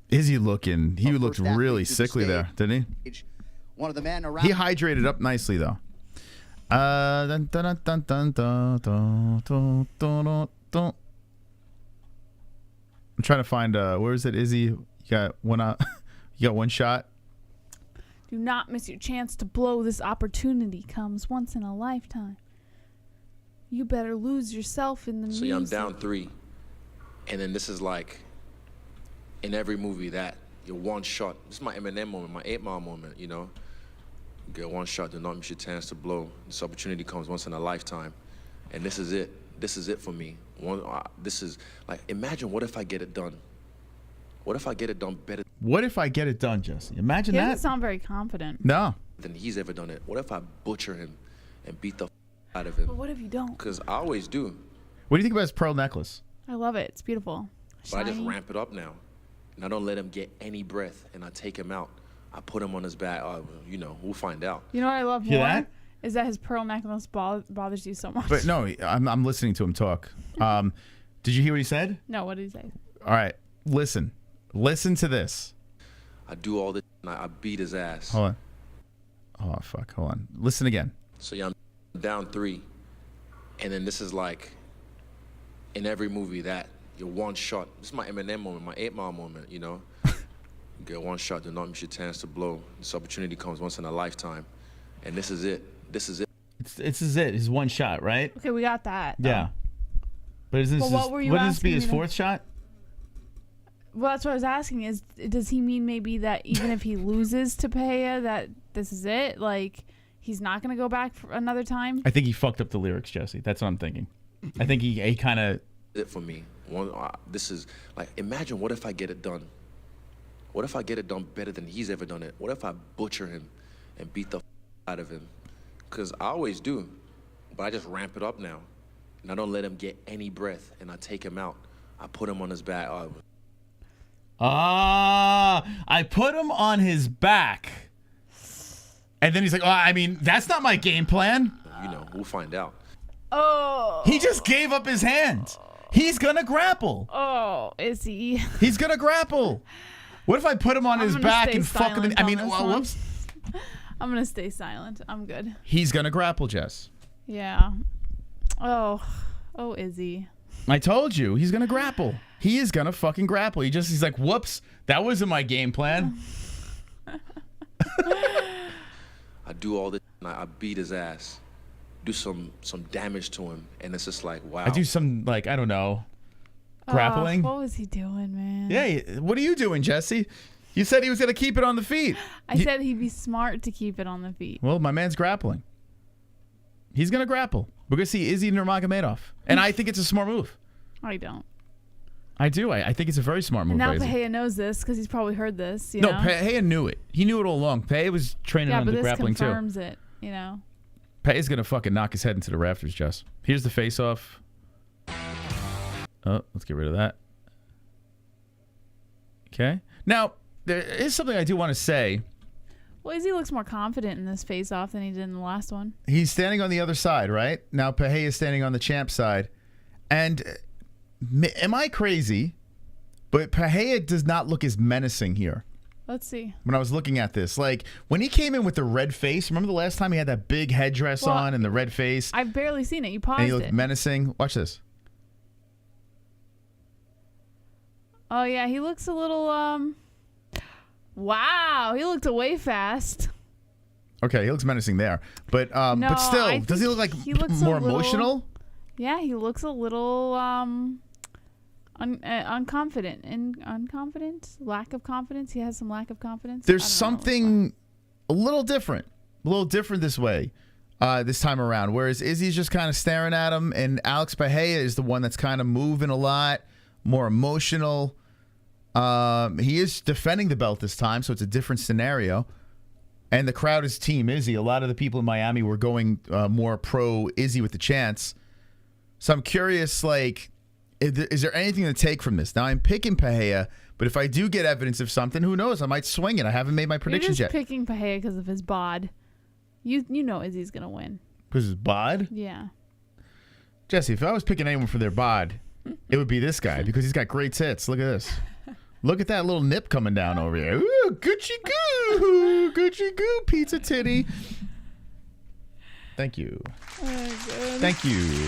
Is he looking? He looked really sickly there, didn't he? One of the men around. He hydrated up nicely though. I'm trying to find where is it, Izzy? You got one you got one shot. Do not miss your chance to blow. This opportunity comes once in a lifetime. You better lose yourself in the music. See, I'm down 3, and then this is like in every movie that you're one shot. This is my Eminem moment, my 8 Mile moment, you know. You get one shot, do not miss your chance to blow. This opportunity comes once in a lifetime, and this is it. This is it for me. This is like, imagine what if I get it done. What if I get it done better? What if I get it done, Jesse? Imagine He that. doesn't sound very confident. No. Than he's ever done it. What if I butcher him and beat the out of him? But what if you don't? Because I always do. What do you think about his pearl necklace? I love it. It's beautiful. But I just Shiny. ramp it up now. And I don't let him get any breath, and I take him out. I put him on his back. You know, we'll find out. You know what I love Hear more? that? Is that his pearl necklace bothers you so much. But no, I'm listening to him talk. Did you hear what he said? No, what did he say? All right, listen to this. I do all this, and I beat his ass. Hold on. Oh fuck, hold on. Listen again. So yeah, I'm down 3, and then this is like in every movie that you're one shot. This is my Eminem moment, my 8 Mile moment, you know. You get one shot, do not miss your chance to blow. This opportunity comes once in a lifetime, and this is it. This is it. This is it. His one shot, right? Okay, we got that. Yeah. But is this Well, what were you wouldn't this be asking his me to- 4th shot? Well, that's what I was asking. Is does he mean maybe that even if he loses to Pereira, that this is it? Like he's not going to go back for another time? I think he fucked up the lyrics, Jesse. That's what I'm thinking. I think he kind of. It for me. This is like, imagine what if I get it done. What if I get it done better than he's ever done it? What if I butcher him and beat the out of him? Because I always do, but I just ramp it up now, and I don't let him get any breath, and I take him out. I put him on his back. I put him on his back. And then he's like, I mean, that's not my game plan. You know, we'll find out. Oh. He just gave up his hand. He's going to grapple. Oh, is he? He's going to grapple. What if I put him on his back and fuck him? I mean, whoops. I'm going to stay silent. I'm good. He's going to grapple, Jess. Yeah. Oh, Izzy. I told you, he's going to grapple. He is going to fucking grapple. He's like, whoops, that wasn't my game plan. I do all this, and I beat his ass. Do some damage to him, and it's just like, wow. I do some, like, I don't know, grappling. What was he doing, man? Yeah, what are you doing, Jesse? You said he was going to keep it on the feet. I said he'd be smart to keep it on the feet. Well, my man's grappling. He's going to grapple. We're going to see Izzy Nurmagomedov. And I think it's a smart move. I don't. I do. I think it's a very smart move. And now by Izzy. Pereira knows this because he's probably heard this. You No, know? Pereira knew it. He knew it all along. Pereira was training on the grappling too. Yeah, but this confirms it, you know. Pereira's going to fucking knock his head into the rafters, Jess. Here's the face-off. Oh, let's get rid of that. Okay. Now, there is something I do want to say. Well, Izzy looks more confident in this face-off than he did in the last one. He's standing on the other side, right? Now Pereira is standing on the champ side. And am I crazy? But Pereira does not look as menacing here. Let's see. When I was looking at this, like when he came in with the red face, remember the last time he had that big headdress on and the red face? I've barely seen it. You paused and he looked it. menacing. Watch this. Oh yeah, he looks a little wow, he looked away fast. Okay, he looks menacing there. But No, but still, I does he think look like he looks more a little- emotional? Yeah, he looks a little unconfident and unconfident, lack of confidence. He has some lack of confidence. There's I don't know. something a little different this way this time around. Whereas Izzy's just kind of staring at him, and Alex Pereira is the one that's kind of moving a lot, more emotional. He is defending the belt this time, so it's a different scenario. And the crowd is Team Izzy. A lot of the people in Miami were going more pro Izzy with the chance. So I'm curious, like, is there anything to take from this? Now, I'm picking Pereira, but if I do get evidence of something, who knows? I might swing it. I haven't made my predictions You're just yet. picking Pereira because of his bod. You know Izzy's gonna win. Because his bod? Yeah. Jesse, if I was picking anyone for their bod, it would be this guy because he's got great tits. Look at this. Look at that little nip coming down over here. Ooh, Gucci goo. Gucci goo, pizza titty. Thank you. Thank you.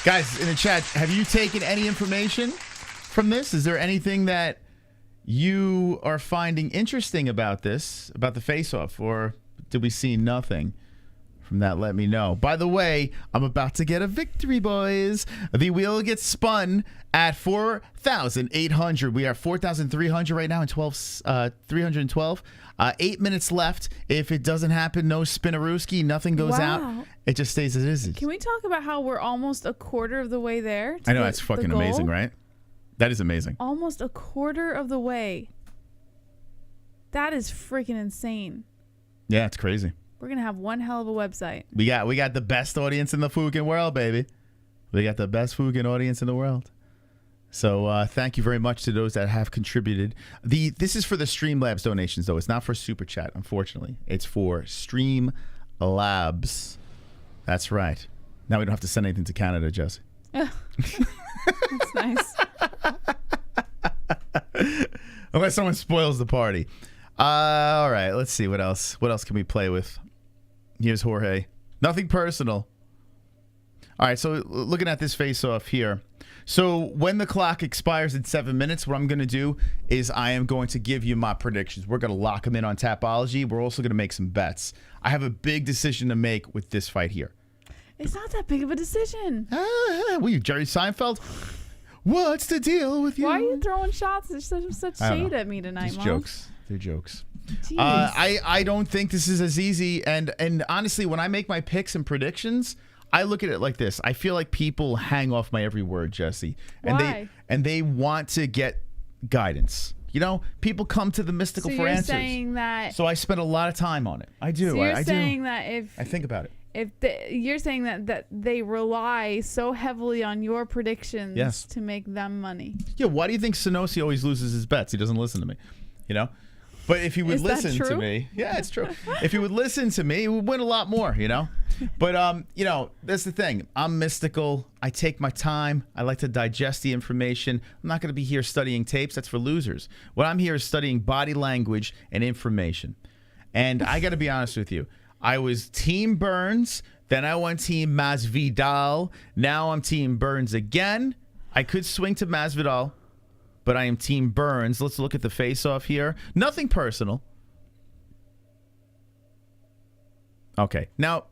Guys, in the chat, have you taken any information from this? Is there anything that you are finding interesting about this, about the face-off, or did we see nothing from that? Let me know. By the way, I'm about to get a victory, boys. The wheel gets spun at 4,800. We are 4,300 right now and 312. 8 minutes left. If it doesn't happen, no spinnerooski, nothing goes out. It just stays as it is. Can we talk about how we're almost a quarter of the way there? I know, that's fucking amazing, right? That is amazing. Almost a quarter of the way. That is freaking insane. Yeah, it's crazy. We're gonna have one hell of a website. We got the best audience in the fucking world, baby. We got the best fucking audience in the world. So thank you very much to those that have contributed. This is for the Streamlabs donations, though. It's not for Super Chat, unfortunately. It's for Streamlabs. That's right. Now we don't have to send anything to Canada, Jesse. That's nice. Unless someone spoils the party. All right, let's see what else. What else can we play with? Here's Jorge. Nothing personal. All right, so looking at this face-off here. So when the clock expires in 7 minutes, what I'm going to do is I am going to give you my predictions. We're going to lock them in on Tapology. We're also going to make some bets. I have a big decision to make with this fight here. It's not that big of a decision. What are you, Jerry Seinfeld? What's the deal with you? Why are you throwing shots? There's such shade at me tonight, Just Mom. jokes. They're jokes. Jeez. I don't think this is as easy. And honestly, when I make my picks and predictions, I look at it like this. I feel like people hang off my every word, Jesse. And Why? they want to get guidance. You know, people come to the mystical So for you're answers. saying that. So I spend a lot of time on it. I do. So you're I saying do. that if I think about it. you're saying that they rely so heavily on your predictions Yes. to make them money. Yeah. Why do you think Sonosi always loses his bets? He doesn't listen to me. You know. But if he would Is that listen to true? me, yeah, it's true. If he would listen to me, he would win a lot more, you know? But, you know, that's the thing. I'm mystical. I take my time. I like to digest the information. I'm not going to be here studying tapes. That's for losers. What I'm here is studying body language and information. And I got to be honest with you. I was Team Burns. Then I went Team Masvidal. Now I'm Team Burns again. I could swing to Masvidal, but I am Team Burns. Let's look at the face-off here. Nothing personal. Okay. Now,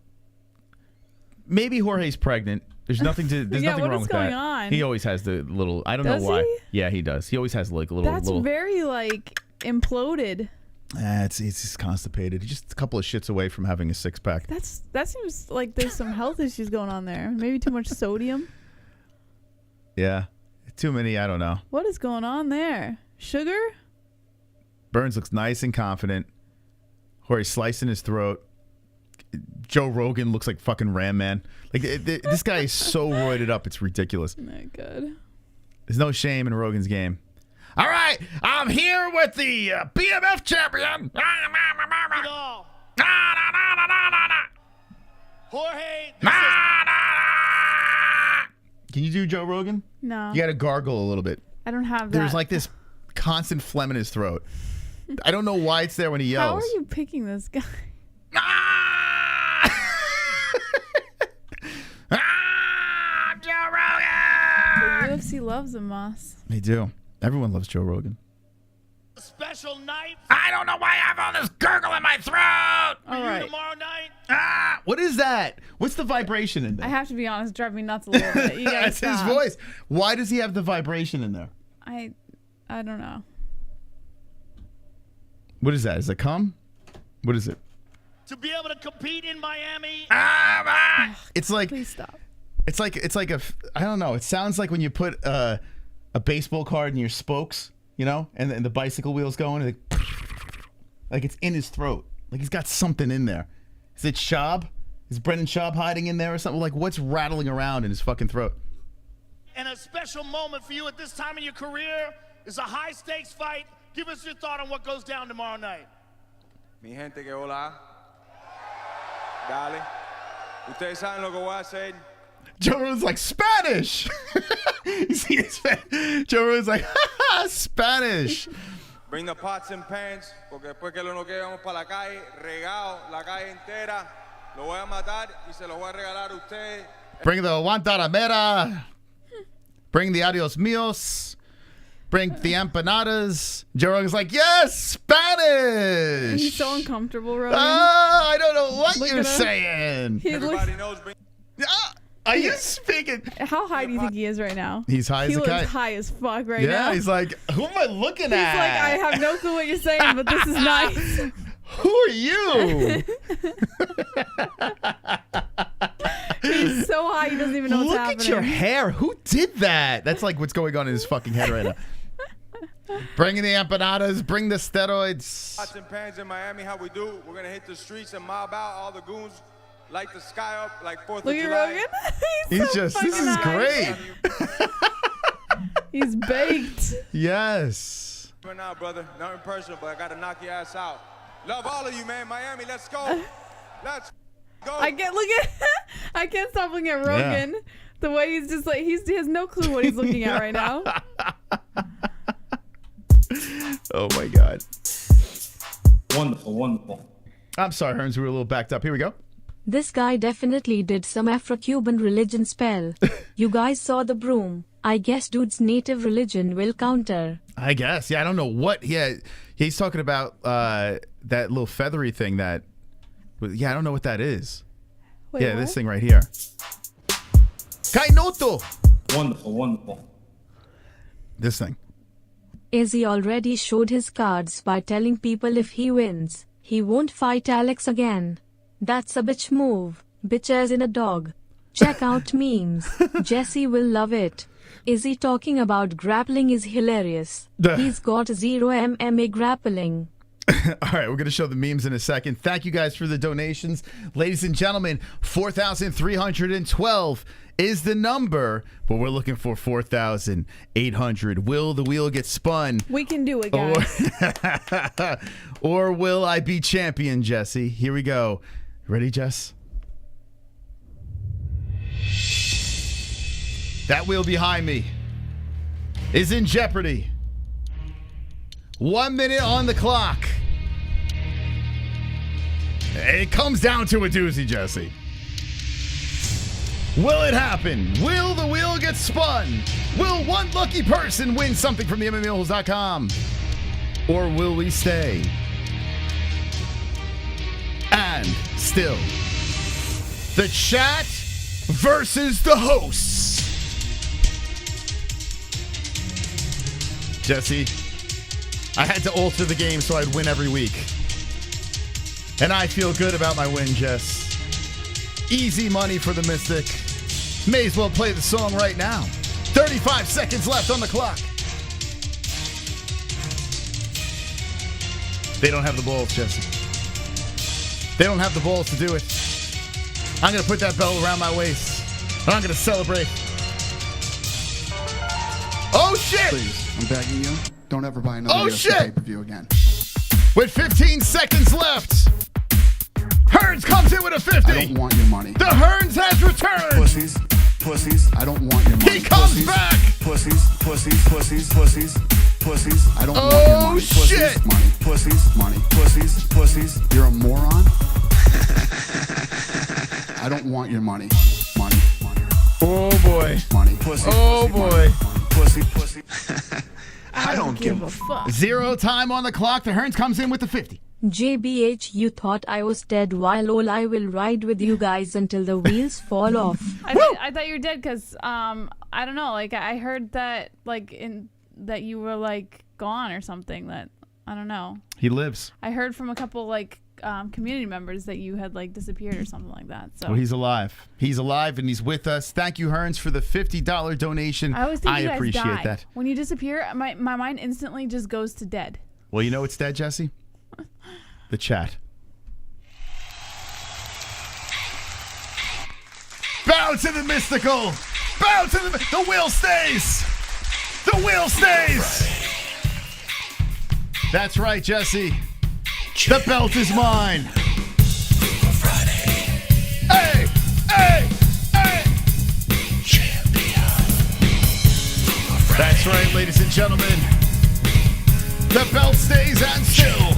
maybe Jorge's pregnant. There's nothing to. There's Yeah, nothing what wrong is with going that. on? He always has the little. I don't Does know why. he? Yeah, he does. He always has like a little. That's little. very like imploded. It's just constipated. He's just a couple of shits away from having a 6-pack. That seems like there's some health issues going on there. Maybe too much sodium. Yeah, too many. I don't know. What is going on there? Sugar? Burns looks nice and confident. Jorge slicing his throat. Joe Rogan looks like fucking Ram Man. Like this guy is so roided up, it's ridiculous. Oh my God. There's no shame in Rogan's game. All right, I'm here with the BMF champion. Jorge. Can you do Joe Rogan? No. You got to gargle a little bit. I don't have that. There's like this constant phlegm in his throat. I don't know why it's there when he yells. How are you picking this guy? Joe Rogan! The UFC loves him, Moss. They do. Everyone loves Joe Rogan. Special night. I don't know why I have all this gurgle in my throat. All right. Tomorrow night. What is that? What's the vibration in there? I have to be honest, drive me nuts a little bit. You gotta That's his stop. voice. Why does he have the vibration in there? I don't know. What is that? Is it cum? What is it? To be able to compete in Miami. It's like Please stop. it's like a I don't know. It sounds like when you put a baseball card in your spokes, you know, and the bicycle wheels going, like it's in his throat. Like he's got something in there. Is it SCHAUB? Is Brendan SCHAUB hiding in there or something? Like what's rattling around in his fucking throat? And a special moment for you at this time in your career is a high stakes fight. Give us your thought on what goes down tomorrow night. Mi gente que hola. Dale. Ustedes saben lo que voy a hacer. Joe Rogan's like, Spanish! You see his face? Joe Rogan's like, Spanish! Bring the pots and pans, porque después que lo noquee vamos para la calle, regado, la calle entera. Lo voy a matar y se lo voy a regalar a ustedes. Bring the Guantanamera. Bring the Adios Mios. Bring the empanadas. Joe Rogan's like, yes, Spanish! He's so uncomfortable, Rogan. I don't know what Look you're at him. saying. He looks, Everybody knows. Are you speaking? how high do you think he is right now? He's high as he a looks kite. high as fuck right now. Yeah, he's like, who am I looking He's at? like, I have no clue what you're saying, but this is nice. Who are you? He's so high, he doesn't even know what's Look happening. at your hair. Who did that? That's like what's going on in his fucking head right now. Bring the empanadas. Bring the steroids. Pots and pans in Miami, how we do. We're going to hit the streets and mob out. All the goons light the sky up like 4th of Look at July. Rogan. He's so just, this fucking is high. great. He's baked. Yes. Right now, brother. Nothing personal, but I got to knock your ass out. Love all of you, man. Miami, let's go. Let's go. I can't stop looking at Rogan. The way he's just like, he has no clue what he's looking at right now. Oh my God. Wonderful, wonderful. I'm sorry, Hearns. We were a little backed up. Here we go. This guy definitely did some Afro-Cuban religion spell. You guys saw the broom. I guess dude's native religion will counter. I guess. Yeah, I don't know what. Yeah, he's talking about that little feathery thing that. Yeah, I don't know what that is. Wait, yeah, what? this thing right here. Kainoto. Wonderful, wonderful. This thing. Izzy already showed his cards by telling people if he wins, he won't fight Alex again. That's a bitch move. Bitch as in a dog. Check out memes. Jesse will love it. Izzy talking about grappling is hilarious. He's got zero MMA grappling. All right, we're going to show the memes in a second. Thank you guys for the donations. Ladies and gentlemen, 4,312 is the number, but we're looking for 4,800. Will the wheel get spun? We can do it, guys. Or will I be champion, Jesse? Here we go. Ready, Jess? That wheel behind me is in jeopardy. 1 minute on the clock. It comes down to a doozy, Jesse. Will it happen? Will the wheel get spun? Will one lucky person win something from the MMA-Holes.com? Or will we stay? And still, the chat versus the hosts. Jesse, I had to alter the game so I'd win every week. And I feel good about my win, Jess. Easy money for the Mystic. May as well play the song right now. 35 seconds left on the clock. They don't have the balls, Jesse. They don't have the balls to do it. I'm going to put that belt around my waist. And I'm going to celebrate. Oh, shit! Please, I'm begging you. Don't ever buy another UFC pay-per-view again. With 15 seconds left, Hearns comes in with a 50. I don't want your money. The Hearns has returned. Pussies. I don't want your money. He comes back. Pussies. I don't want your money. Shit. Pussies. You're a moron. I don't want your money. Oh boy. Money. Oh boy. Pussy. I don't give a fuck. 0 time on the clock. The Hearns comes in with the 50. JBH, you thought I was dead. While I will ride with you guys until the wheels fall off. I thought you were dead because I don't know. Like I heard that that you were like gone or something. That I don't know. He lives. I heard from a couple like community members that you had like disappeared or something like that. So well, he's alive. He's alive and he's with us. Thank you, Hearns, for the $50 donation. I always think you guys appreciate die. that. When you disappear, my mind instantly just goes to dead. Well, you know what's dead, Jesse? The chat. Bow to the mystical. Bow to the wheel stays. The wheel stays. That's right, Jesse. The belt is mine. Hey. That's right, ladies and gentlemen. The belt stays and still.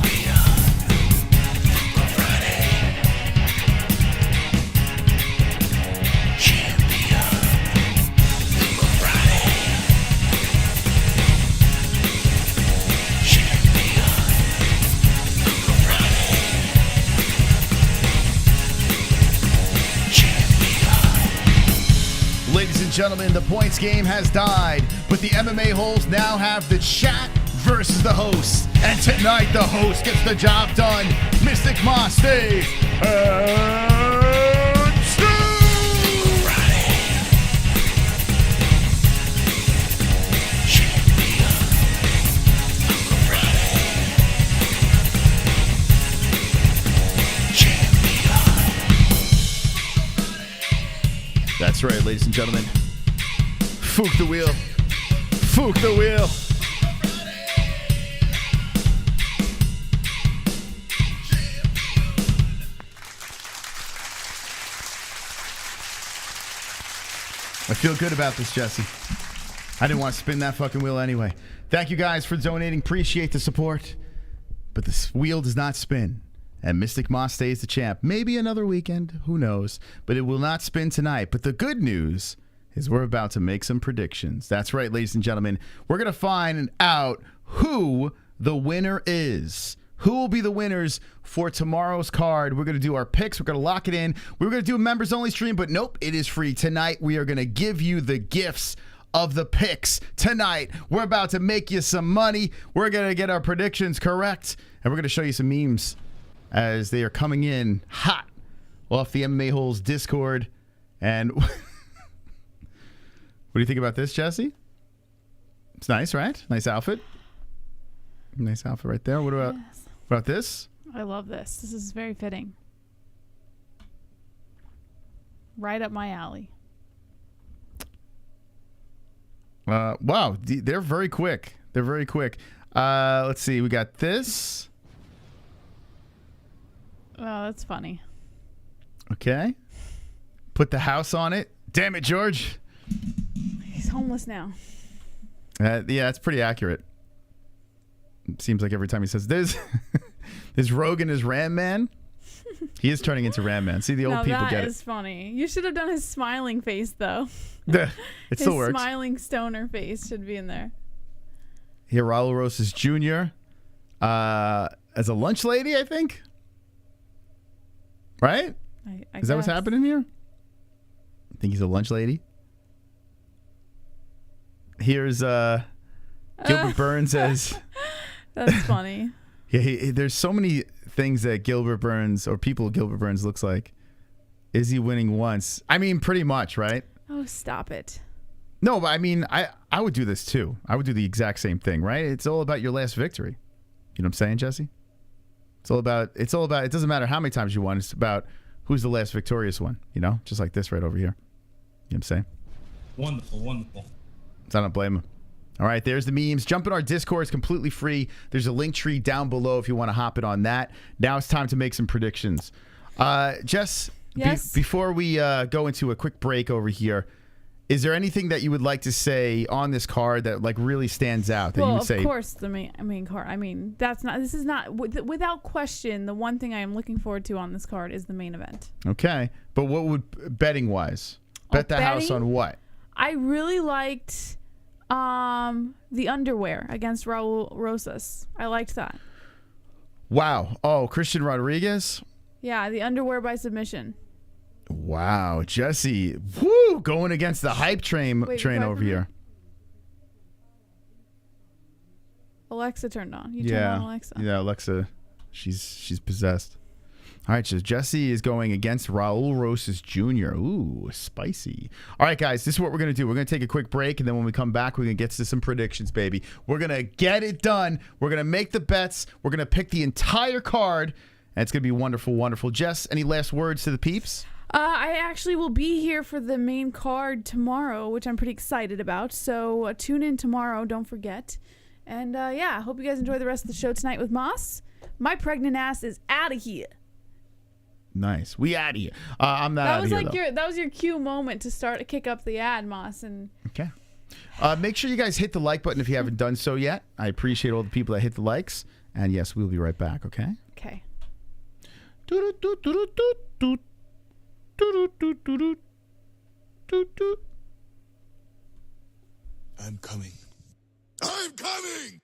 Ladies and gentlemen, the points game has died, but the MMA-Holes now have the chat versus the host. And tonight, the host gets the job done. Mystic Moss stays and still. That's right, ladies and gentlemen. Fook the wheel. Fook the wheel. I feel good about this, Jesse. I didn't want to spin that fucking wheel anyway. Thank you guys for donating. Appreciate the support. But this wheel does not spin. And Mystic Moss stays the champ. Maybe another weekend. Who knows? But it will not spin tonight. But the good news is we're about to make some predictions. That's right, ladies and gentlemen. We're going to find out who the winner is. Who will be the winners for tomorrow's card? We're going to do our picks. We're going to lock it in. We were going to do a members-only stream, but nope, it is free. Tonight, we are going to give you the gifts of the picks. Tonight, we're about to make you some money. We're going to get our predictions correct, and we're going to show you some memes as they are coming in hot off the MMA-Holes Discord. And what do you think about this, Jesse? It's nice, right? Nice outfit. Nice outfit right there. What about this? I love this. This is very fitting. Right up my alley. Wow. They're very quick. They're very quick. Let's see. We got this. Oh, that's funny. Okay. Put the house on it. Damn it, George. He's homeless now. Yeah, that's pretty accurate. It seems like every time he says this, is Rogan is Ram Man. He is turning into Ram Man. See, the old people get it. That is funny. You should have done his smiling face, though. It still works. His smiling stoner face should be in there. Here, Raul Rosas Jr. As a lunch lady, I think. Right? I Is that what's happening here? Think he's a lunch lady? Here's Gilbert Burns as. That's funny. Yeah, there's so many things that Gilbert Burns or people Gilbert Burns looks like. Is he winning once? I mean, pretty much, right? Oh, stop it. No, but I mean, I would do this too. I would do the exact same thing, right? It's all about your last victory. You know what I'm saying, Jesse? It's all about. It doesn't matter how many times you won. It's about who's the last victorious one. You know, just like this right over here. You know what I'm saying? Wonderful, wonderful. So I don't blame him. All right, there's the memes. Jump in our Discord. It's completely free. There's a link tree down below if you want to hop in on that. Now it's time to make some predictions. Jess, yes? Before we go into a quick break over here, is there anything that you would like to say on this card that like really stands out? That you would say? Of course, the main card. I mean, this is not without question the one thing I am looking forward to on this card is the main event. Okay, but what would betting wise? Bet the house on what? I really liked the underwear against Raul Rosas. I liked that. Wow. Oh, Christian Rodriguez? Yeah, the underwear by submission. Wow, Jesse. Woo! Going against the hype train over here. Alexa turned on. You turned on Alexa. Yeah, Alexa. She's possessed. All right, so Jesse is going against Raul Rosas Jr. Ooh, spicy. All right, guys, this is what we're going to do. We're going to take a quick break, and then when we come back, we're going to get to some predictions, baby. We're going to get it done. We're going to make the bets. We're going to pick the entire card, and it's going to be wonderful, wonderful. Jess, any last words to the peeps? I actually will be here for the main card tomorrow, which I'm pretty excited about. So tune in tomorrow. Don't forget. And yeah, I hope you guys enjoy the rest of the show tonight with Moss. My pregnant ass is out of here. Nice. We out of here. I'm not out of here, that was your cue moment to kick up the ad, Moss. And okay. Make sure you guys hit the like button if you haven't done so yet. I appreciate all the people that hit the likes. And yes, we'll be right back, okay? Okay. I'm coming. I'm coming!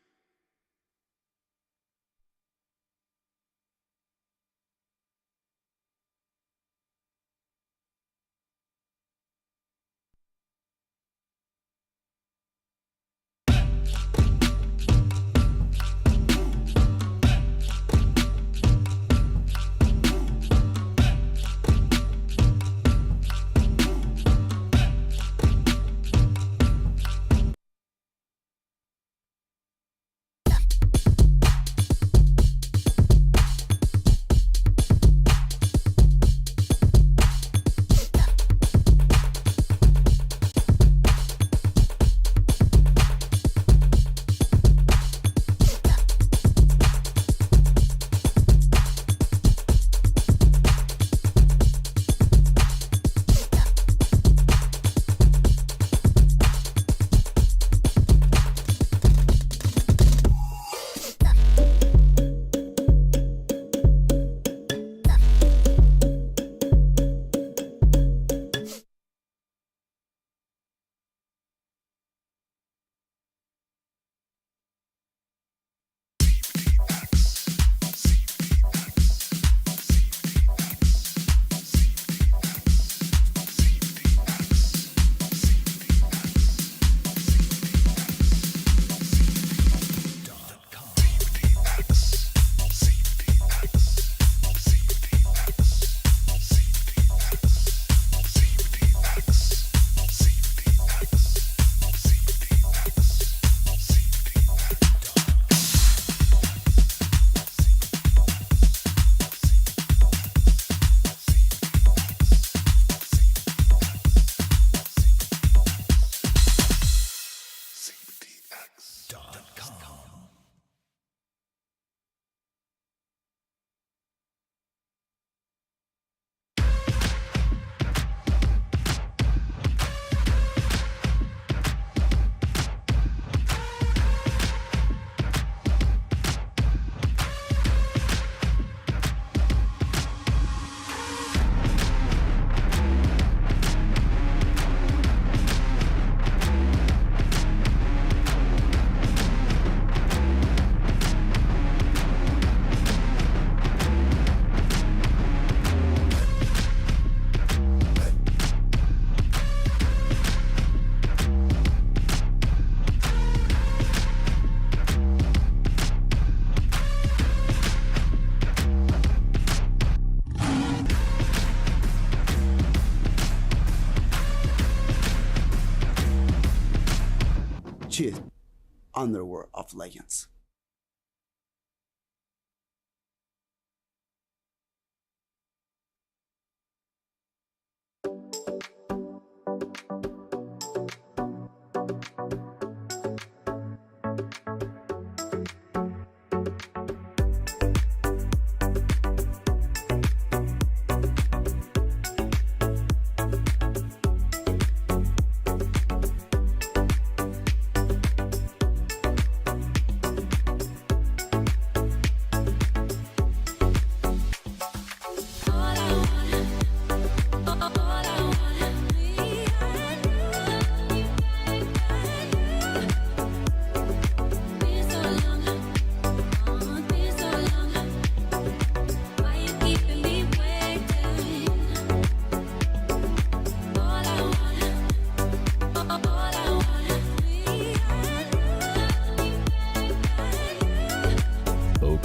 underworld of legends.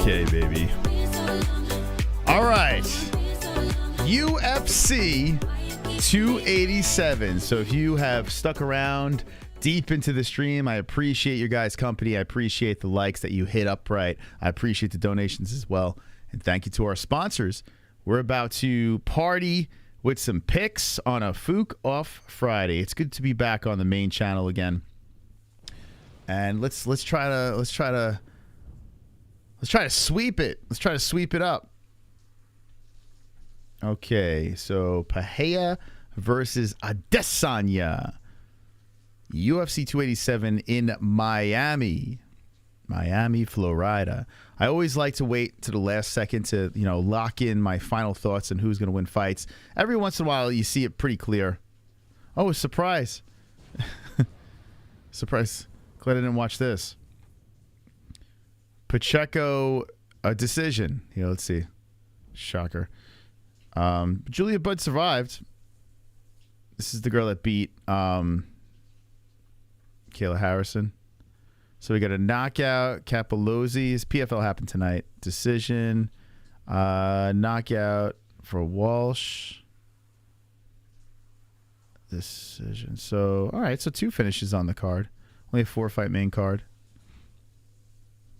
Okay, baby. All right. UFC 287. So if you have stuck around deep into the stream, I appreciate your guys' company. I appreciate the likes that you hit upright. I appreciate the donations as well. And thank you to our sponsors. We're about to party with some picks on a Fook Off Friday. It's good to be back on the main channel again. And let's try to sweep it. Let's try to sweep it up. Okay, so Pereira versus Adesanya. UFC 287 in Miami, Florida. I always like to wait to the last second to, lock in my final thoughts on who's going to win fights. Every once in a while, you see it pretty clear. Oh, a surprise. Surprise. Glad I didn't watch this. Pacheco, a decision. Yeah, let's see. Shocker. Julia Budd survived. This is the girl that beat Kayla Harrison. So we got a knockout. Capelozzi's PFL happened tonight. Decision. Knockout for Walsh. Decision. So, all right. So 2 finishes on the card. Only a 4-fight main card.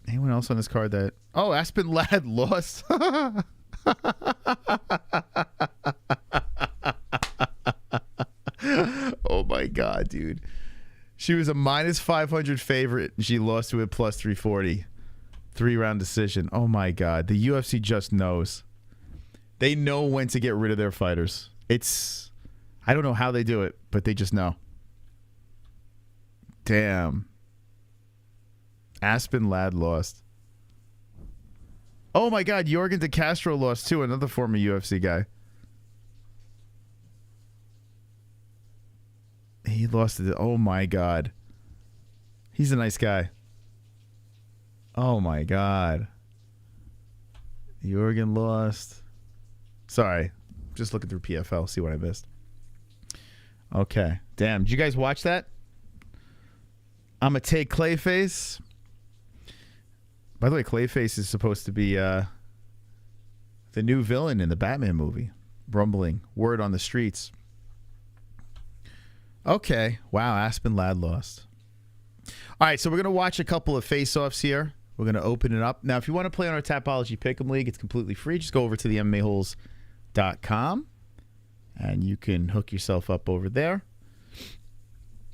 Anyone else on this card that... Oh, Aspen Ladd lost. Oh, my God, dude. She was a -500 favorite. And she lost to a +340. 3-round decision. Oh, my God. The UFC just knows. They know when to get rid of their fighters. It's... I don't know how they do it, but they just know. Damn. Aspen Ladd lost. Oh my God, Jorgen De Castro lost too, another former UFC guy. He lost it. Oh my God. He's a nice guy. Oh my God. Jorgen lost. Sorry. Just looking through PFL, see what I missed. Okay. Damn. Did you guys watch that? I'm going to take Clayface. By the way, Clayface is supposed to be the new villain in the Batman movie. Rumbling. Word on the streets. Okay. Wow, Aspen Ladd lost. All right, so we're going to watch a couple of face-offs here. We're going to open it up. Now, if you want to play on our Tapology Pick'em League, it's completely free. Just go over to the MMA-Holes.com, and you can hook yourself up over there.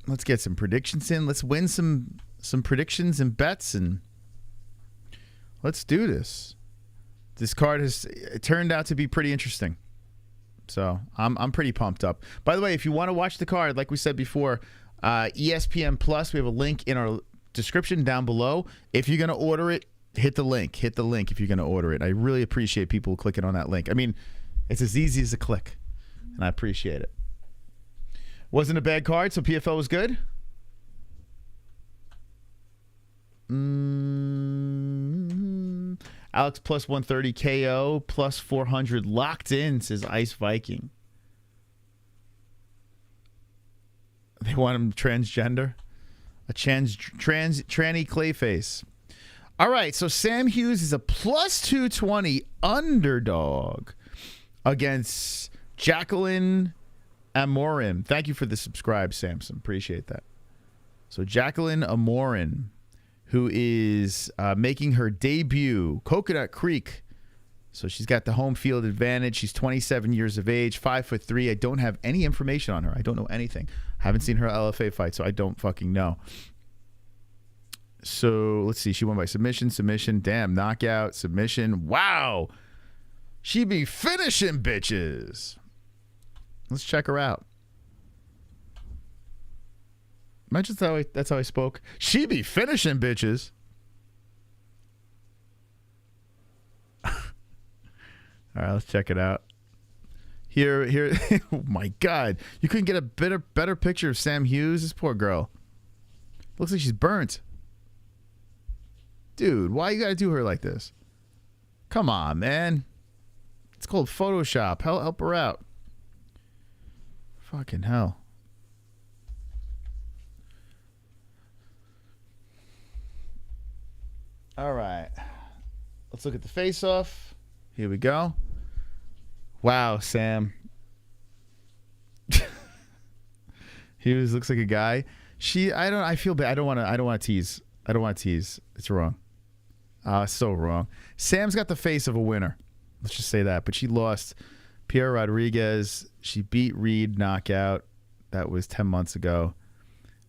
Let's get some predictions in. Let's win some predictions and bets, and let's do this. This card has turned out to be pretty interesting. So I'm pretty pumped up. By the way, if you want to watch the card, like we said before, ESPN Plus, we have a link in our description down below. If you're going to order it, hit the link. Hit the link if you're going to order it. I really appreciate people clicking on that link. I mean, it's as easy as a click, and I appreciate it. Wasn't a bad card, so PFL was good. Alex plus 130 KO, plus 400 locked in, says Ice Viking. They want him transgender. A tranny Clayface. All right, so Sam Hughes is a plus 220 underdog against Jacqueline Amorim. Thank you for the subscribe, Samson. Appreciate that. So Jacqueline Amorim who is making her debut, Coconut Creek. So she's got the home field advantage. She's 27 years of age, 5'3". I don't have any information on her. I don't know anything. Haven't seen her LFA fight, so I don't fucking know. So let's see. She won by submission, damn, knockout, submission. Wow. She be finishing bitches. Let's check her out. Imagine that's how I spoke. She be finishing bitches. All right, let's check it out. Here. Oh my God, you couldn't get a better picture of Sam Hughes. This poor girl. Looks like she's burnt. Dude, why you gotta do her like this? Come on, man. It's called Photoshop. Help her out. Fucking hell. All right. Let's look at the face-off. Here we go. Wow, Sam. Hughes looks like a guy. I feel bad. I don't want to tease. It's wrong. So wrong. Sam's got the face of a winner. Let's just say that. But she lost Pierre Rodriguez. She beat Reed knockout. That was 10 months ago.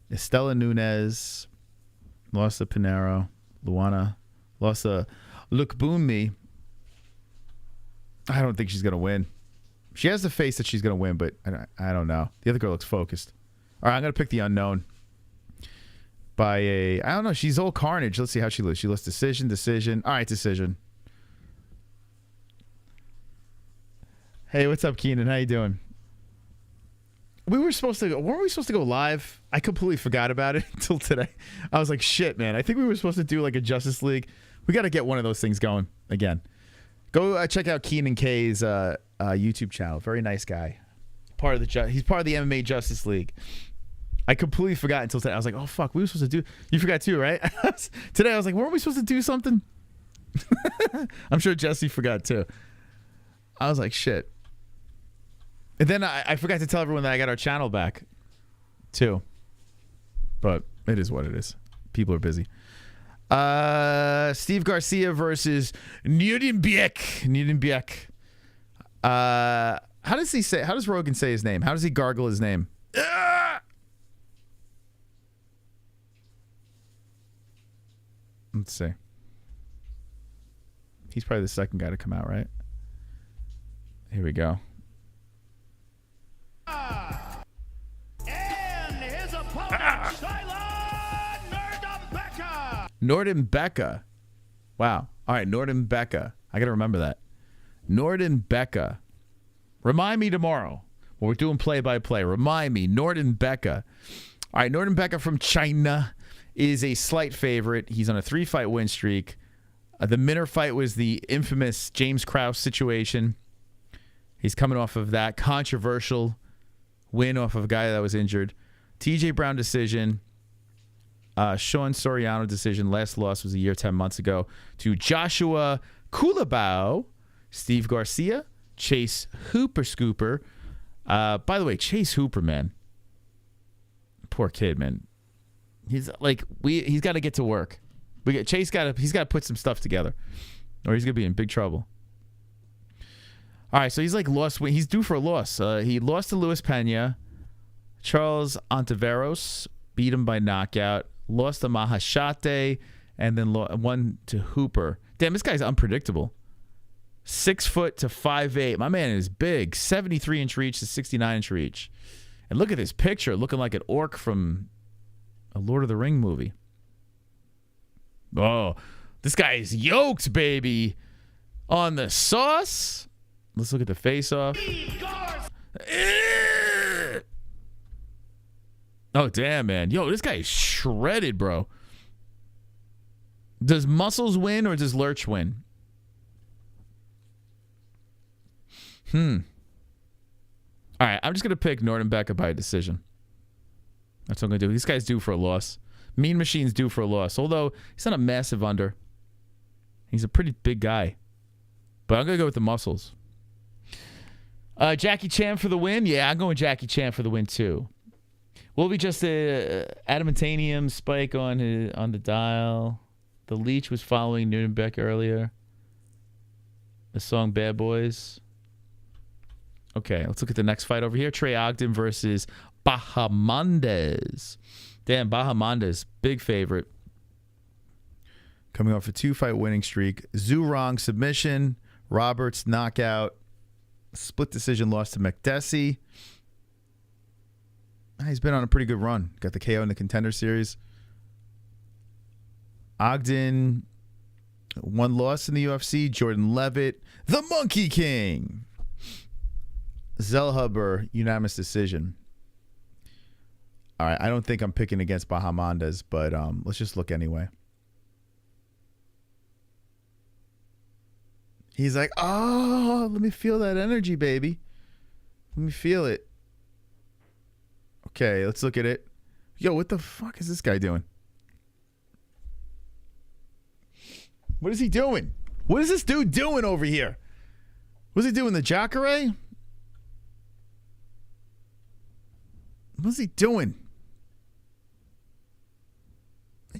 Estela Nunez lost to Pinero. Luana lost to Lukbunmi. I don't think she's going to win. She has the face that she's going to win, but I don't know. The other girl looks focused. All right, I'm going to pick the unknown. I don't know. She's all carnage. Let's see how she loses. She lost decision. All right, decision. Hey, what's up, Keenan? How you doing? Weren't we supposed to go live? I completely forgot about it until today. I was like, shit, man. I think we were supposed to do like a Justice League. We got to get one of those things going again. Go check out Keenan K's YouTube channel. Very nice guy. He's part of the MMA Justice League. I completely forgot until today. I was like, oh, fuck. We were supposed to do... You forgot too, right? Today I was like, weren't we supposed to do something? I'm sure Jesse forgot too. I was like, shit. And then I forgot to tell everyone that I got our channel back too. But it is what it is. People are busy. Steve Garcia versus Nudenbiek. How does Rogan say his name? How does he gargle his name? Let's see. He's probably the second guy to come out, right? Here we go. And his opponent, Nudenbiek. Wow. All right, Nudenbiek. I got to remember that. Nudenbiek. Remind me tomorrow when we're doing play-by-play. Remind me, Nudenbiek. All right, Nudenbiek from China is a slight favorite. He's on a 3-fight win streak. The Minner fight was the infamous James Krause situation. He's coming off of that controversial win off of a guy that was injured. TJ Brown decision. Sean Soriano decision. Last loss was a year, 10 months ago to Joshua Kulabau. Steve Garcia. Chase Hooper Scooper. By the way, Chase Hooper, man. Poor kid, man. He's like he's got to get to work. He's got to put some stuff together, or he's gonna be in big trouble. All right, so he's like lost. He's due for a loss. He lost to Luis Pena. Charles Ontiveros beat him by knockout. Lost to Mahashate, and then won to Hooper. Damn, this guy's unpredictable. 6 foot to 5'8". My man is big. 73-inch reach to 69-inch reach. And look at this picture, looking like an orc from a Lord of the Ring movie. Oh, this guy is yoked, baby. On the sauce. Let's look at the face-off. Oh, damn, man. Yo, this guy is shredded, bro. Does Muscles win or does Lurch win? All right, I'm just going to pick Nudenbiek by decision. That's what I'm going to do. These guys due for a loss. Mean Machine's due for a loss, although he's not a massive under. He's a pretty big guy. But I'm going to go with the Muscles. Jackie Chan for the win? Yeah, I'm going Jackie Chan for the win, too. Will be just a adamantium spike on the dial. The Leech was following Nuremberg earlier. The song Bad Boys. Okay, let's look at the next fight over here. Trey Ogden versus Bahamondes. Damn, Bahamondes, big favorite. Coming off a 2-fight winning streak. Zurong submission. Roberts knockout. Split decision loss to McDessie. He's been on a pretty good run. Got the KO in the Contender Series. Ogden, 1 loss in the UFC. Jordan Levitt, the Monkey King. Zellhuber, unanimous decision. All right, I don't think I'm picking against Bahamondes, but let's just look anyway. He's like, oh, let me feel that energy, baby. Let me feel it. Okay, let's look at it. Yo, what the fuck is this guy doing? What is he doing? What is this dude doing over here? What's he doing? The Jacare? What's he doing?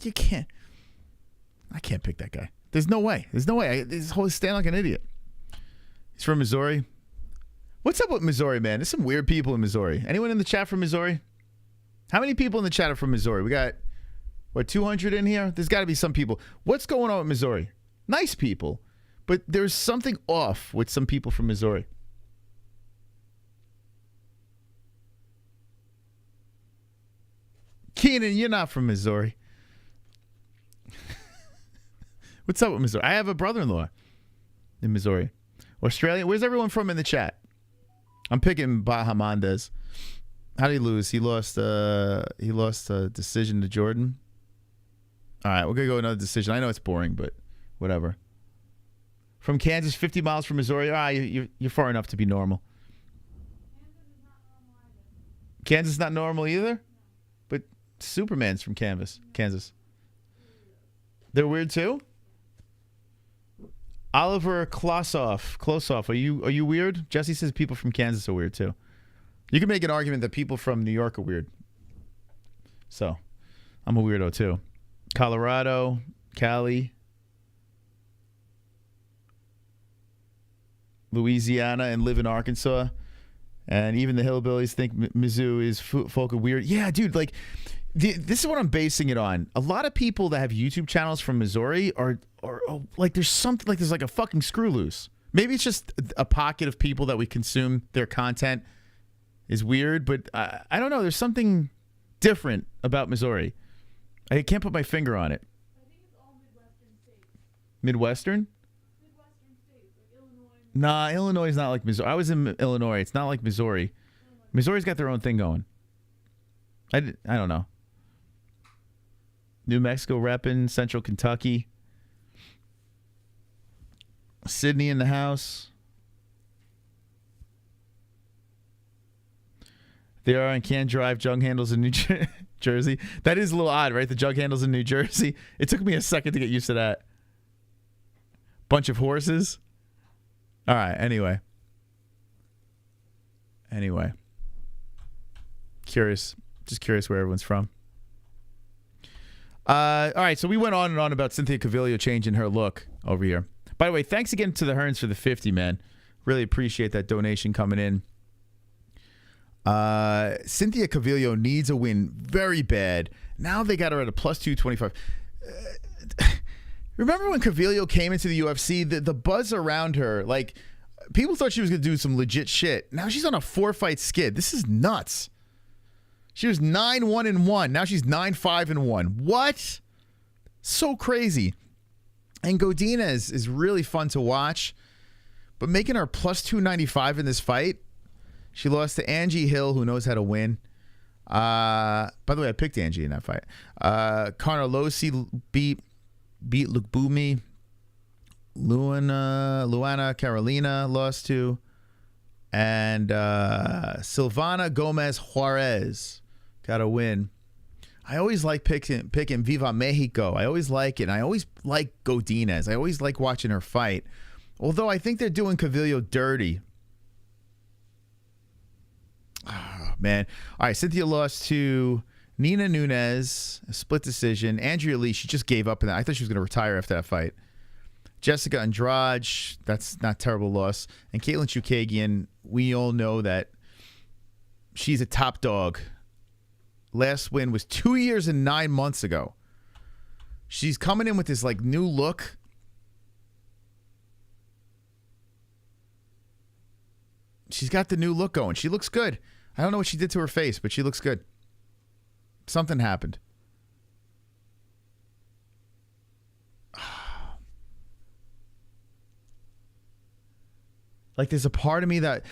You can't. I can't pick that guy. There's no way. There's no way. This whole stand like an idiot. He's from Missouri. What's up with Missouri, man? There's some weird people in Missouri. Anyone in the chat from Missouri? How many people in the chat are from Missouri? We got, what, 200 in here? There's got to be some people. What's going on with Missouri? Nice people. But there's something off with some people from Missouri. Keenan, you're not from Missouri. What's up with Missouri? I have a brother-in-law in Missouri. Australia. Where's everyone from in the chat? I'm picking Bahamondes. How did he lose? He lost a decision to Jordan. All right, we're going to go another decision. I know it's boring, but whatever. From Kansas, 50 miles from Missouri. You're far enough to be normal. Kansas is not normal either? But Superman's from Kansas. They're weird too? Oliver Klosoff, are you weird? Jesse says people from Kansas are weird too. You can make an argument that people from New York are weird. So, I'm a weirdo too. Colorado, Cali, Louisiana, and live in Arkansas. And even the hillbillies think Mizzou is folk are weird. Yeah, dude, like, this is what I'm basing it on. A lot of people that have YouTube channels from Missouri are like, there's something, like there's like a fucking screw loose. Maybe it's just a pocket of people that we consume their content is weird, but I don't know. There's something different about Missouri. I can't put my finger on it. I think it's all Midwestern states. Midwestern? Midwestern states, like Illinois. Nah, Illinois is not like Missouri. I was in Illinois. It's not like Missouri. Missouri's got their own thing going. I don't know. New Mexico repping, Central Kentucky. Sydney in the house. They are on Can Drive jug handles in New Jersey. That is a little odd, right? The jug handles in New Jersey. It took me a second to get used to that. Bunch of horses. All right, anyway. Curious. Just curious where everyone's from. All right, so we went on and on about Cynthia Calvillo changing her look over here. By the way, thanks again to the Hearns for the 50, man. Really appreciate that donation coming in. Cynthia Calvillo needs a win very bad. Now they got her at a plus 225. Remember when Calvillo came into the UFC? The buzz around her, like, people thought she was going to do some legit shit. Now she's on a 4-fight skid. This is nuts. She was 9-1-1. Now she's 9-5-1. What? So crazy. And Godinez is really fun to watch. But making her plus 295 in this fight, she lost to Angie Hill, who knows how to win. By the way, I picked Angie in that fight. Carnelossi beat Lukbumi. Luana Carolina lost to. And Silvana Gomez Juarez got a win. I always like picking Viva Mexico. I always like it. And I always like Godinez. I always like watching her fight. Although I think they're doing Calvillo dirty. man. All right, Cynthia lost to Nina Nunes, a split decision. Andrea Lee, she just gave up in that. I thought she was going to retire after that fight. Jessica Andrade, that's not a terrible loss. And Caitlin Chukagian, we all know that she's a top dog. Last win was 2 years and 9 months ago. She's coming in with this like new look. She's got the new look going. She looks good. I don't know what she did to her face, but she looks good. Something happened. Like there's a part of me that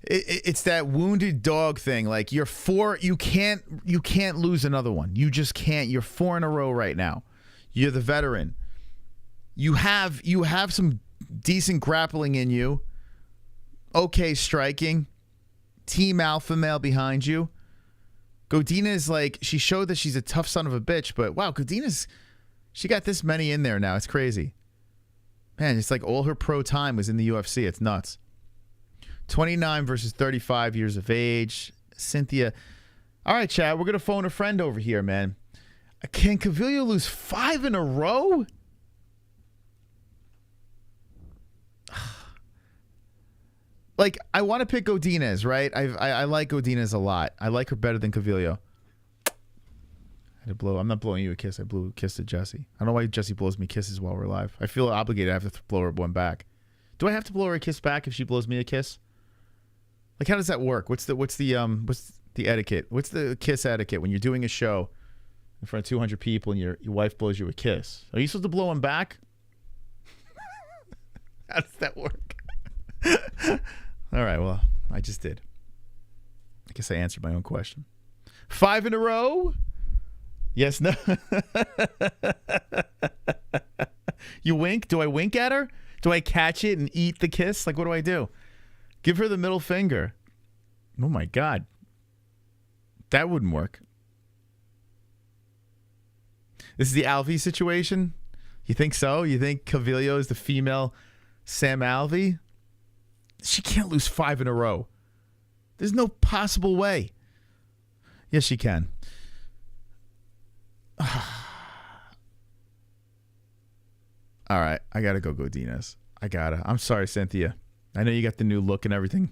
it's that wounded dog thing. Like you can't lose another one. You just can't. You're 4 in a row right now. You're the veteran. You have some decent grappling in you. Okay, striking. Team alpha male behind you. Godina is like, she showed that she's a tough son of a bitch, but wow, she got this many in there now. It's crazy. Man, it's like all her pro time was in the UFC. It's nuts. 29 versus 35 years of age. Cynthia. All right, Chad, we're going to phone a friend over here, man. Can Calvillo lose 5 in a row? Like, I want to pick Godinez, right? I like Godinez a lot. I like her better than Calvillo. I'm not blowing you a kiss. I blew a kiss to Jesse. I don't know why Jesse blows me kisses while we're live. I feel obligated. I have to blow her one back. Do I have to blow her a kiss back if she blows me a kiss? Like, how does that work? What's the etiquette? What's the kiss etiquette when you're doing a show in front of 200 people and your wife blows you a kiss? Are you supposed to blow them back? How does that work? All right, well, I just did. I guess I answered my own question. 5 in a row? Yes, no. You wink? Do I wink at her? Do I catch it and eat the kiss? Like, what do I do? Give her the middle finger. Oh, my God. That wouldn't work. This is the Alvey situation? You think so? You think Calvillo is the female Sam Alvey? She can't lose 5 in a row. There's no possible way. Yes, she can. All right. I got to go Godinez. I got to. I'm sorry, Cynthia. I know you got the new look and everything.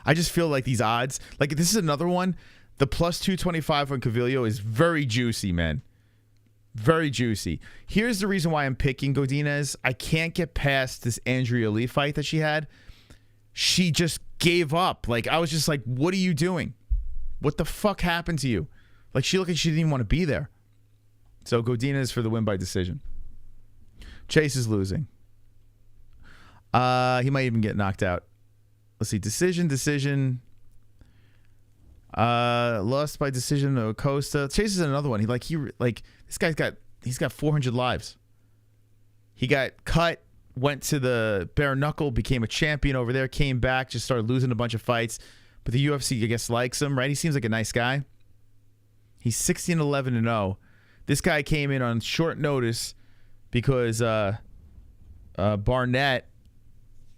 I just feel like these odds, like this is another one. The plus 225 on Calvillo is very juicy, man. Very juicy. Here's the reason why I'm picking Godinez. I can't get past this Andrea Lee fight that she had. She just gave up. Like, I was just like, what are you doing? What the fuck happened to you? Like, she looked like she didn't even want to be there. So Godinez for the win by decision. Chase is losing. He might even get knocked out. Let's see. Decision. Lost by decision to Costa. Chase is another one. This guy's got 400 lives. He got cut, went to the bare knuckle, became a champion over there, came back, just started losing a bunch of fights. But the UFC, I guess, likes him, right? He seems like a nice guy. He's 16-11-0. This guy came in on short notice because Barnett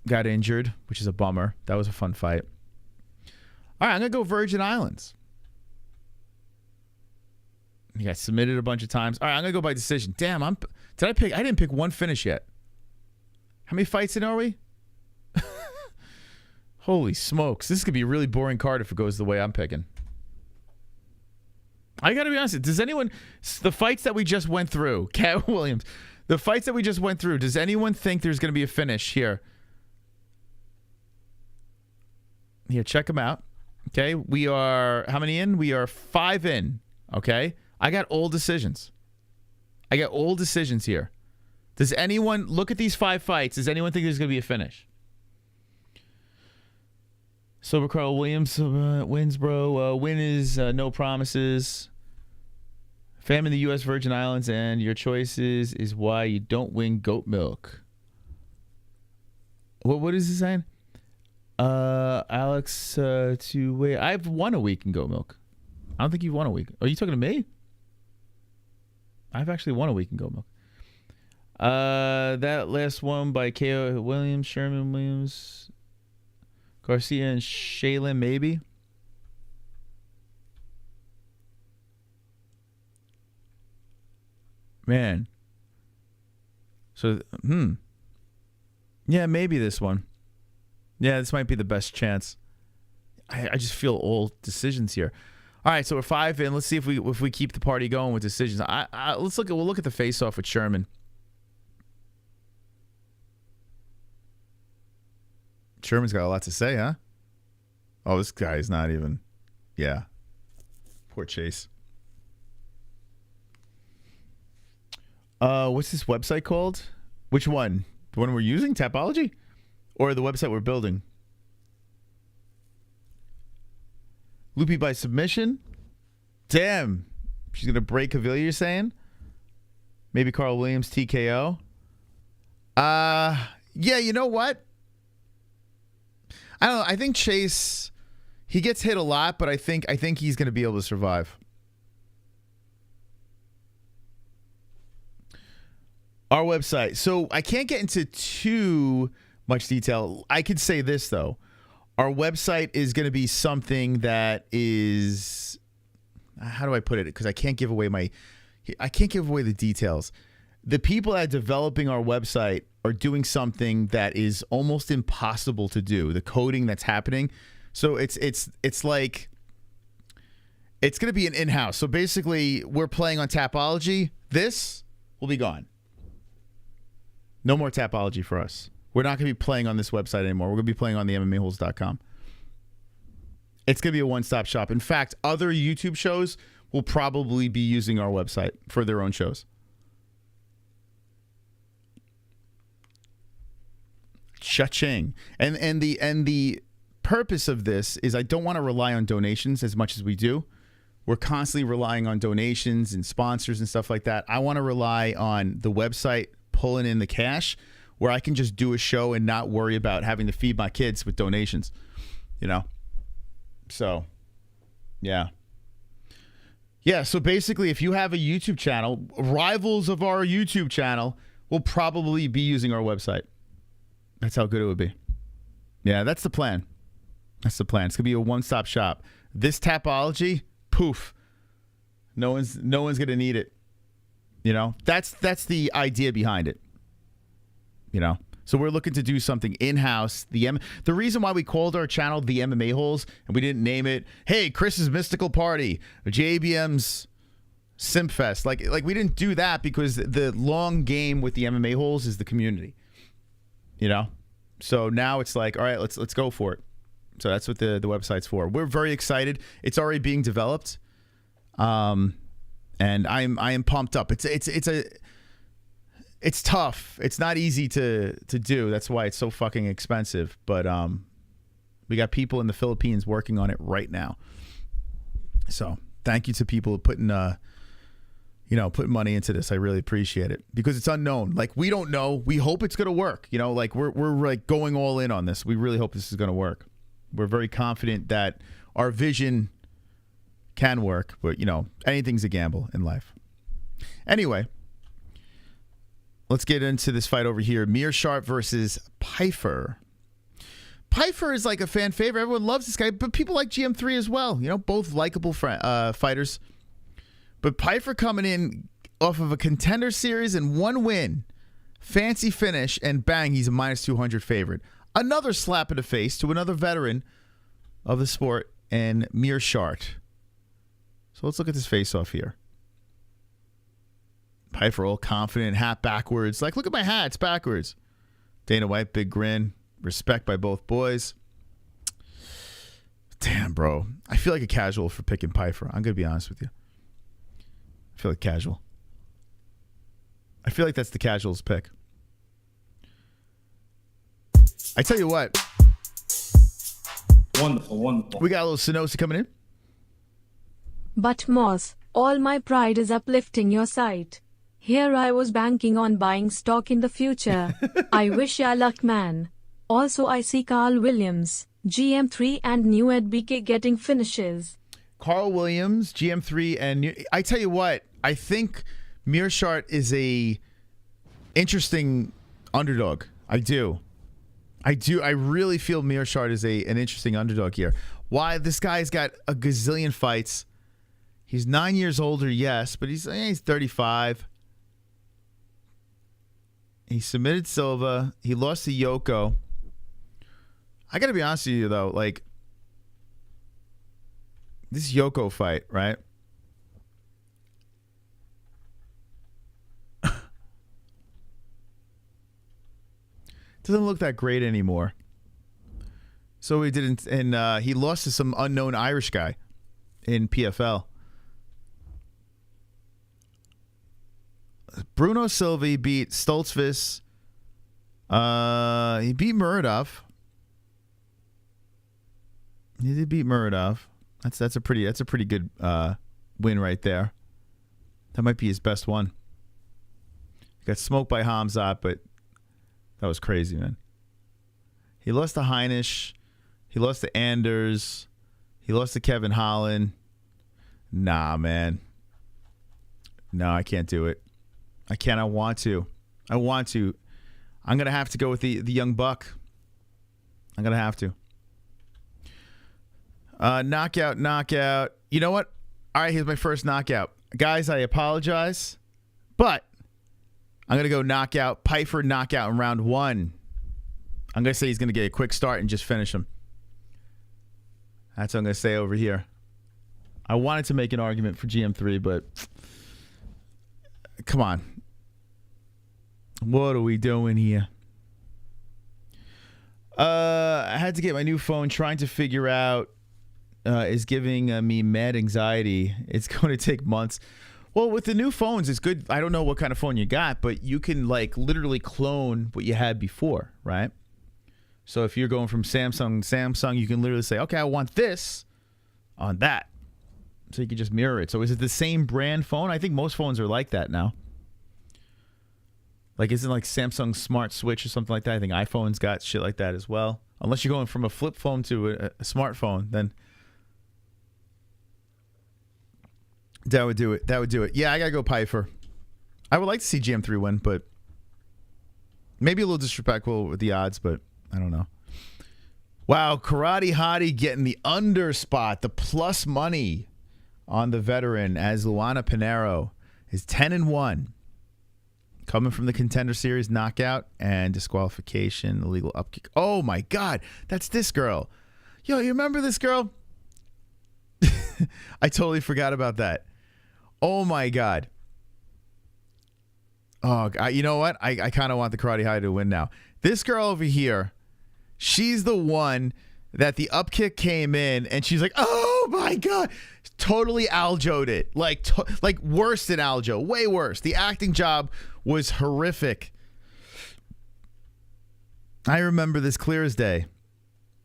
got injured, which is a bummer. That was a fun fight. All right, I'm going to go Virgin Islands. He got submitted a bunch of times. All right, I'm going to go by decision. Damn, I didn't pick one finish yet. How many fights in are we? Holy smokes. This could be a really boring card if it goes the way I'm picking. I got to be honest. The fights that we just went through, Cat Williams, the fights that we just went through, does anyone think there's going to be a finish here? Here, check them out. Okay, we are, how many in? We are 5 in. Okay, I got all decisions. Here. Does anyone, look at these 5 fights, does anyone think there's going to be a finish? Sober Carl Williams wins, bro. Win is no promises. Fam in the U.S. Virgin Islands, and your choices is why you don't win goat milk. What is he saying? Alex, I've won a week in goat milk. I don't think you've won a week. Are you talking to me? I've actually won a week in goat milk. That last one by K.O. Williams, Sherman Williams. Garcia and Shaylin, maybe. Man. So, yeah, maybe this one. Yeah, this might be the best chance. I just feel all decisions here. All right, so we're 5 in. Let's see if we keep the party going with decisions. We'll look at the face-off with Sherman. Sherman's got a lot to say, huh? Oh, this guy's not even. Yeah. Poor Chase. What's this website called? Which one? The one we're using, Tapology? Or the website we're building? Loopy by submission? Damn. She's going to break Havili, you're saying? Maybe Carl Williams, TKO? Yeah, you know what? I don't know. I think Chase, he gets hit a lot, but I think he's going to be able to survive. Our website. So I can't get into too much detail. I could say this, though. Our website is going to be something that is, how do I put it? Because I can't give away the details. The people that are developing our website are doing something that is almost impossible to do. The coding that's happening. So it's like, it's going to be an in-house. So basically, we're playing on Tapology. This will be gone. No more Tapology for us. We're not going to be playing on this website anymore. We're going to be playing on the MMA-Holes.com. It's going to be a one-stop shop. In fact, other YouTube shows will probably be using our website for their own shows. Cha-ching. And the purpose of this is I don't want to rely on donations as much as we do. We're constantly relying on donations and sponsors and stuff like that. I want to rely on the website pulling in the cash where I can just do a show and not worry about having to feed my kids with donations, you know? So, yeah. Yeah, so basically, if you have a YouTube channel, rivals of our YouTube channel will probably be using our website. That's how good it would be. Yeah, that's the plan. That's the plan. It's going to be a one-stop shop. This Tapology, poof. No one's going to need it. You know? That's the idea behind it. You know? So we're looking to do something in-house. The reason why we called our channel the MMA-Holes and we didn't name it, hey, Chris's Mystical Party, JBM's Simpfest. Like we didn't do that because the long game with the MMA-Holes is the community. You know? So now it's like, all right, let's go for it. So that's what the website's for. We're very excited. It's already being developed. And I am pumped up. It's tough. It's not easy to do. That's why it's so fucking expensive. But we got people in the Philippines working on it right now. So thank you to people putting money into this. I really appreciate it because it's unknown. Like we don't know. We hope it's gonna work. You know, like we're like going all in on this. We really hope this is gonna work. We're very confident that our vision can work. But you know, anything's a gamble in life. Anyway. Let's get into this fight over here. Meerschaert versus Pyfer. Pyfer is like a fan favorite. Everyone loves this guy, but people like GM3 as well. You know, both likable fighters. But Pyfer coming in off of a contender series and one win. Fancy finish, and bang, he's a minus 200 favorite. Another slap in the face to another veteran of the sport, and Meerschaert. So let's look at this face-off here. Pyfer all confident, hat backwards. Like, look at my hat, it's backwards. Dana White, big grin. Respect by both boys. Damn, bro. I feel like a casual for picking Pyfer. I'm going to be honest with you. I feel like casual. I feel like that's the casual's pick. I tell you what. Wonderful, wonderful. We got a little Sonosi coming in. But Moss, all my pride is uplifting your site. Here I was banking on buying stock in the future. I wish ya luck, man. Also, I see Carl Williams, GM3 and New Ed BK getting finishes. Carl Williams, GM3 and I tell you what, I think Meerschaert is a interesting underdog. I do. I do. I really feel Mearshart is an interesting underdog here. Why? This guy's got a gazillion fights. He's 9 years older, yes, but he's 35. He submitted Silva. He lost to Yoko. I got to be honest with you, though. Like, this Yoko fight, right? Doesn't look that great anymore. So he didn't, and he lost to some unknown Irish guy in PFL. Bruno Silva beat Stoltzfus. He beat Muradov. He did beat Muradov. That's a pretty good win right there. That might be his best one. He got smoked by KHAMZAT, but that was crazy, man. He lost to Heinisch. He lost to Anders. He lost to Kevin Holland. Nah, man. No, I can't do it. I can't. I want to. I'm going to have to go with the young buck. I'm going to have to. Knockout. You know what? All right, here's my first knockout. Guys, I apologize, but I'm going to go knockout. Pfeiffer knockout in round 1. I'm going to say he's going to get a quick start and just finish him. That's what I'm going to say over here. I wanted to make an argument for GM3, but come on. What are we doing here? I had to get my new phone. Trying to figure out is giving me mad anxiety. It's going to take months. Well, with the new phones, it's good. I don't know what kind of phone you got, but you can like literally clone what you had before, right? So if you're going from Samsung, you can literally say, okay, I want this on that. So you can just mirror it. So is it the same brand phone? I think most phones are like that now. Like, isn't like Samsung Smart Switch or something like that? I think iPhone's got shit like that as well. Unless you're going from a flip phone to a smartphone, then that would do it. Yeah, I got to go Pfeiffer. I would like to see GM3 win, but maybe a little disrespectful with the odds, but I don't know. Wow, Karate Hottie getting the under spot, the plus money on the veteran as Luana Pinheiro is 10-1. Coming from the Contender Series knockout and disqualification, illegal upkick. Oh my God, that's this girl. Yo, you remember this girl? I totally forgot about that. Oh my God. Oh, you know what? I kind of want the Karate Hottie to win now. This girl over here, she's the one that the upkick came in and she's like, oh my God. Totally aljoed it. Like worse than aljo. Way worse. The acting job was horrific. I remember this clear as day.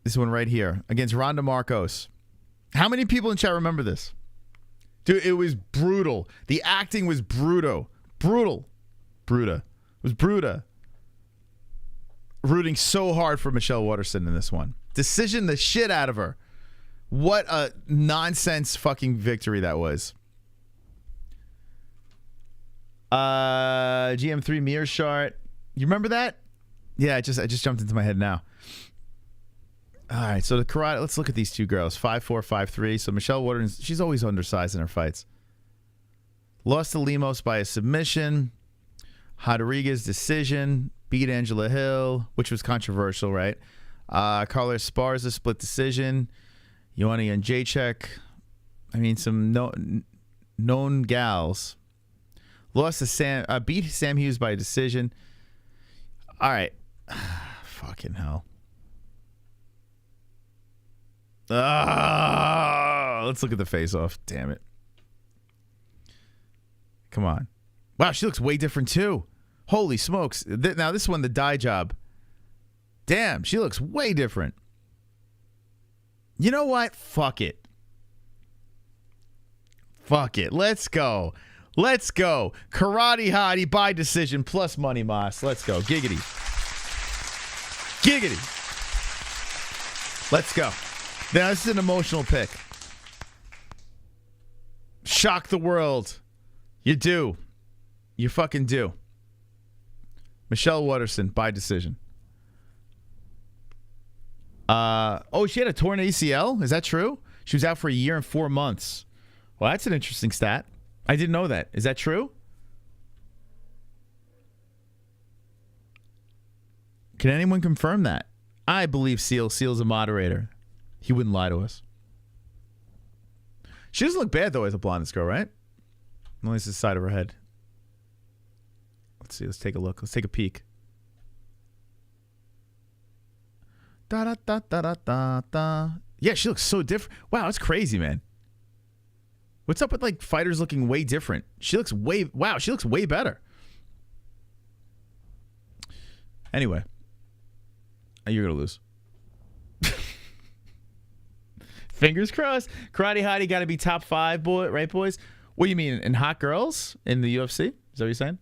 This one right here against Ronda Marcos. How many people in chat remember this? Dude, it was brutal. The acting was brutal. Brutal. Bruta. It was Bruta. Rooting so hard for Michelle Waterson in this one. Decision the shit out of her. What a nonsense fucking victory that was. GM3 Mearshart. You remember that? Yeah, I just jumped into my head now. All right, so the karate. Let's look at these two girls. 5'4", 5'3". So Michelle Waterson, she's always undersized in her fights. Lost to Lemos by a submission. Rodriguez decision. Beat Angela Hill, which was controversial, right? Carla Esparza split decision. Ioana and Jacek. I mean, some known gals. Lost to beat Sam Hughes by a decision. All right. Fucking hell. Let's look at the face-off. Damn it. Come on. Wow, she looks way different too. Holy smokes. Now this one, the dye job. Damn, she looks way different. You know what? Fuck it. Fuck it. Let's go. Let's go. Karate Hottie by decision plus money, Moss. Let's go. Giggity. Giggity. Let's go. Now, this is an emotional pick. Shock the world. You do. You fucking do. Michelle Waterson by decision. Oh, she had a torn ACL? Is that true? She was out for a year and 4 months. Well, that's an interesting stat. I didn't know that. Is that true? Can anyone confirm that? I believe Seal. Seal's a moderator. He wouldn't lie to us. She doesn't look bad, though, as a blondest girl, right? Only it's the side of her head. Let's see. Let's take a look. Let's take a peek. Da da da da da da da. Yeah, she looks so different. Wow, that's crazy, man. What's up with like fighters looking way different? She looks way she looks way better. Anyway, you're gonna lose. Fingers crossed. Karate Hottie got to be top 5, boy, right, boys? What do you mean in hot girls in the UFC? Is that what you're saying?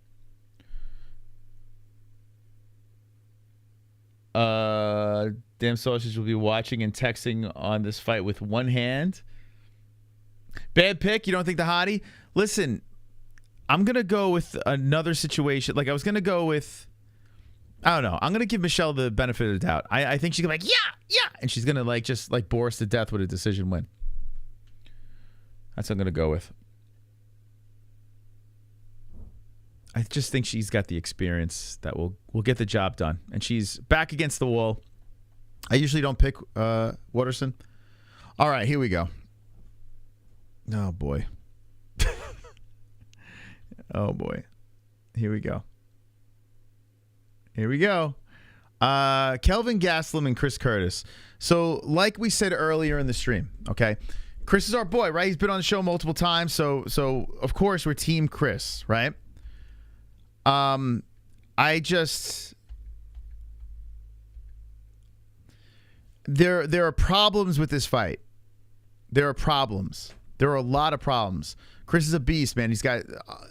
Damn Sausage will be watching and texting on this fight with one hand. Bad pick. You don't think the Hottie? Listen, I'm going to go with another situation. Like, I was going to go with, I don't know. I'm going to give Michelle the benefit of the doubt. I think she's going to be like, yeah. And she's going to, like, just, like, bore us to death with a decision win. That's what I'm going to go with. I just think she's got the experience that will get the job done. And she's back against the wall. I usually don't pick Watterson. All right, here we go. Oh, boy. Oh, boy. Here we go. Here we go. Kelvin Gastelum and Chris Curtis. So, like we said earlier in the stream, okay? Chris is our boy, right? He's been on the show multiple times. So of course, we're Team Chris, right? I just... There are problems with this fight. There are problems. There are a lot of problems. Chris is a beast, man. He's got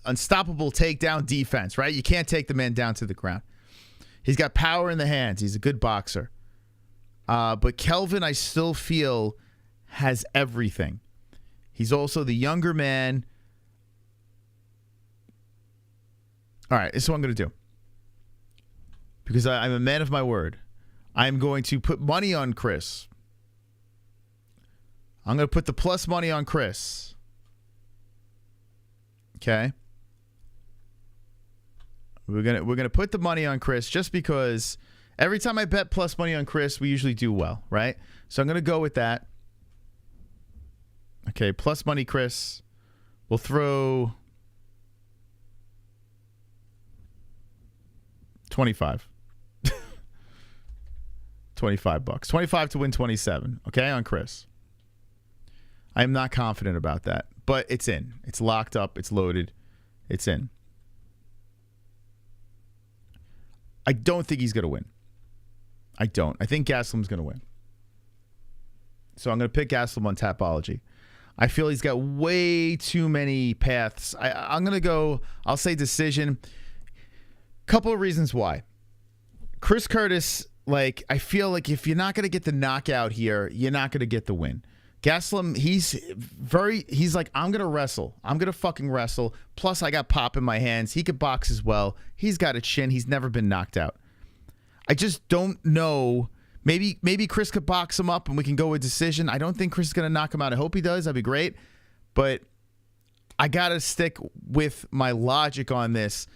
unstoppable takedown defense, right? You can't take the man down to the ground. He's got power in the hands. He's a good boxer. But Kelvin, I still feel, has everything. He's also the younger man. All right, this is what I'm going to do. Because I'm a man of my word. I'm going to put money on Chris. I'm going to put the plus money on Chris. Okay? We're gonna put the money on Chris just because every time I bet plus money on Chris, we usually do well, right? So I'm going to go with that. Okay, plus money Chris. We'll throw 25. 25 bucks. 25 to win 27, okay, on Chris. I am not confident about that, but it's in. It's locked up. It's loaded. It's in. I don't think he's going to win. I don't. I think Gastelum's going to win. So I'm going to pick Gastelum on Tapology. I feel he's got way too many paths. I'm going to go, I'll say decision. Couple of reasons why. Chris Curtis, like, I feel like if you're not going to get the knockout here, you're not going to get the win. Gastelum, he's like, I'm going to wrestle. I'm going to fucking wrestle. Plus, I got pop in my hands. He could box as well. He's got a chin. He's never been knocked out. I just don't know. Maybe Chris could box him up and we can go with decision. I don't think Chris is going to knock him out. I hope he does. That'd be great. But I got to stick with my logic on this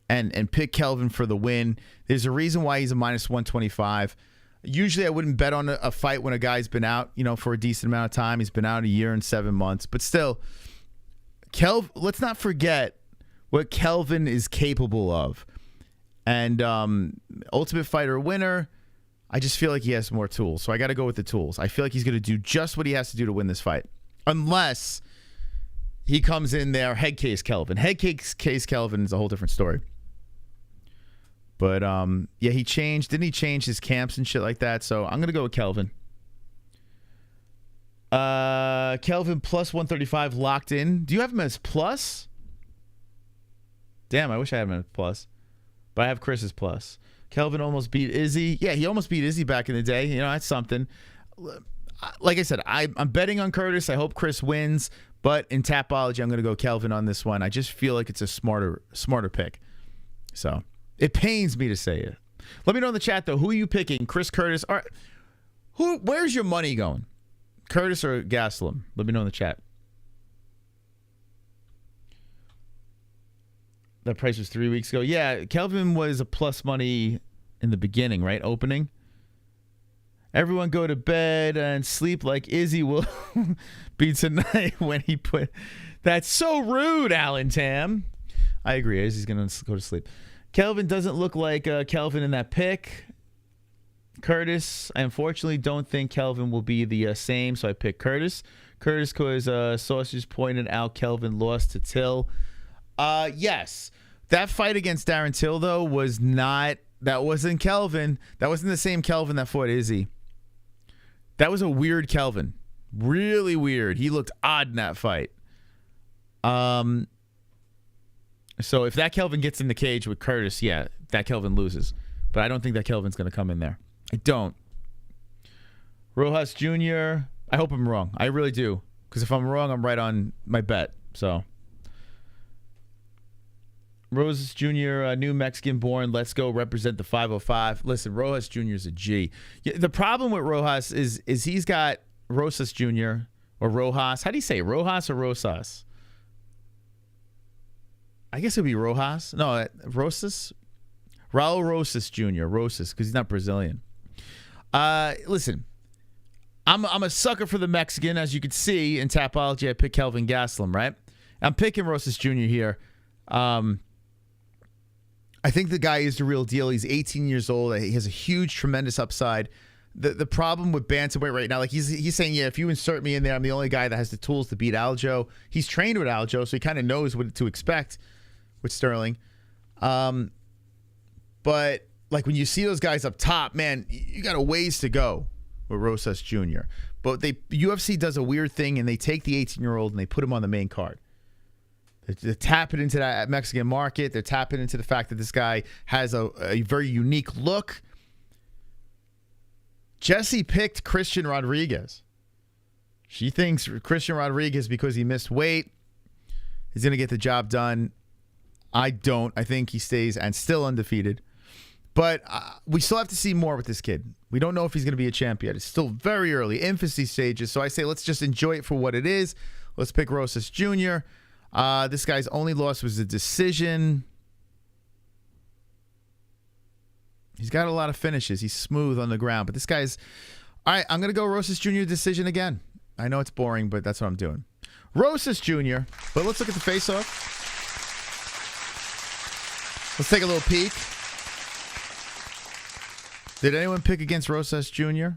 and pick Kelvin for the win. There's a reason why he's a minus 125. Usually I wouldn't bet on a fight when a guy's been out, for a decent amount of time. He's been out a year and 7 months. But still, let's not forget what Kelvin is capable of. And Ultimate Fighter winner, I just feel like he has more tools. So I got to go with the tools. I feel like he's going to do just what he has to do to win this fight. Unless he comes in there, head case Kelvin. Head case Kelvin is a whole different story. But, yeah, didn't he change his camps and shit like that? So I'm going to go with Kelvin. Kelvin plus 135 locked in. Do you have him as plus? Damn, I wish I had him as plus. But I have Chris as plus. Kelvin almost beat Izzy. Yeah, he almost beat Izzy back in the day. That's something. Like I said, I'm betting on Curtis. I hope Chris wins. But in Tapology, I'm going to go Kelvin on this one. I just feel like it's a smarter pick. So it pains me to say it. Let me know in the chat, though. Who are you picking? Chris Curtis? Or Where's your money going? Curtis or Gastelum? Let me know in the chat. That price was 3 weeks ago. Yeah, Kelvin was a plus money in the beginning, right? Opening. Everyone go to bed and sleep like Izzy will be tonight when he put... That's so rude, Alan Tam. I agree. Izzy's going to go to sleep. Kelvin doesn't look like Kelvin in that pick. Curtis, I unfortunately don't think Kelvin will be the same, so I picked Curtis. Curtis, because Sausage pointed out Kelvin lost to Till. Yes. That fight against Darren Till, though, was not... That wasn't Kelvin. That wasn't the same Kelvin that fought Izzy. That was a weird Kelvin. Really weird. He looked odd in that fight. So if that Kelvin gets in the cage with Curtis, yeah, that Kelvin loses. But I don't think that Kelvin's going to come in there. I don't. Rojas Jr., I hope I'm wrong. I really do. Because if I'm wrong, I'm right on my bet. So... Rojas Jr., New Mexican born. Let's go represent the 505. Listen, Rojas Jr. is a G. The problem with Rojas is he's got Rosas Jr. or Rojas. How do you say it? Rojas or Rosas? I guess it would be Rojas. No, Rosas. Raul Rosas Jr. Rosas, because he's not Brazilian. Listen, I'm a sucker for the Mexican. As you can see in Tapology, I picked Kelvin Gastelum, right? I'm picking Rosas Jr. here. I think the guy is the real deal. He's 18 years old. He has a huge, tremendous upside. The problem with bantamweight right now, like he's saying, yeah, if you insert me in there, I'm the only guy that has the tools to beat Aljo. He's trained with Aljo, so he kind of knows what to expect with Sterling. But like when you see those guys up top, man, you got a ways to go with Rosas Jr. But UFC does a weird thing, and they take the 18-year-old and they put him on the main card. They're tapping into that Mexican market. They're tapping into the fact that this guy has a very unique look. Jesse picked Christian Rodriguez. She thinks Christian Rodriguez, because he missed weight, is going to get the job done. I don't. I think he stays and still undefeated. But we still have to see more with this kid. We don't know if he's going to be a champ yet. It's still very early, infancy stages. So I say let's just enjoy it for what it is. Let's pick Rosas Jr. This guy's only loss was a decision. He's got a lot of finishes. He's smooth on the ground. But this guy's... All right, I'm going to go Rosas Jr. decision again. I know it's boring, but that's what I'm doing. Rosas Jr. But let's look at the face-off. Let's take a little peek. Did anyone pick against Rosas Jr.?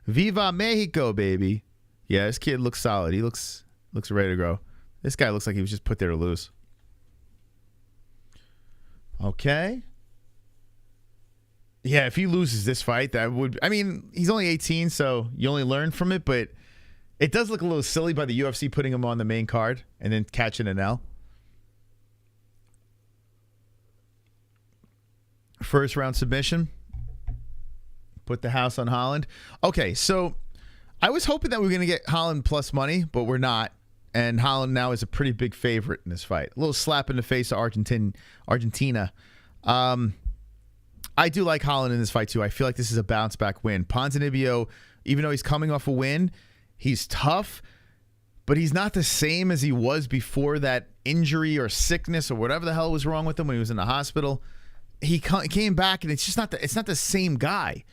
Viva Mexico, baby. Yeah, this kid looks solid. He looks ready to go. This guy looks like he was just put there to lose. Okay. Yeah, if he loses this fight, that would... I mean, he's only 18, so you only learn from it, but it does look a little silly by the UFC putting him on the main card and then catching an L. First round submission. Put the house on Holland. Okay, so I was hoping that we were going to get Holland plus money, but we're not. And Holland now is a pretty big favorite in this fight. A little slap in the face of Argentina. I do like Holland in this fight, too. I feel like this is a bounce-back win. Ponzinibbio, even though he's coming off a win, he's tough, but he's not the same as he was before that injury or sickness or whatever the hell was wrong with him when he was in the hospital. He came back, and it's just not the same guy.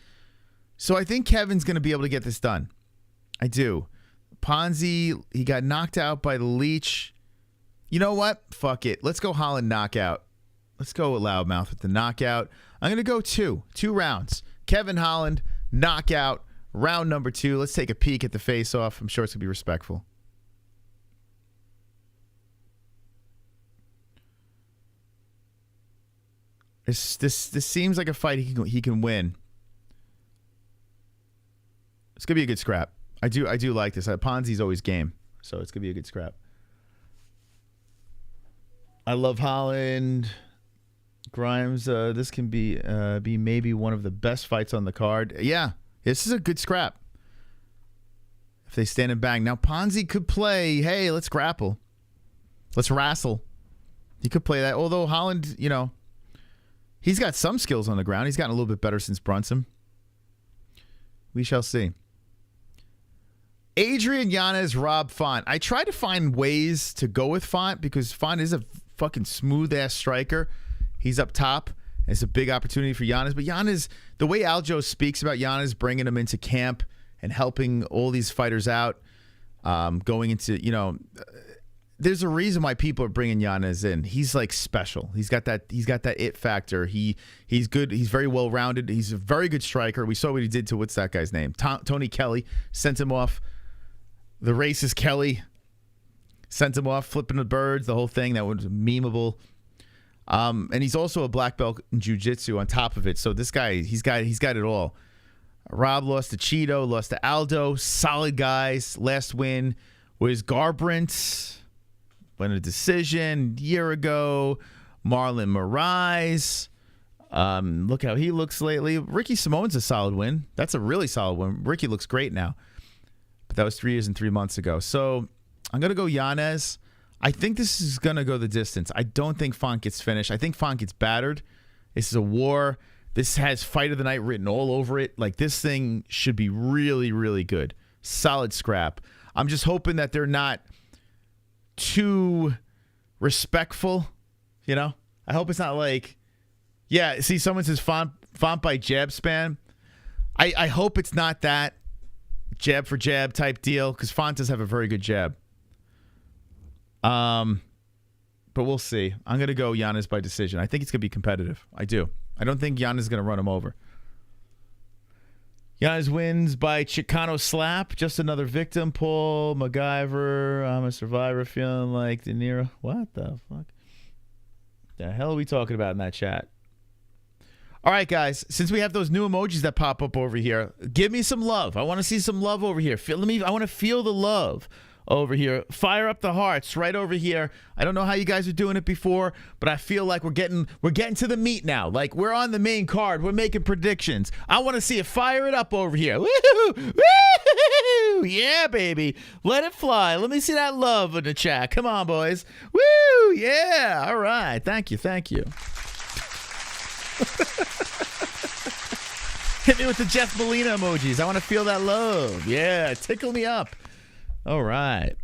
So I think Kevin's going to be able to get this done. I do. Ponzi, he got knocked out by the Leech. You know what? Fuck it. Let's go Holland knockout. Let's go with Loudmouth with the knockout. I'm going to go two rounds. Kevin Holland, knockout, round number 2. Let's take a peek at the face-off. I'm sure it's going to be respectful. This seems like a fight he can win. It's going to be a good scrap. I do like this. Ponzi's always game, so it's going to be a good scrap. I love Holland. Grimes, this can be maybe one of the best fights on the card. Yeah, this is a good scrap. If they stand and bang. Now, Ponzi could play, hey, let's grapple. Let's wrestle. He could play that. Although Holland, you know, he's got some skills on the ground. He's gotten a little bit better since Brunson. We shall see. Adrian Yanez, Rob Font. I tried to find ways to go with Font because Font is a fucking smooth-ass striker. He's up top. It's a big opportunity for Yanez. But Yanez, the way Aljo speaks about Yanez, bringing him into camp and helping all these fighters out, going into, there's a reason why people are bringing Yanez in. He's like special. He's got that it factor. He's good. He's very well rounded. He's a very good striker. We saw what he did to what's that guy's name? Tony Kelly. Sent him off. The racist Kelly sent him off, flipping the birds, the whole thing that was memeable. And he's also a black belt in jiu-jitsu on top of it. So this guy, he's got it all. Rob lost to Cheeto, lost to Aldo. Solid guys. Last win was Garbrandt. Won a decision a year ago. Marlon Moraes. Look how he looks lately. Ricky Simone's a solid win. That's a really solid win. Ricky looks great now. But that was 3 years and 3 months ago. So I'm going to go Yanez. I think this is going to go the distance. I don't think Font gets finished. I think Font gets battered. This is a war. This has Fight of the Night written all over it. Like, this thing should be really, really good. Solid scrap. I'm just hoping that they're not too respectful, I hope it's not like, see, someone says Font by jab span. I hope it's not that jab for jab type deal, because Font does have a very good jab. But we'll see. I'm going to go Yanez by decision. I think it's going to be competitive. I do. I don't think Yanez is going to run him over. Yanez wins by Chicano slap. Just another victim. Paul MacGyver. I'm a survivor feeling like De Niro. What the fuck? The hell are we talking about in that chat? All right, guys. Since we have those new emojis that pop up over here, give me some love. I want to see some love over here. I want to feel the love over here. Fire up the hearts right over here. I don't know how you guys are doing it before, but I feel like we're getting to the meat now. Like, we're on the main card. We're making predictions. I want to see it. Fire it up over here. Woo-hoo! Woo-hoo! Yeah, baby. Let it fly. Let me see that love in the chat. Come on, boys. Woo! Yeah. All right. Thank you. Hit me with the Jeff Molina emojis. I want to feel that love. Yeah. Tickle me up. All right.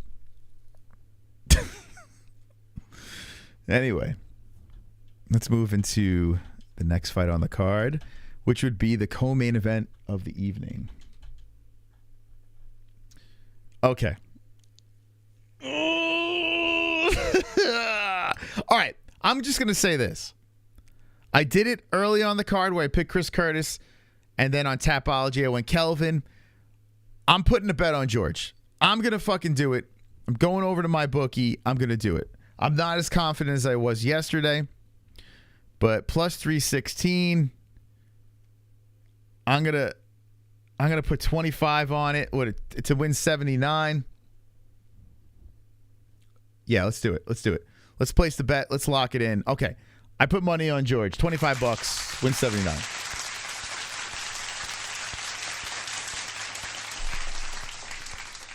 Anyway, let's move into the next fight on the card, which would be the co-main event of the evening. Okay. All right. I'm just going to say this. I did it early on the card where I picked Chris Curtis, and then on Tapology I went Kelvin. I'm putting a bet on George. I'm going to fucking do it. I'm going over to my bookie. I'm going to do it. I'm not as confident as I was yesterday, but plus 316. I'm going to put 25 on it to win 79. Yeah, let's do it. Let's place the bet. Let's lock it in. Okay. I put money on George. $25, win 79.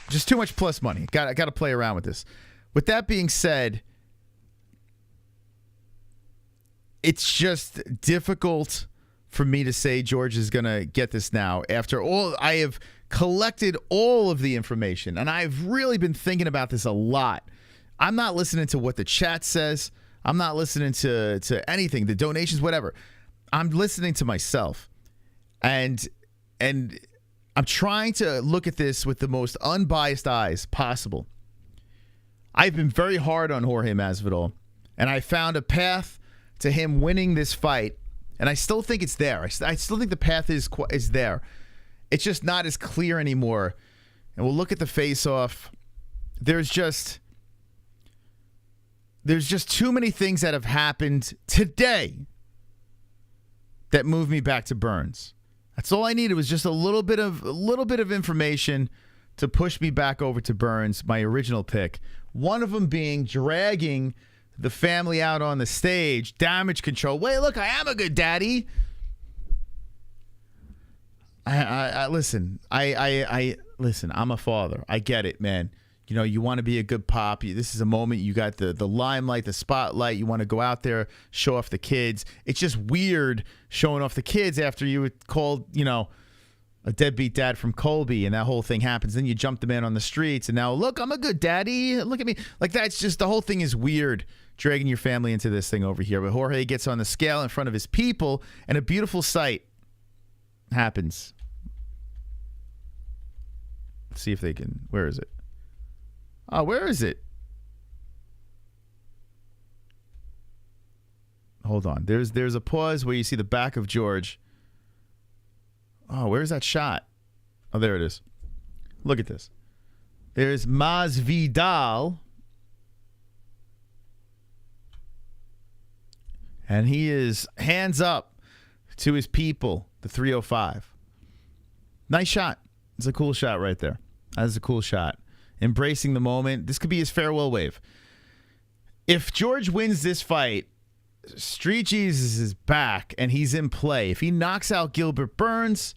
Just too much plus money. Got to play around with this. With that being said, it's just difficult for me to say George is going to get this now. After all, I have collected all of the information, and I've really been thinking about this a lot. I'm not listening to what the chat says. I'm not listening to anything, the donations, whatever. I'm listening to myself. And I'm trying to look at this with the most unbiased eyes possible. I've been very hard on Jorge Masvidal, and I found a path to him winning this fight, and I still think it's there. I still think the path is there. It's just not as clear anymore. And we'll look at the face-off. There's just too many things that have happened today that move me back to Burns. That's all I needed was just a little bit of information to push me back over to Burns, my original pick. One of them being dragging the family out on the stage, damage control. Wait, look, I am a good daddy. I listen. I listen. I'm a father. I get it, man. You know, you want to be a good pop. This is a moment. You got the limelight, the spotlight. You want to go out there, show off the kids. It's just weird showing off the kids after you were called, a deadbeat dad from Colby, and that whole thing happens. Then you jump the man on the streets, and now, look, I'm a good daddy. Look at me. Like, that's just, the whole thing is weird, dragging your family into this thing over here. But Jorge gets on the scale in front of his people, and a beautiful sight happens. Let's see if they can, where is it? Oh, where is it? Hold on. There's a pause where you see the back of George. Oh, where's that shot? Oh, there it is. Look at this. There's Masvidal. And he is hands up to his people, the 305. Nice shot. It's a cool shot right there. That's a cool shot. Embracing the moment. This could be his farewell wave. If George wins this fight, Street Jesus is back and he's in play. If he knocks out Gilbert Burns,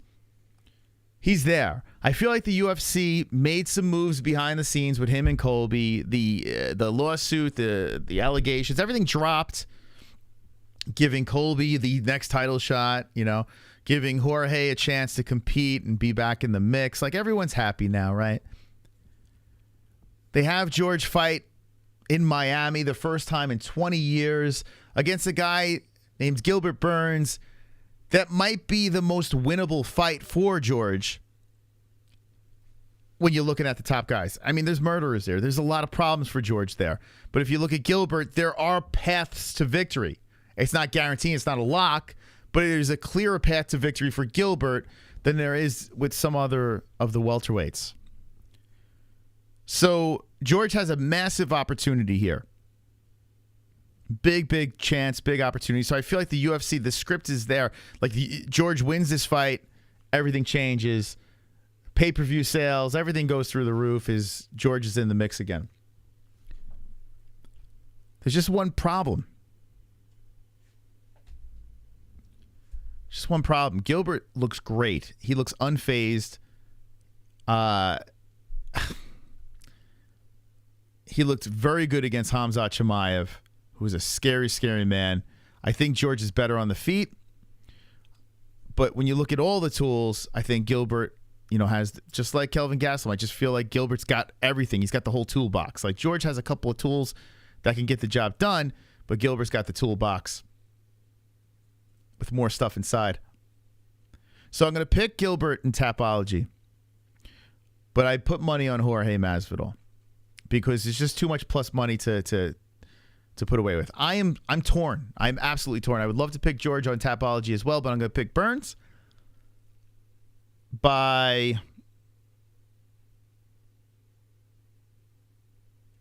he's there. I feel like the UFC made some moves behind the scenes with him and Colby. The lawsuit, the allegations, everything dropped, giving Colby the next title shot, you know, giving Jorge a chance to compete and be back in the mix. Like, everyone's happy now, right? They have George fight in Miami the first time in 20 years against a guy named Gilbert Burns. That might be the most winnable fight for George when you're looking at the top guys. I mean, there's murderers there. There's a lot of problems for George there. But if you look at Gilbert, there are paths to victory. It's not guaranteed. It's not a lock. But there's a clearer path to victory for Gilbert than there is with some other of the welterweights. So George has a massive opportunity here. Big chance, big opportunity. So I feel like the UFC, the script is there. Like, George wins this fight, everything changes. Pay-per-view sales, everything goes through the roof. George is in the mix again. There's just one problem. Just one problem. Gilbert looks great. He looks unfazed. He looked very good against KHAMZAT Chimaev, who's a scary, scary man. I think George is better on the feet. But when you look at all the tools, I think Gilbert, you know, has, just like Kelvin Gastelum, I just feel like Gilbert's got everything. He's got the whole toolbox. Like, George has a couple of tools that can get the job done, but Gilbert's got the toolbox with more stuff inside. So I'm going to pick Gilbert in Tapology, but I put money on Jorge Masvidal because it's just too much plus money to put away with. I'm torn. I'm absolutely torn. I would love to pick George on Tapology as well, but I'm going to pick Burns I'm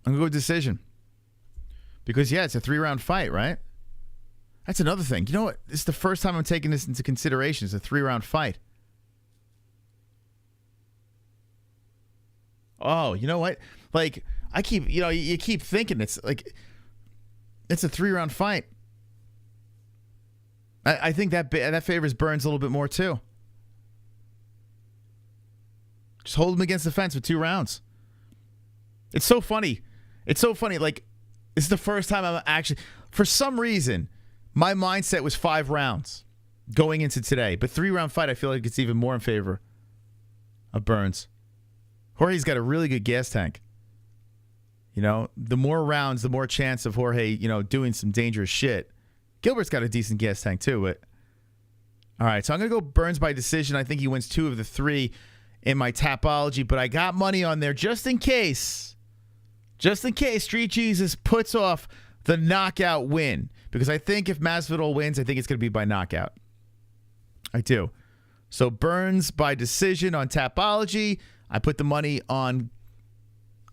going to go decision. Because, yeah, it's a 3-round fight, right? That's another thing. You know what? This is the first time I'm taking this into consideration. It's a 3-round fight. Oh, you know what? Like, you keep thinking it's like, it's a 3-round fight. I think that favors Burns a little bit more, too. Just hold him against the fence with 2 rounds. It's so funny. Like, it's the first time I'm actually, for some reason, my mindset was 5 rounds going into today. But 3-round fight, I feel like it's even more in favor of Burns. Jorge's got a really good gas tank. You know, the more rounds, the more chance of Jorge, you know, doing some dangerous shit. Gilbert's got a decent gas tank too. But all right, so I'm going to go Burns by decision. I think he wins 2 of the 3 in my Tapology, but I got money on there just in case. Just in case Street Jesus puts off the knockout win. Because I think if Masvidal wins, I think it's going to be by knockout. I do. So Burns by decision on Tapology. I put the money on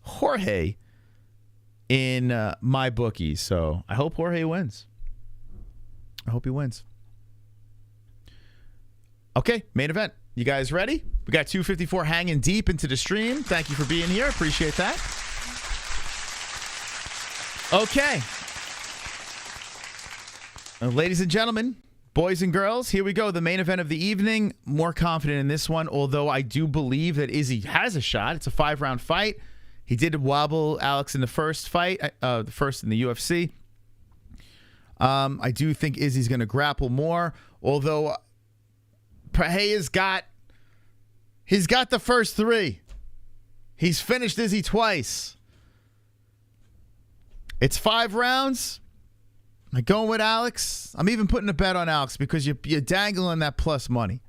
Jorge in my bookie. So I hope Jorge wins. I hope he wins. Okay, main event. You guys ready? We got 254 hanging deep into the stream. Thank you for being here. Appreciate that. Okay. Ladies and gentlemen, boys and girls, here we go. The main event of the evening. More confident in this one, although I do believe that Izzy has a shot. It's a 5-round fight. He did wobble Alex in the first fight, the first in the UFC. I do think Izzy's going to grapple more, although Pereira's got He's got the first 3. He's finished Izzy twice. It's 5 rounds. Am I going with Alex? I'm even putting a bet on Alex because you're dangling that plus money.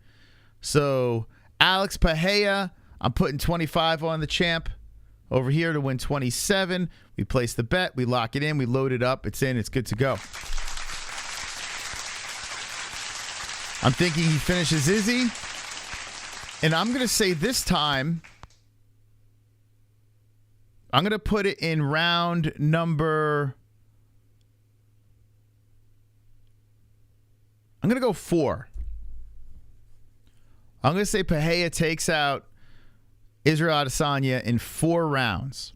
So, Alex Pereira, I'm putting 25 on the champ over here to win 27. We place the bet. We lock it in. We load it up. It's in. It's good to go. I'm thinking he finishes Izzy. And I'm going to say this time, I'm going to put it in round number... I'm going to go 4. I'm going to say Pereira takes out Israel Adesanya in 4 rounds.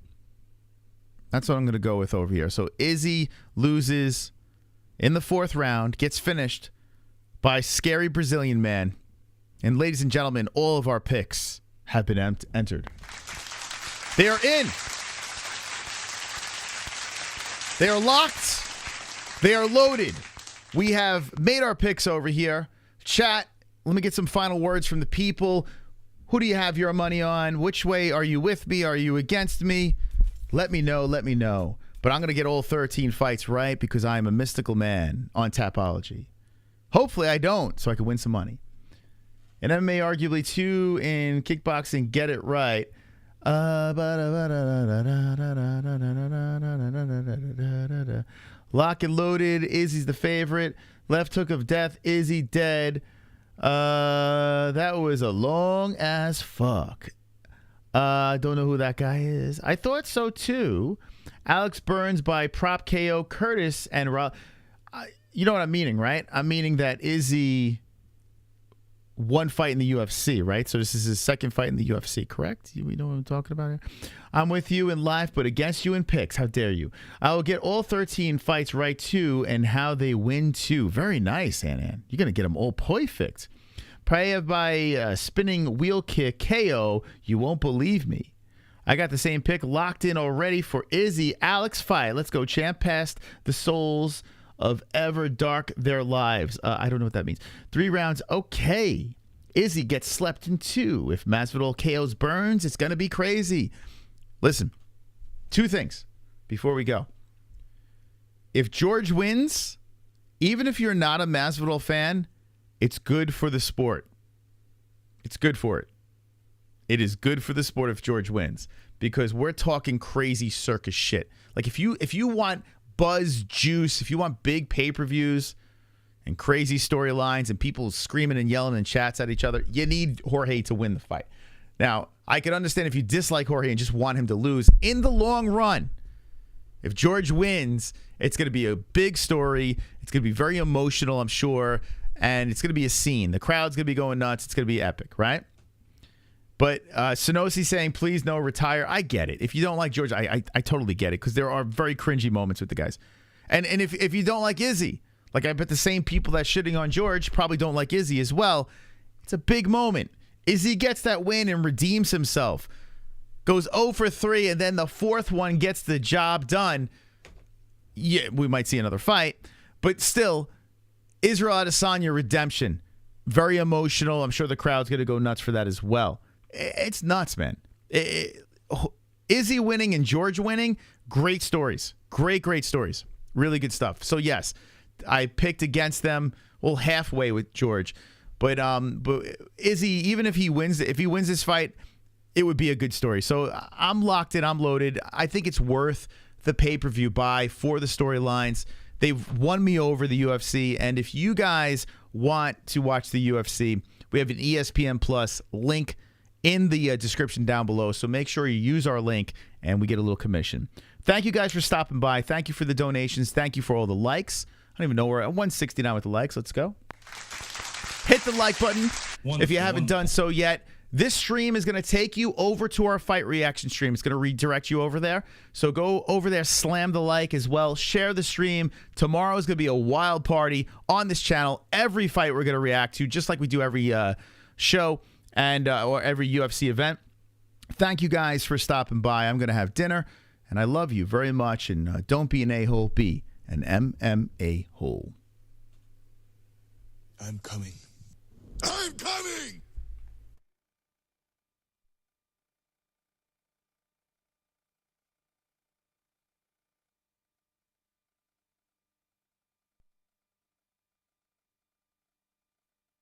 That's what I'm going to go with over here. So Izzy loses in the 4th round, gets finished by scary Brazilian man. And ladies and gentlemen, all of our picks have been entered. They are in. They are locked. They are loaded. We have made our picks over here. Chat, let me get some final words from the people. Who do you have your money on? Which way are you with me? Are you against me? Let me know. Let me know. But I'm going to get all 13 fights right because I'm a mystical man on Tapology. Hopefully I don't, so I can win some money. In MMA, arguably 2 in kickboxing, get it right. Lock and loaded. Izzy's the favorite. Left hook of death. Izzy dead. That was a long as fuck. Don't know who that guy is. I thought so too. Alex Burns by prop KO Curtis and you know what I'm meaning, right? I'm meaning that Izzy one fight in the UFC, right? So this is his 2nd fight in the UFC, correct? We know what I'm talking about here? I'm with you in life, but against you in picks. How dare you? I will get all 13 fights right, too, and how they win, too. Very nice, Ann. You're going to get them all perfect. Pereira by spinning wheel kick KO. You won't believe me. I got the same pick locked in already for Izzy. Alex fight. Let's go, champ. Past the souls of ever dark their lives. I don't know what that means. 3 rounds. Okay. Izzy gets slept in 2. If Masvidal KOs Burns, it's going to be crazy. Listen, 2 things before we go. If George wins, even if you're not a Masvidal fan, it's good for the sport. It's good for it. It is good for the sport if George wins because we're talking crazy circus shit. Like if you want buzz juice, if you want big pay-per-views and crazy storylines and people screaming and yelling in chats at each other, you need Jorge to win the fight. Now, I can understand if you dislike Jorge and just want him to lose. In the long run, if George wins, it's going to be a big story. It's going to be very emotional, I'm sure, and it's going to be a scene. The crowd's going to be going nuts. It's going to be epic, right? But Sonosi saying, please no, retire. I get it. If you don't like George, I totally get it because there are very cringy moments with the guys. And if you don't like Izzy, like I bet the same people that shitting on George probably don't like Izzy as well. It's a big moment. Izzy gets that win and redeems himself. Goes 0 for 3, and then the 4th one gets the job done. Yeah, we might see another fight. But still, Israel Adesanya redemption. Very emotional. I'm sure the crowd's going to go nuts for that as well. It's nuts, man. Izzy winning and George winning, great stories. Great stories. Really good stuff. So, yes, I picked against them, well, halfway with George. But Izzy, even if he wins this fight, it would be a good story. So I'm locked in. I'm loaded. I think it's worth the pay-per-view buy for the storylines. They've won me over the UFC. And if you guys want to watch the UFC, we have an ESPN Plus link in the description down below. So make sure you use our link and we get a little commission. Thank you guys for stopping by. Thank you for the donations. Thank you for all the likes. I don't even know where at 169 with the likes. Let's go. Hit the like button if you haven't done so yet. This stream is going to take you over to our fight reaction stream. It's going to redirect you over there. So go over there, slam the like as well. Share the stream. Tomorrow is going to be a wild party on this channel. Every fight we're going to react to, just like we do every show and or every UFC event. Thank you guys for stopping by. I'm going to have dinner, and I love you very much. And don't be an a-hole, be an MMA hole. I'm coming. I'm coming!